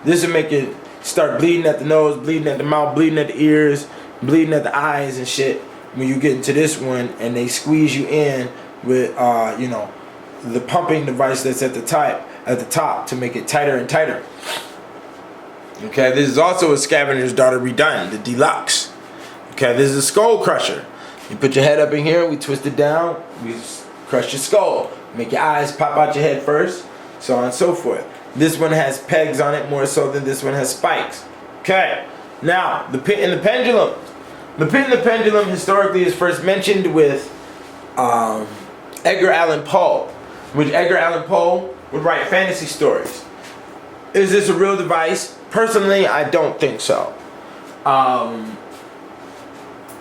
This will make it start bleeding at the nose, bleeding at the mouth, bleeding at the ears, bleeding at the eyes and shit. When you get into this one, and they squeeze you in with the pumping device that's at the top to make it tighter and tighter. Okay, this is also a Scavenger's Daughter redone, the deluxe. Okay, this is a skull crusher. You put your head up in here, we twist it down, we crush your skull, make your eyes pop out your head first, so on and so forth. This one has pegs on it more so than this one has spikes. Okay, now the pit and the pendulum. The pit and the pendulum historically is first mentioned with Edgar Allan Poe, which Edgar Allan Poe would write fantasy stories. Is this a real device? Personally, I don't think so.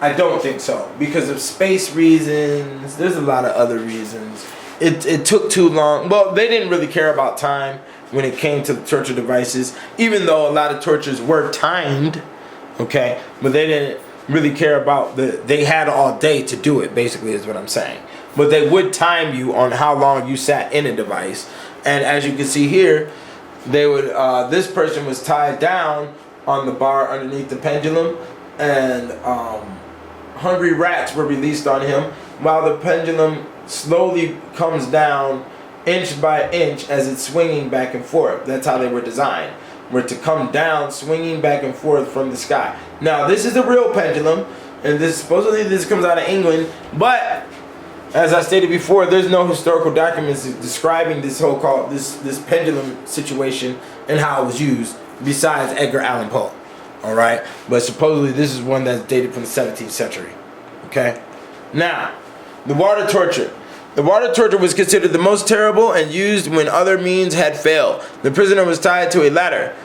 I don't think so because of space reasons. There's a lot of other reasons. It took too long. Well, they didn't really care about time when it came to the torture devices, even though a lot of tortures were timed, okay? But they didn't really care about they had all day to do it, basically is what I'm saying. But they would time you on how long you sat in a device. And as you can see here, they would this person was tied down on the bar underneath the pendulum, and hungry rats were released on him while the pendulum slowly comes down inch by inch as it's swinging back and forth. That's how they were designed, were to come down swinging back and forth from the sky. Now this is a real pendulum, and supposedly this comes out of England, but as I stated before, there's no historical documents describing this this pendulum situation and how it was used besides Edgar Allan Poe. All right, but supposedly this is one that's dated from the 17th century. Okay, now the water torture. The water torture was considered the most terrible and used when other means had failed. The prisoner was tied to a ladder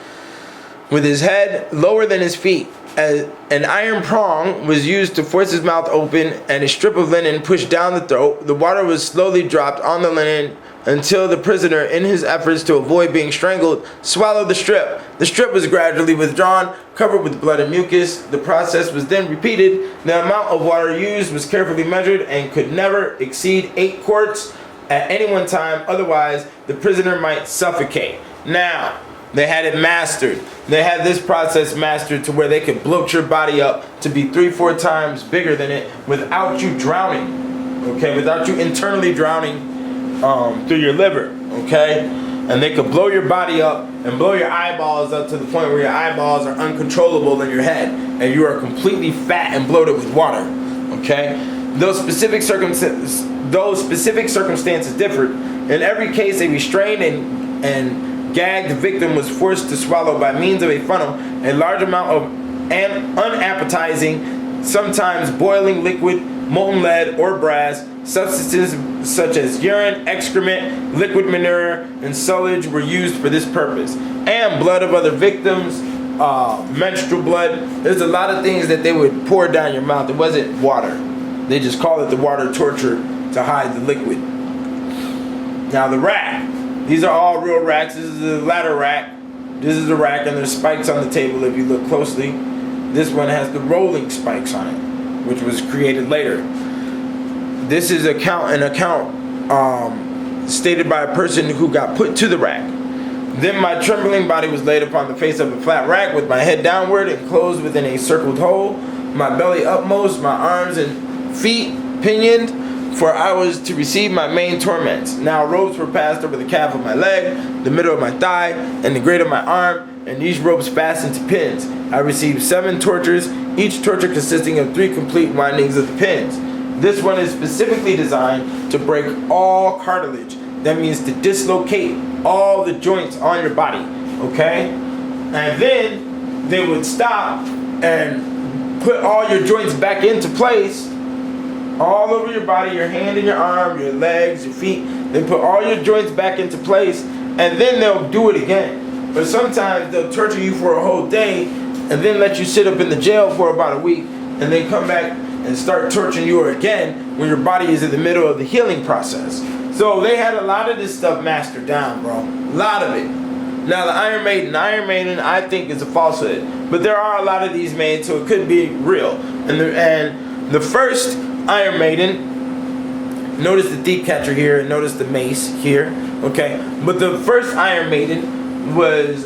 with his head lower than his feet. An iron prong was used to force his mouth open, and a strip of linen pushed down the throat. The water was slowly dropped on the linen until the prisoner, in his efforts to avoid being strangled, swallowed the strip. The strip was gradually withdrawn, covered with blood and mucus. The process was then repeated. The amount of water used was carefully measured and could never exceed 8 quarts at any one time, otherwise the prisoner might suffocate. Now, they had it mastered. They had this process mastered to where they could bloat your body up to be 3-4 times bigger than it without you drowning. Okay, without you internally drowning through your liver. Okay, and they could blow your body up and blow your eyeballs up to the point where your eyeballs are uncontrollable in your head, and you are completely fat and bloated with water. Okay, those specific circumstances differed, In every case, a restrained and gagged victim was forced to swallow by means of a funnel a large amount of unappetizing, sometimes boiling liquid, molten lead or brass. Substances such as urine, excrement, liquid manure, and sewage were used for this purpose. And blood of other victims, menstrual blood. There's a lot of things that they would pour down your mouth. It wasn't water. They just call it the water torture to hide the liquid. Now the rack. These are all real racks. This is the ladder rack. This is the rack, and there's spikes on the table if you look closely. This one has the rolling spikes on it, which was created later. This is an account stated by a person who got put to the rack. Then my trembling body was laid upon the face of a flat rack with my head downward and closed within a circled hole, my belly upmost, my arms and feet pinioned, for I was to receive my main torments. Now ropes were passed over the calf of my leg, the middle of my thigh, and the great of my arm, and these ropes fastened to pins. I received 7 tortures, each torture consisting of 3 complete windings of the pins. This one is specifically designed to break all cartilage. That means to dislocate all the joints on your body, okay? And then they would stop and put all your joints back into place, all over your body, your hand and your arm, your legs, your feet. They put all your joints back into place, and then they'll do it again. But sometimes they'll torture you for a whole day, and then let you sit up in the jail for about a week, and then come back and start torturing you again when your body is in the middle of the healing process. So they had a lot of this stuff mastered down, bro. A lot of it. Now the Iron Maiden, I think is a falsehood, but there are a lot of these made, so it could be real. And the first Iron Maiden, notice the deep catcher here, and notice the mace here, okay? But the first Iron Maiden was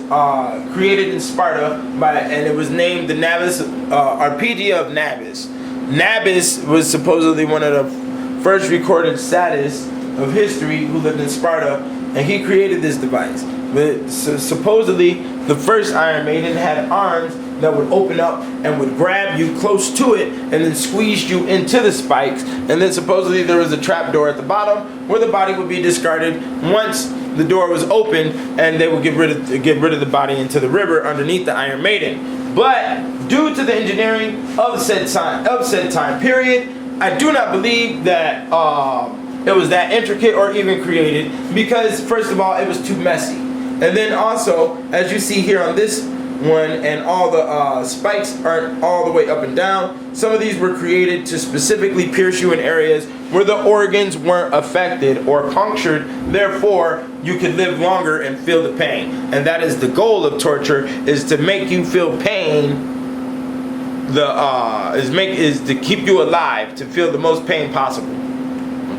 created in Sparta and it was named the Nabis Arpegia of Nabis. Nabis was supposedly one of the first recorded sadists of history who lived in Sparta, and he created this device. But supposedly the first Iron Maiden had arms that would open up and would grab you close to it and then squeeze you into the spikes, and then supposedly there was a trap door at the bottom where the body would be discarded once the door was opened, and they would get rid of the body into the river underneath the Iron Maiden. But due to the engineering of said time period, I do not believe that it was that intricate or even created, because first of all, it was too messy. And then also, as you see here on this one, and all the spikes aren't all the way up and down, some of these were created to specifically pierce you in areas where the organs weren't affected or punctured, therefore you could live longer and feel the pain. And that is the goal of torture, is to make you feel pain. Is to keep you alive, to feel the most pain possible.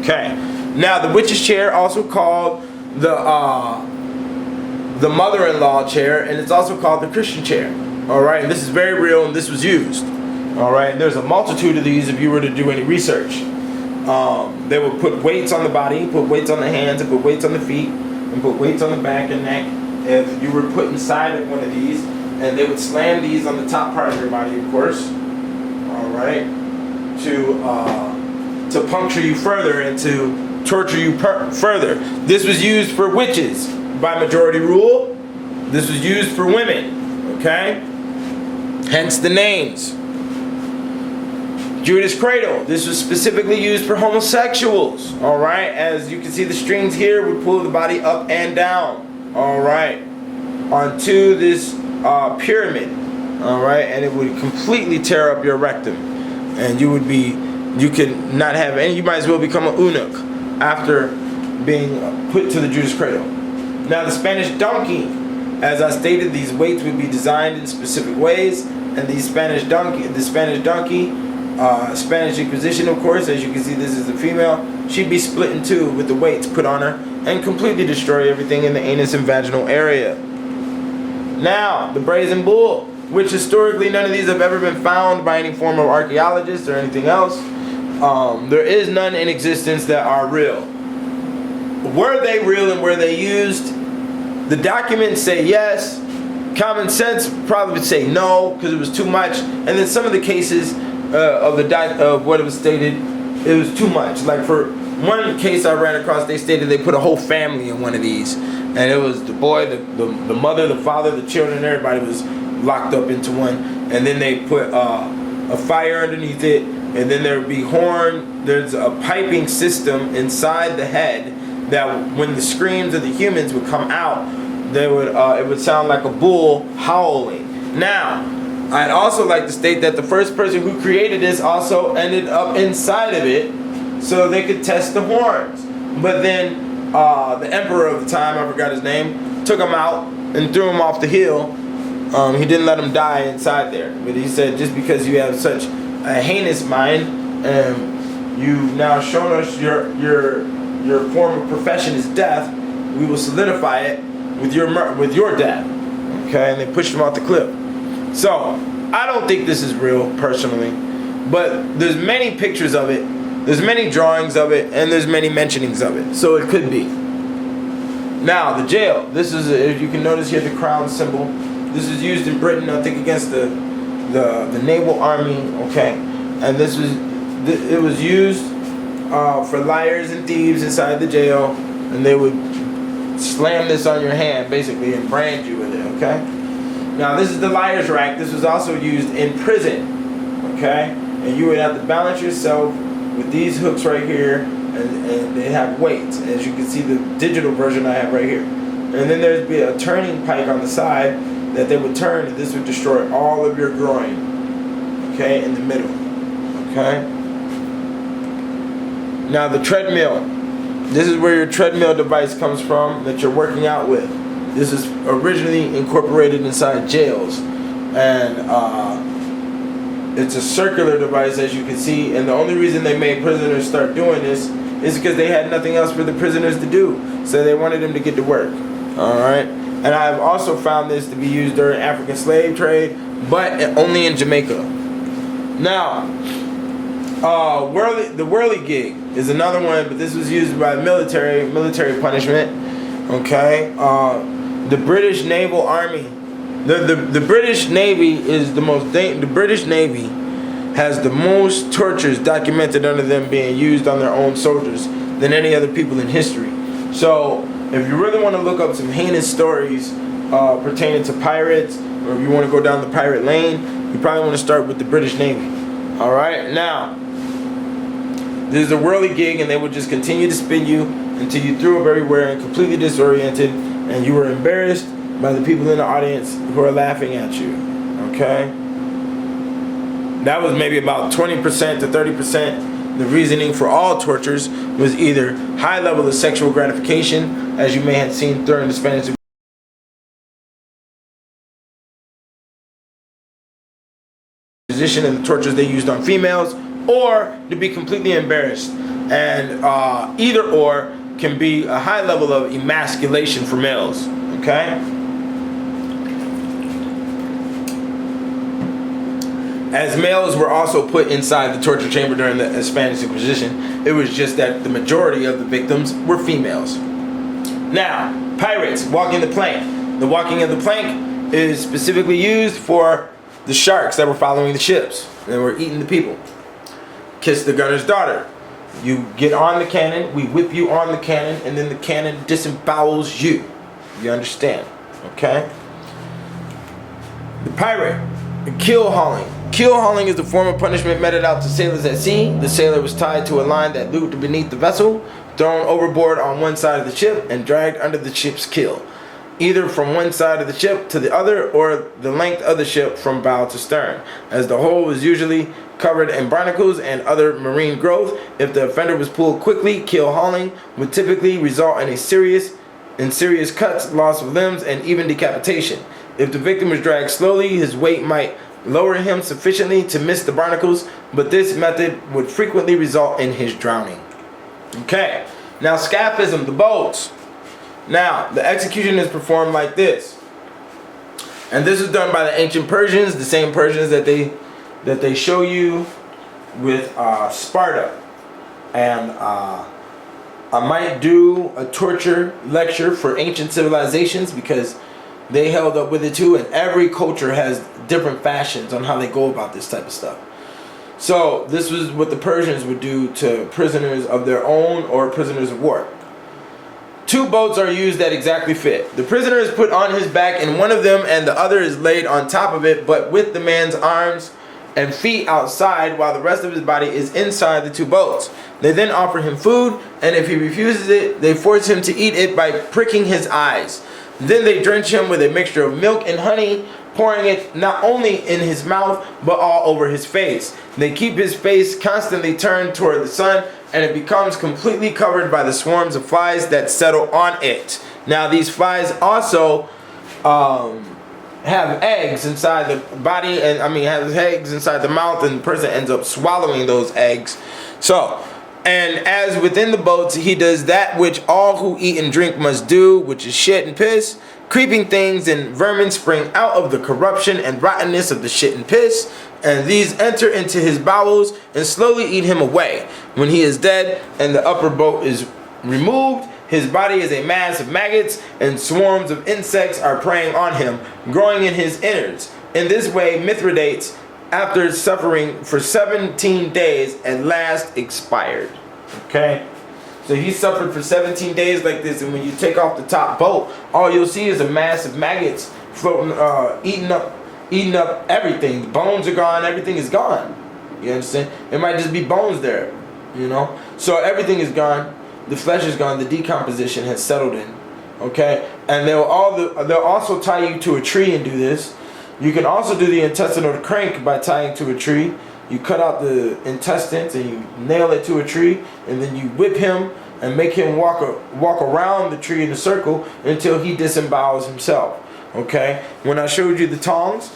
Okay. Now the witch's chair, also called the mother-in-law chair, and it's also called the Christian chair. All right, and this is very real, and this was used. All right, there's a multitude of these if you were to do any research. They would put weights on the body, put weights on the hands, and put weights on the feet, and put weights on the back and neck. If you were put inside of one of these, and they would slam these on the top part of your body, of course. All right, to puncture you further and to torture you further. This was used for witches by majority rule. This was used for women, okay? Hence the names. Judas Cradle. This was specifically used for homosexuals, all right? As you can see, the strings here would pull the body up and down, all right, onto this pyramid, all right? And it would completely tear up your rectum, and you could not have any. You might as well become an eunuch after being put to the Judas Cradle. Now the Spanish donkey, as I stated, these weights would be designed in specific ways, and the Spanish Inquisition, of course, as you can see, this is the female. She'd be split in two with the weights put on her and completely destroy everything in the anus and vaginal area. Now, the brazen bull, which historically none of these have ever been found by any form of archaeologist or anything else. There is none in existence that are real. Were they real and were they used? The documents say yes. Common sense probably would say no, because it was too much. And then some of the cases of what it was stated, it was too much. Like for one case I ran across, they stated they put a whole family in one of these, and it was the boy, the mother, the father, the children, everybody was locked up into one, and then they put a fire underneath it, and then there would be horn. There's a piping system inside the head that when the screams of the humans would come out, they would it would sound like a bull howling. Now, I'd also like to state that the first person who created this also ended up inside of it so they could test the horns. But then the emperor of the time, I forgot his name, took him out and threw him off the hill. He didn't let him die inside there. But he said, just because you have such a heinous mind and you've now shown us your form of profession is death, we will solidify it with your death. Okay, and they pushed him off the cliff. So I don't think this is real personally, but there's many pictures of it, there's many drawings of it, and there's many mentionings of it. So it could be. Now the jail. This is, if you can notice here, the crown symbol. This is used in Britain, I think, against the naval army. Okay, and it was used for liars and thieves inside the jail, and they would slam this on your hand basically and brand you with it. Okay. Now this is the liar's rack. This was also used in prison. Okay, and you would have to balance yourself with these hooks right here, and they have weights. As you can see, the digital version I have right here. And then there'd be a turning pike on the side that they would turn, and this would destroy all of your groin. Okay, in the middle. Okay. Now the treadmill. This is where your treadmill device comes from that you're working out with. This is originally incorporated inside jails, and it's a circular device, as you can see. And the only reason they made prisoners start doing this is because they had nothing else for the prisoners to do, so they wanted them to get to work. All right. And I've also found this to be used during African slave trade, but only in Jamaica. Now, the whirligig is another one, but this was used by military punishment. Okay, the British Naval Army, the British Navy is the British Navy has the most tortures documented under them being used on their own soldiers than any other people in history. So if you really want to look up some heinous stories pertaining to pirates, or if you want to go down the pirate lane, you probably want to start with the British Navy. All right, now this is a whirligig, and they would just continue to spin you until you threw up everywhere and completely disoriented, and you were embarrassed by the people in the audience who are laughing at you. Okay, that was maybe about 20% to 30%. The reasoning for all tortures was either high level of sexual gratification, as you may have seen during the Spanish Inquisition and the tortures they used on females, or to be completely embarrassed. And either or can be a high level of emasculation for males. Okay? As males were also put inside the torture chamber during the Spanish Inquisition, it was just that the majority of the victims were females. Now, pirates walking the plank. The walking of the plank is specifically used for the sharks that were following the ships and were eating the people. Kiss the gunner's daughter. You get on the cannon, we whip you on the cannon, and then the cannon disembowels you. You understand? Okay? The pirate, the keel hauling. Keel hauling is the form of punishment meted out to sailors at sea. The sailor was tied to a line that looped beneath the vessel, thrown overboard on one side of the ship, and dragged under the ship's keel, either from one side of the ship to the other, or the length of the ship from bow to stern, as the whole was usually covered in barnacles and other marine growth. If the offender was pulled quickly, keel hauling would typically result in serious cuts, loss of limbs, and even decapitation. If the victim was dragged slowly, his weight might lower him sufficiently to miss the barnacles, but this method would frequently result in his drowning. Okay, now scaphism, the boats. Now, the execution is performed like this. And this was done by the ancient Persians, the same Persians that they show you with Sparta. And I might do a torture lecture for ancient civilizations, because they held up with it too, and every culture has different fashions on how they go about this type of stuff. So this was what the Persians would do to prisoners of their own or prisoners of war. 2 boats are used that exactly fit. The prisoner is put on his back in one of them and the other is laid on top of it, but with the man's arms and feet outside while the rest of his body is inside the 2 boats. They then offer him food, and if he refuses it, they force him to eat it by pricking his eyes. Then they drench him with a mixture of milk and honey, pouring it not only in his mouth, but all over his face. They keep his face constantly turned toward the sun, and it becomes completely covered by the swarms of flies that settle on it. Now these flies also have eggs inside the body, and has eggs inside the mouth, and the person ends up swallowing those eggs. So, and as within the boats, he does that which all who eat and drink must do, which is shit and piss. Creeping things and vermin spring out of the corruption and rottenness of the shit and piss, and these enter into his bowels and slowly eat him away. When he is dead and the upper boat is removed, his body is a mass of maggots, and swarms of insects are preying on him, growing in his innards. In this way, Mithridates, after suffering for 17 days, at last expired. Okay? So he suffered for 17 days like this, and when you take off the top bolt, all you'll see is a mass of maggots floating, eating up everything. The bones are gone, everything is gone. You understand? It might just be bones there, you know? So everything is gone, the flesh is gone, the decomposition has settled in. Okay? And they'll also tie you to a tree and do this. You can also do the intestinal crank by tying to a tree. You cut out the intestines and you nail it to a tree, and then you whip him and make him walk around the tree in a circle until he disembowels himself. Okay? When I showed you the tongs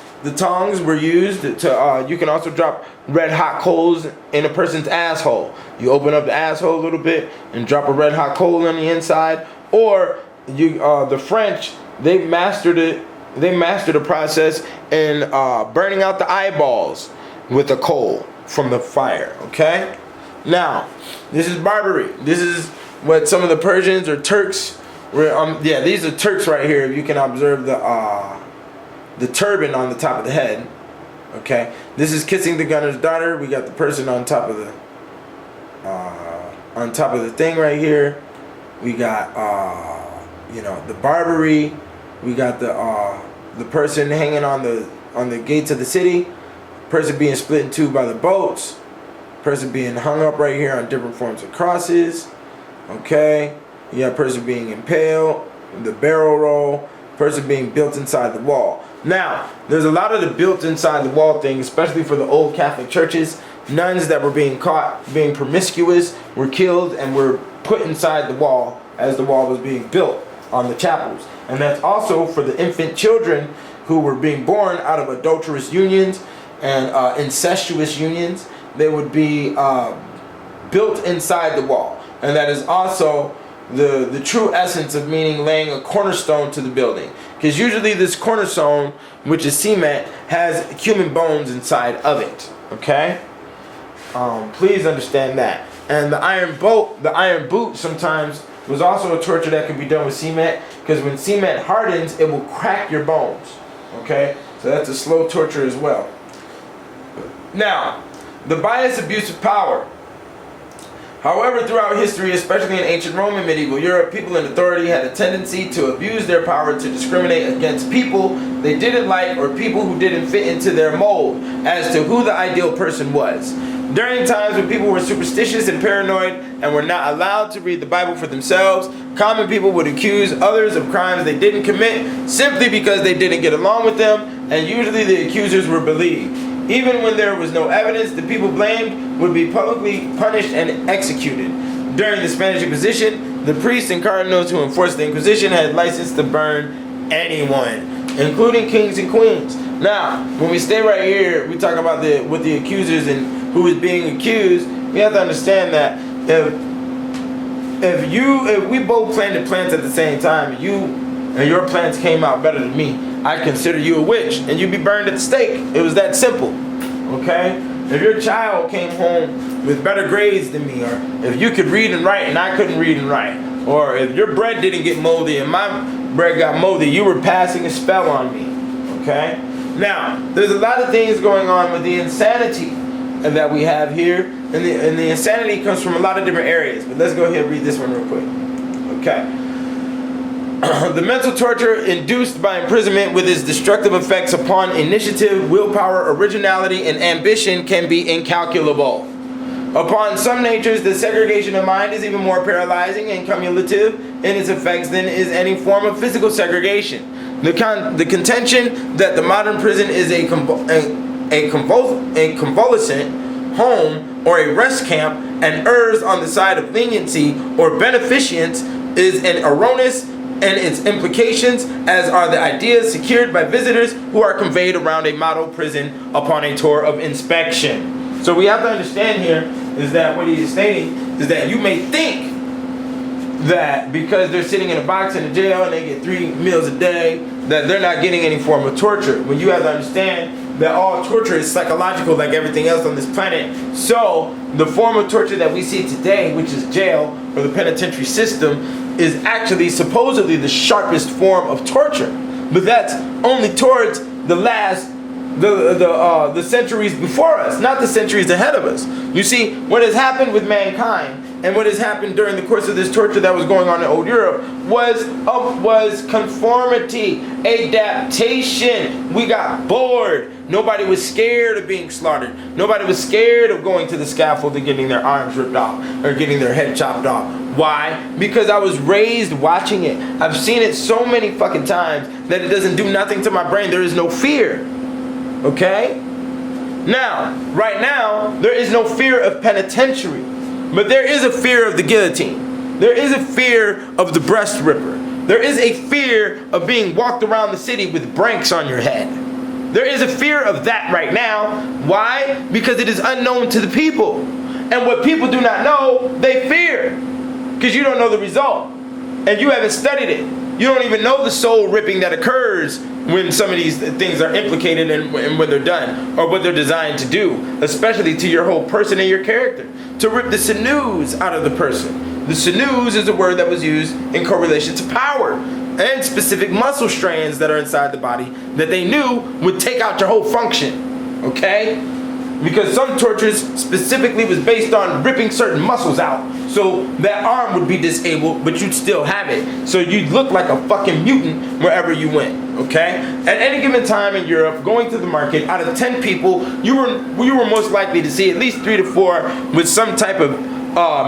were used to, you can also drop red hot coals in a person's asshole. You open up the asshole a little bit and drop a red hot coal on the inside. Or the French, they mastered it. They mastered the process in burning out the eyeballs with a coal from the fire. Okay? Now, this is Barbary. This is what some of the Persians or Turks were. Yeah, these are Turks right here. You can observe the turban on the top of the head. Okay? This is kissing the gunner's daughter. We got the person on top of the thing right here. We got the Barbary. We got the person hanging on the gates of the city. Person being split in 2 by the boats. Person being hung up right here on different forms of crosses. Okay. You got person being impaled. The barrel roll. Person being built inside the wall. Now, there's a lot of the built inside the wall thing, especially for the old Catholic churches. Nuns that were being caught being promiscuous were killed and were put inside the wall as the wall was being built on the chapels. And that's also for the infant children who were being born out of adulterous unions and incestuous unions. They would be built inside the wall. And that is also the true essence of meaning laying a cornerstone to the building. Because usually this cornerstone, which is cement, has human bones inside of it. Okay? Please understand that. And the iron boot sometimes was also a torture that could be done with cement, because when cement hardens, it will crack your bones. Okay? So that's a slow torture as well. Now, the bias abuse of power. However, throughout history, especially in ancient Rome and medieval Europe, people in authority had a tendency to abuse their power to discriminate against people they didn't like or people who didn't fit into their mold as to who the ideal person was. During times when people were superstitious and paranoid and were not allowed to read the Bible for themselves, common people would accuse others of crimes they didn't commit simply because they didn't get along with them, and usually the accusers were believed. Even when there was no evidence, the people blamed would be publicly punished and executed. During the Spanish Inquisition, the priests and cardinals who enforced the Inquisition had license to burn anyone, including kings and queens. Now, when we stay right here, we talk about with the accusers and who is being accused. We have to understand that if we both planted plants at the same time, and your plants came out better than me, I consider you a witch, and you'd be burned at the stake. It was that simple. Okay? If your child came home with better grades than me, or if you could read and write and I couldn't read and write, or if your bread didn't get moldy and my bread got moldy, you were passing a spell on me. Okay? Now, there's a lot of things going on with the insanity that we have here. And the insanity comes from a lot of different areas. But let's go ahead and read this one real quick. Okay. The mental torture induced by imprisonment with its destructive effects upon initiative, willpower, originality, and ambition can be incalculable. Upon some natures, the segregation of mind is even more paralyzing and cumulative in its effects than is any form of physical segregation. The contention that the modern prison is a convalescent home or a rest camp and errs on the side of leniency or beneficence is an erroneous, and its implications, as are the ideas secured by visitors who are conveyed around a model prison upon a tour of inspection. So we have to understand here is that what he's stating is that you may think that because they're sitting in a box in a jail and they get 3 meals a day, that they're not getting any form of torture. When you have to understand that all torture is psychological like everything else on this planet. So the form of torture that we see today, which is jail or the penitentiary system, is actually supposedly the sharpest form of torture, but that's only towards the centuries before us, not the centuries ahead of us. You see, what has happened with mankind and what has happened during the course of this torture that was going on in old Europe was conformity, adaptation. We got bored. Nobody was scared of being slaughtered. Nobody was scared of going to the scaffold and getting their arms ripped off or getting their head chopped off. Why? Because I was raised watching it. I've seen it so many fucking times that it doesn't do nothing to my brain. There is no fear. Okay? Now, right now, there is no fear of penitentiary. But there is a fear of the guillotine. There is a fear of the breast ripper. There is a fear of being walked around the city with branks on your head. There is a fear of that right now. Why? Because it is unknown to the people. And what people do not know, they fear. Because you don't know the result. And you haven't studied it. You don't even know the soul ripping that occurs when some of these things are implicated and when they're done, or what they're designed to do, especially to your whole person and your character, to rip the sinews out of the person. The sinews is a word that was used in correlation to power and specific muscle strands that are inside the body that they knew would take out your whole function. Okay? Because some tortures specifically was based on ripping certain muscles out. So that arm would be disabled, but you'd still have it. So you'd look like a fucking mutant wherever you went. Okay? At any given time in Europe, going to the market, out of 10 people, you were most likely to see at least 3 to 4 with some type of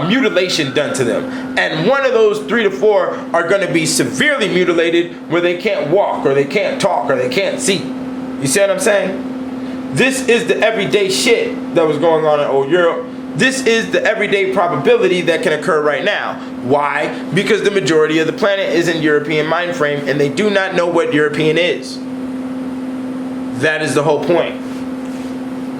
mutilation done to them. And one of those 3 to 4 are going to be severely mutilated where they can't walk or they can't talk or they can't see. You see what I'm saying? This is the everyday shit that was going on in old Europe. This is the everyday probability that can occur right now. Why? Because the majority of the planet is in European mind frame and they do not know what European is. That is the whole point.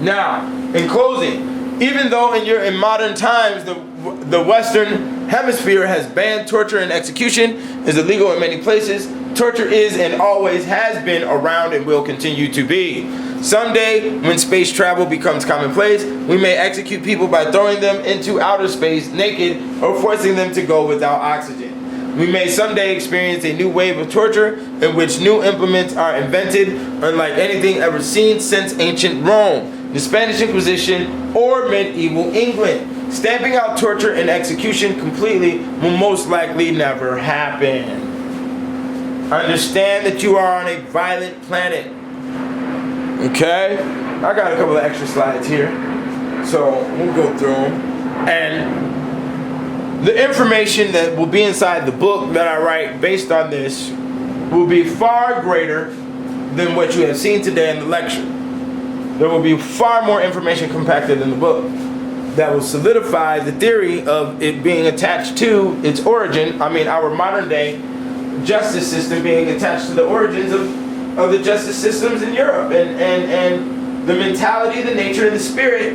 Now, in closing, even though in modern times the Western Hemisphere has banned torture and execution, is illegal in many places, torture is and always has been around and will continue to be. Someday, when space travel becomes commonplace, we may execute people by throwing them into outer space naked or forcing them to go without oxygen. We may someday experience a new wave of torture in which new implements are invented unlike anything ever seen since ancient Rome, the Spanish Inquisition, or medieval England. Stamping out torture and execution completely will most likely never happen. Understand that you are on a violent planet. Okay? I got a couple of extra slides here, so we'll go through them. And the information that will be inside the book that I write based on this will be far greater than what you have seen today in the lecture. There will be far more information compacted in the book that will solidify the theory of it being attached to its origin. I mean, our modern day justice system being attached to the origins of the justice systems in Europe and the mentality, the nature, and the spirit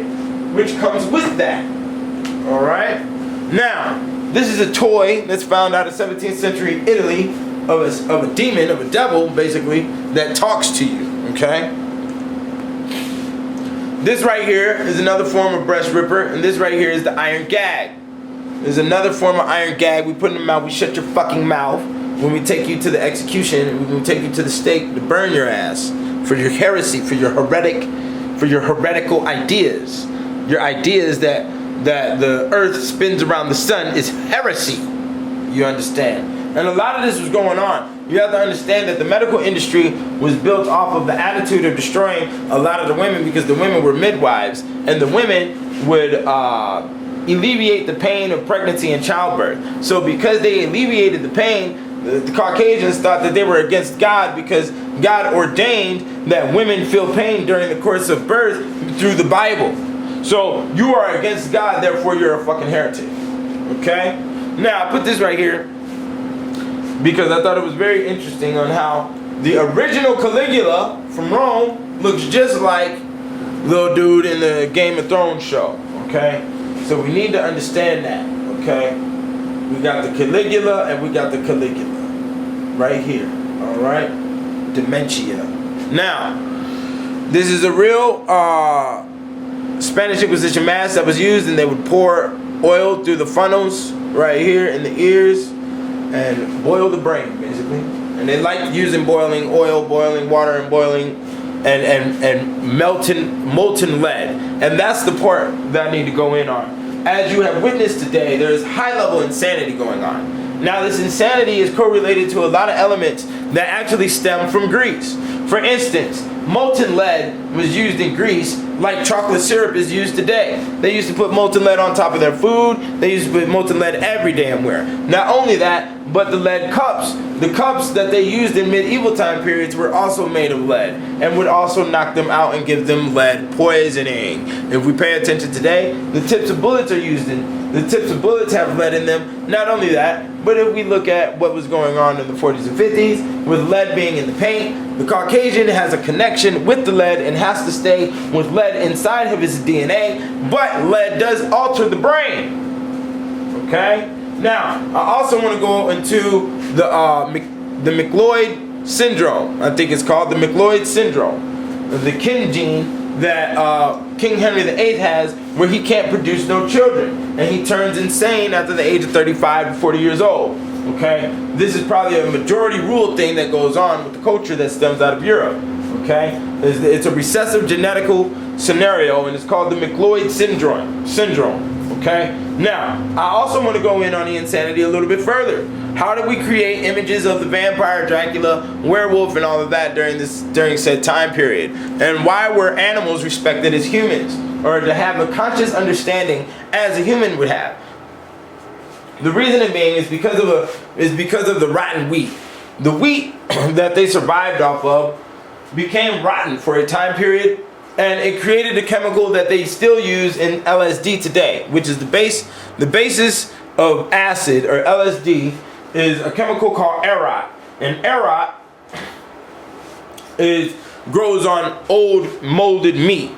which comes with that. Alright? Now, this is a toy that's found out of 17th century Italy of a demon, of a devil, basically, that talks to you. Okay? This right here is another form of breast ripper, and this right here is the iron gag. There's another form of iron gag. We put in the mouth, we shut your fucking mouth. When we take you to the execution, we will take you to the stake to burn your ass for your heresy, for your heretical ideas. your ideas that the earth spins around the sun is heresy. You understand? And a lot of this was going on. You have to understand that the medical industry was built off of the attitude of destroying a lot of the women, because the women were midwives, and the women would alleviate the pain of pregnancy and childbirth. So because they alleviated the pain, the Caucasians thought that they were against God, because God ordained that women feel pain during the course of birth through the Bible. So you are against God, therefore you're a fucking heretic. Okay? Now I put this right here because I thought it was very interesting on how the original Caligula from Rome looks just like little dude in the Game of Thrones show. Okay? So we need to understand that. Okay? We got the Caligula and we got the Caligula right here. Alright? Dementia. Now, this is a real Spanish Inquisition mask that was used, and they would pour oil through the funnels right here in the ears and boil the brain, basically. And they liked using boiling oil, boiling water, and boiling and molten lead. And that's the part that I need to go in on. As you have witnessed today, there is high-level insanity going on. Now, this insanity is correlated to a lot of elements that actually stem from Greece. For instance, molten lead was used in Greece like chocolate syrup is used today. They used to put molten lead on top of their food. They used to put molten lead every damn where. Not only that, but the lead cups. The cups that they used in medieval time periods were also made of lead and would also knock them out and give them lead poisoning. If we pay attention today, the tips of bullets are used in. The tips of bullets have lead in them. Not only that, but if we look at what was going on in the 40s and 50s with lead being in the paint, the Caucasian has a connection with the lead and has to stay with lead inside of his DNA, but lead does alter the brain. Okay? Now, I also want to go into the Micloid syndrome. I think it's called the Micloid syndrome. The kin gene that King Henry VIII has, where he can't produce no children. And he turns insane after the age of 35 to 40 years old. Okay? This is probably a majority rule thing that goes on with the culture that stems out of Europe. Okay? It's a recessive genetical scenario, and it's called the Micloid syndrome. Okay? Now, I also want to go in on the insanity a little bit further. How did we create images of the vampire, Dracula, werewolf, and all of that during said time period? And why were animals respected as humans, or to have a conscious understanding as a human would have? The reason being is because of the rotten wheat. The wheat that they survived off of became rotten for a time period, and it created a chemical that they still use in LSD today, which is the basis of acid, or LSD, is a chemical called erot. And erot grows on old molded wheat.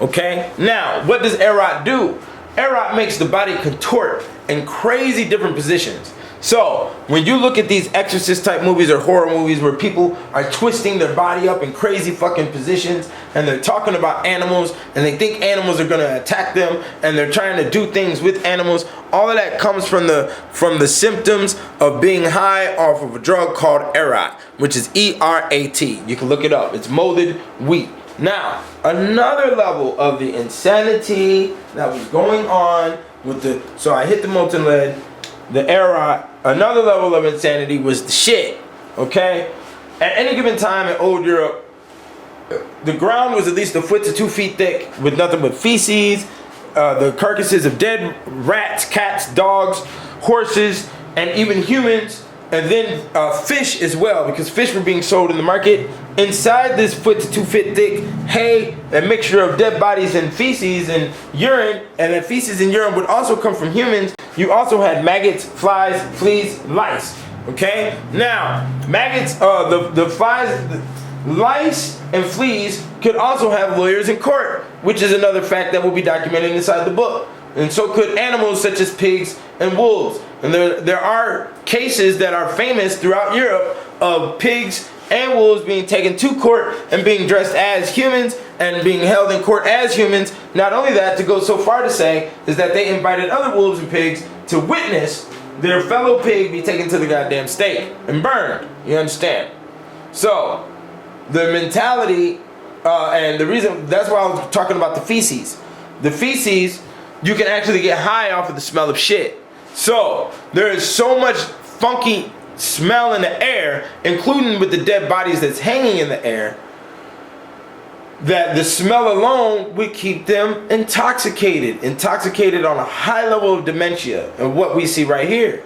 Okay? Now, what does erot do? Erot makes the body contort in crazy different positions. So, when you look at these exorcist type movies or horror movies where people are twisting their body up in crazy fucking positions, and they're talking about animals, and they think animals are gonna attack them, and they're trying to do things with animals, all of that comes from the symptoms of being high off of a drug called erot, which is E-R-A-T. You can look it up. It's molded wheat. Now, another level of the insanity that was going on with so I hit the molten lead, the erot. Another level of insanity was the shit. Okay? At any given time in old Europe, the ground was at least a foot to 2 feet thick with nothing but feces, the carcasses of dead rats, cats, dogs, horses, and even humans, and then fish as well, because fish were being sold in the market. Inside this foot to 2 feet thick hay, a mixture of dead bodies and feces and urine, and that feces and urine would also come from humans. You also had maggots, flies, fleas, lice. Okay? Now, maggots, the flies, lice, and fleas could also have lawyers in court, which is another fact that will be documented inside the book. And so could animals such as pigs and wolves. And there are cases that are famous throughout Europe of pigs and wolves being taken to court and being dressed as humans and being held in court as humans. Not only that, to go so far to say is that they invited other wolves and pigs to witness their fellow pig be taken to the goddamn stake and burned. You understand? So, the mentality And the reason, that's why I was talking about the feces. The feces, you can actually get high off of the smell of shit. So there is so much funky smell in the air, including with the dead bodies that's hanging in the air, that the smell alone would keep them intoxicated on a high level of dementia, and what we see right here.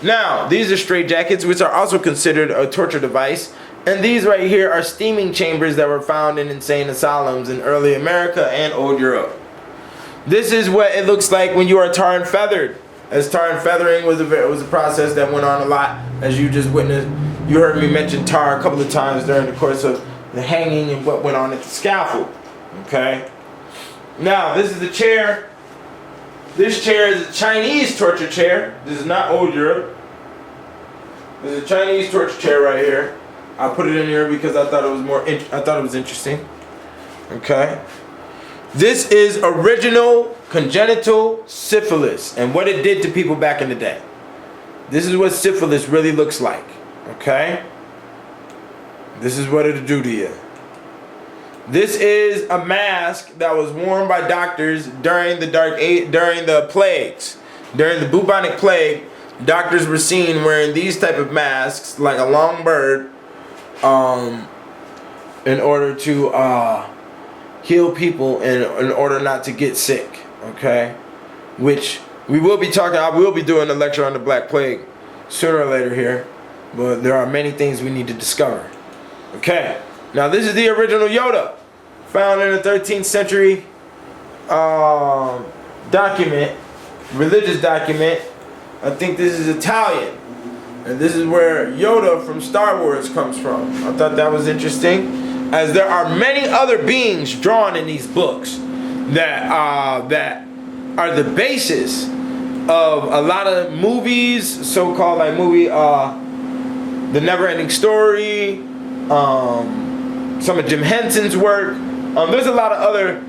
Now, these are straitjackets, which are also considered a torture device, and these right here are steaming chambers that were found in insane asylums in early America and old Europe. This is what it looks like when you are tar and feathered. As tar and feathering was a process that went on a lot, as you just witnessed. You heard me mention tar a couple of times during the course of the hanging and what went on at the scaffold. Okay? Now, this is the chair. This chair is a Chinese torture chair. This is not old Europe. This is a Chinese torture chair right here. I put it in here because I thought it was interesting. Okay? This is original congenital syphilis and what it did to people back in the day. This is what syphilis really looks like. Okay? This is what it'll do to you. This is a mask that was worn by doctors during the plagues. During the bubonic plague, doctors were seen wearing these type of masks, like a long bird, in order to heal people in order not to get sick. Okay? Which we will be talking, I will be doing a lecture on the Black Plague sooner or later here, but there are many things we need to discover. Okay, now this is the original Yoda, found in a 13th century document, religious document. I think this is Italian, and this is where Yoda from Star Wars comes from. I thought that was interesting, as there are many other beings drawn in these books that are the basis of a lot of movies, so-called like movie, The Never-Ending Story. Some of Jim Henson's work. There's a lot of other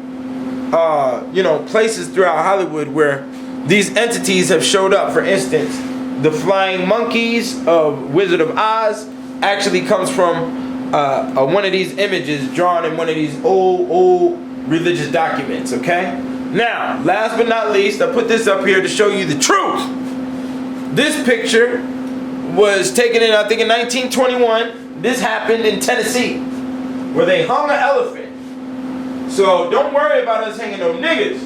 places throughout Hollywood where these entities have showed up. For instance, the flying monkeys of Wizard of Oz actually comes from one of these images drawn in one of these old religious documents. Okay, now last but not least, I put this up here to show you the truth. This picture was taken in, I think, in 1921. This happened in Tennessee, where they hung an elephant. So don't worry about us hanging no niggas.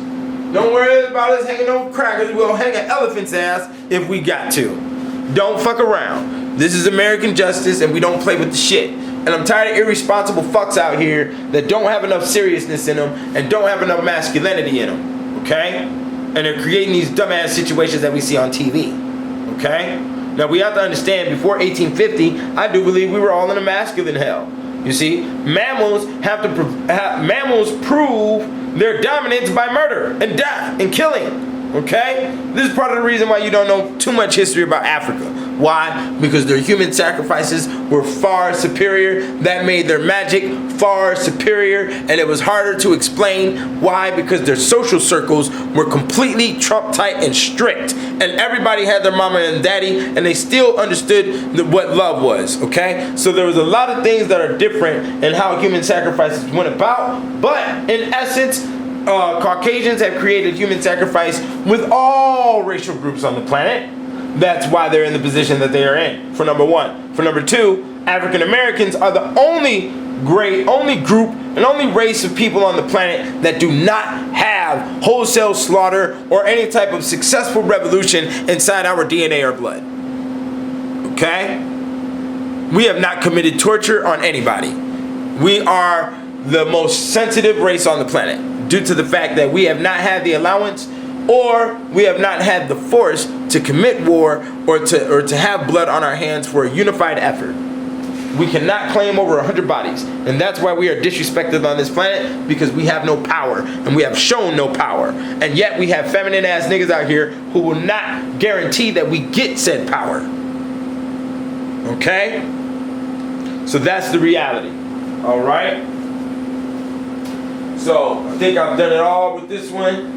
Don't worry about us hanging no crackers. We'll hang an elephant's ass if we got to. Don't fuck around. This is American justice, and we don't play with the shit. And I'm tired of irresponsible fucks out here that don't have enough seriousness in them and don't have enough masculinity in them. Okay? And they're creating these dumbass situations that we see on TV. Okay? Now we have to understand, before 1850, I do believe we were all in a masculine hell. You see, mammals prove their dominance by murder and death and killing. Okay? This is part of the reason why you don't know too much history about Africa. Why? Because their human sacrifices were far superior. That made their magic far superior, and it was harder to explain. Why? Because their social circles were completely Trump tight and strict, and everybody had their mama and daddy, and they still understood what love was. Okay? So there was a lot of things that are different in how human sacrifices went about, but in essence, Caucasians have created human sacrifice with all racial groups on the planet. That's why they're in the position that they are in, for number one. For number two, African Americans are the only group and only race of people on the planet that do not have wholesale slaughter or any type of successful revolution inside our DNA or blood. Okay? We have not committed torture on anybody. We are the most sensitive race on the planet, due to the fact that we have not had the allowance, or we have not had the force to commit war or to have blood on our hands for a unified effort. We cannot claim over 100 bodies, and that's why we are disrespected on this planet, because we have no power, and we have shown no power, and yet we have feminine ass niggas out here who will not guarantee that we get said power. Okay? So that's the reality. All right? So I think I've done it all with this one.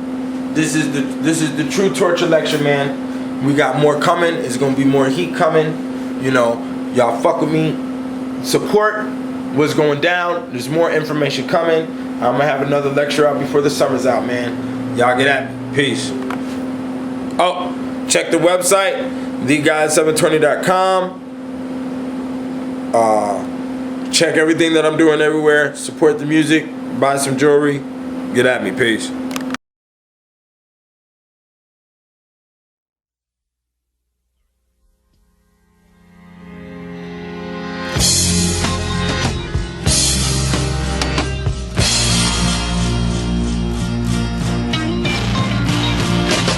This is the true torture lecture, man. We got more coming. It's gonna be more heat coming. You know, y'all fuck with me. Support what's going down. There's more information coming. I'm gonna have another lecture out before the summer's out, man. Y'all get at me. Peace. Oh, check the website, theguy720.com. Check everything that I'm doing everywhere. Support the music. Buy some jewelry. Get at me. Peace.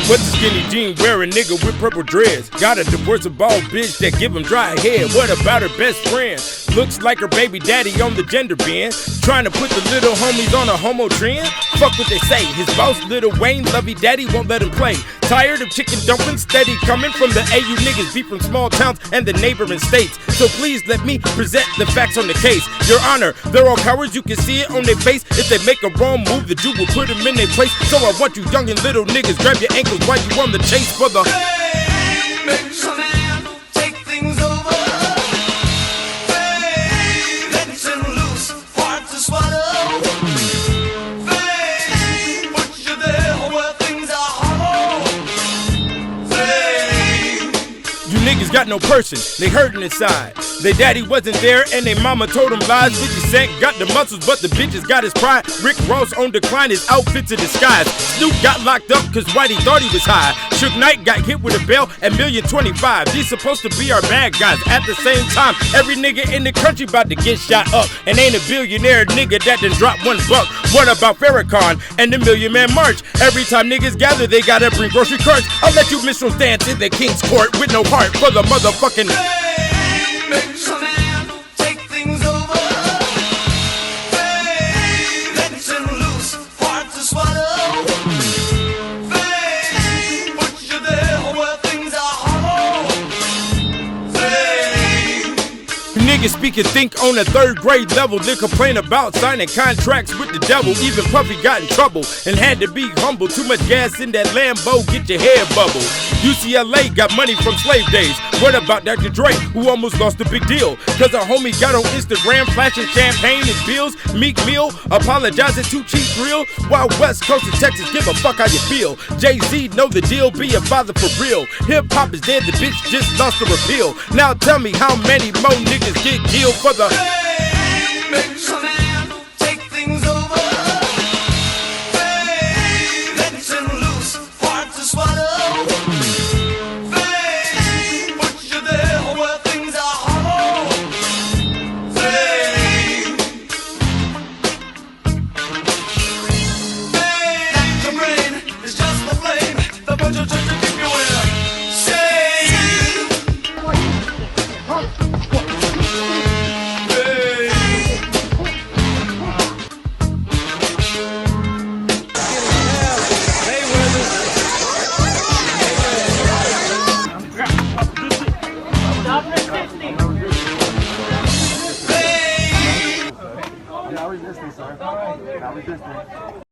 What's the skinny jean wearing nigga with purple dreads? Got a divorce bald bitch that give him dry hair. What about her best friend? Looks like her baby daddy on the gender bend. Trying to put the little homies on a homo trend? Fuck what they say. His boss, Lil Wayne, lovey daddy won't let him play. Tired of chicken dumplings steady coming from the AU niggas beat from small towns and the neighboring states. So please let me present the facts on the case. Your Honor, they're all cowards, you can see it on their face. If they make a wrong move, the Jew will put them in their place. So I want you young and little niggas, grab your ankles while you on the chase for the fame. Make some man take things over. Fame, let's him loose, hard to swallow. Fame, put you there where things are hollow. Fame. You niggas got no person, they hurting inside. Their daddy wasn't there and their mama told them lies. 50 Cent got the muscles but the bitches got his pride. Rick Ross on decline, his outfit to disguise. Snoop got locked up cause Whitey thought he was high. Suge Knight got hit with a bell at $1,025,000. These supposed to be our bad guys. At the same time, every nigga in the country about to get shot up. And ain't a billionaire nigga that done dropped $1. What about Farrakhan and the Million Man March? Every time niggas gather, they gotta bring grocery carts. I'll let you minstrels dance in the King's Court with no heart for the motherfucking Make some man take things over. Fame, let's him loose, hard to swallow. Fame, put you there where things are hollow. Fame. niggas speak and think on a 3rd grade level, then complain about signing contracts with the devil. Even Puffy got in trouble and had to be humble. Too much gas in that Lambo, get your hair bubble. UCLA got money from slave days. What about Dr. Dre, who almost lost a big deal? Cause a homie got on Instagram flashing champagne and bills. Meek Mill apologizing to Chief Thrill. While West Coast of Texas give a fuck how you feel. Jay-Z know the deal, be a father for real. Hip-hop is dead, the bitch just lost the repeal. Now tell me how many more niggas get killed for the Fame makes a man take things over. Fame lets him loose, hard to swallow. Fame puts you there where things are hollow. Fame. Fame, like your brain is just a flame. The bunch of church to keep you in. Not resisting, sir. Not resisting.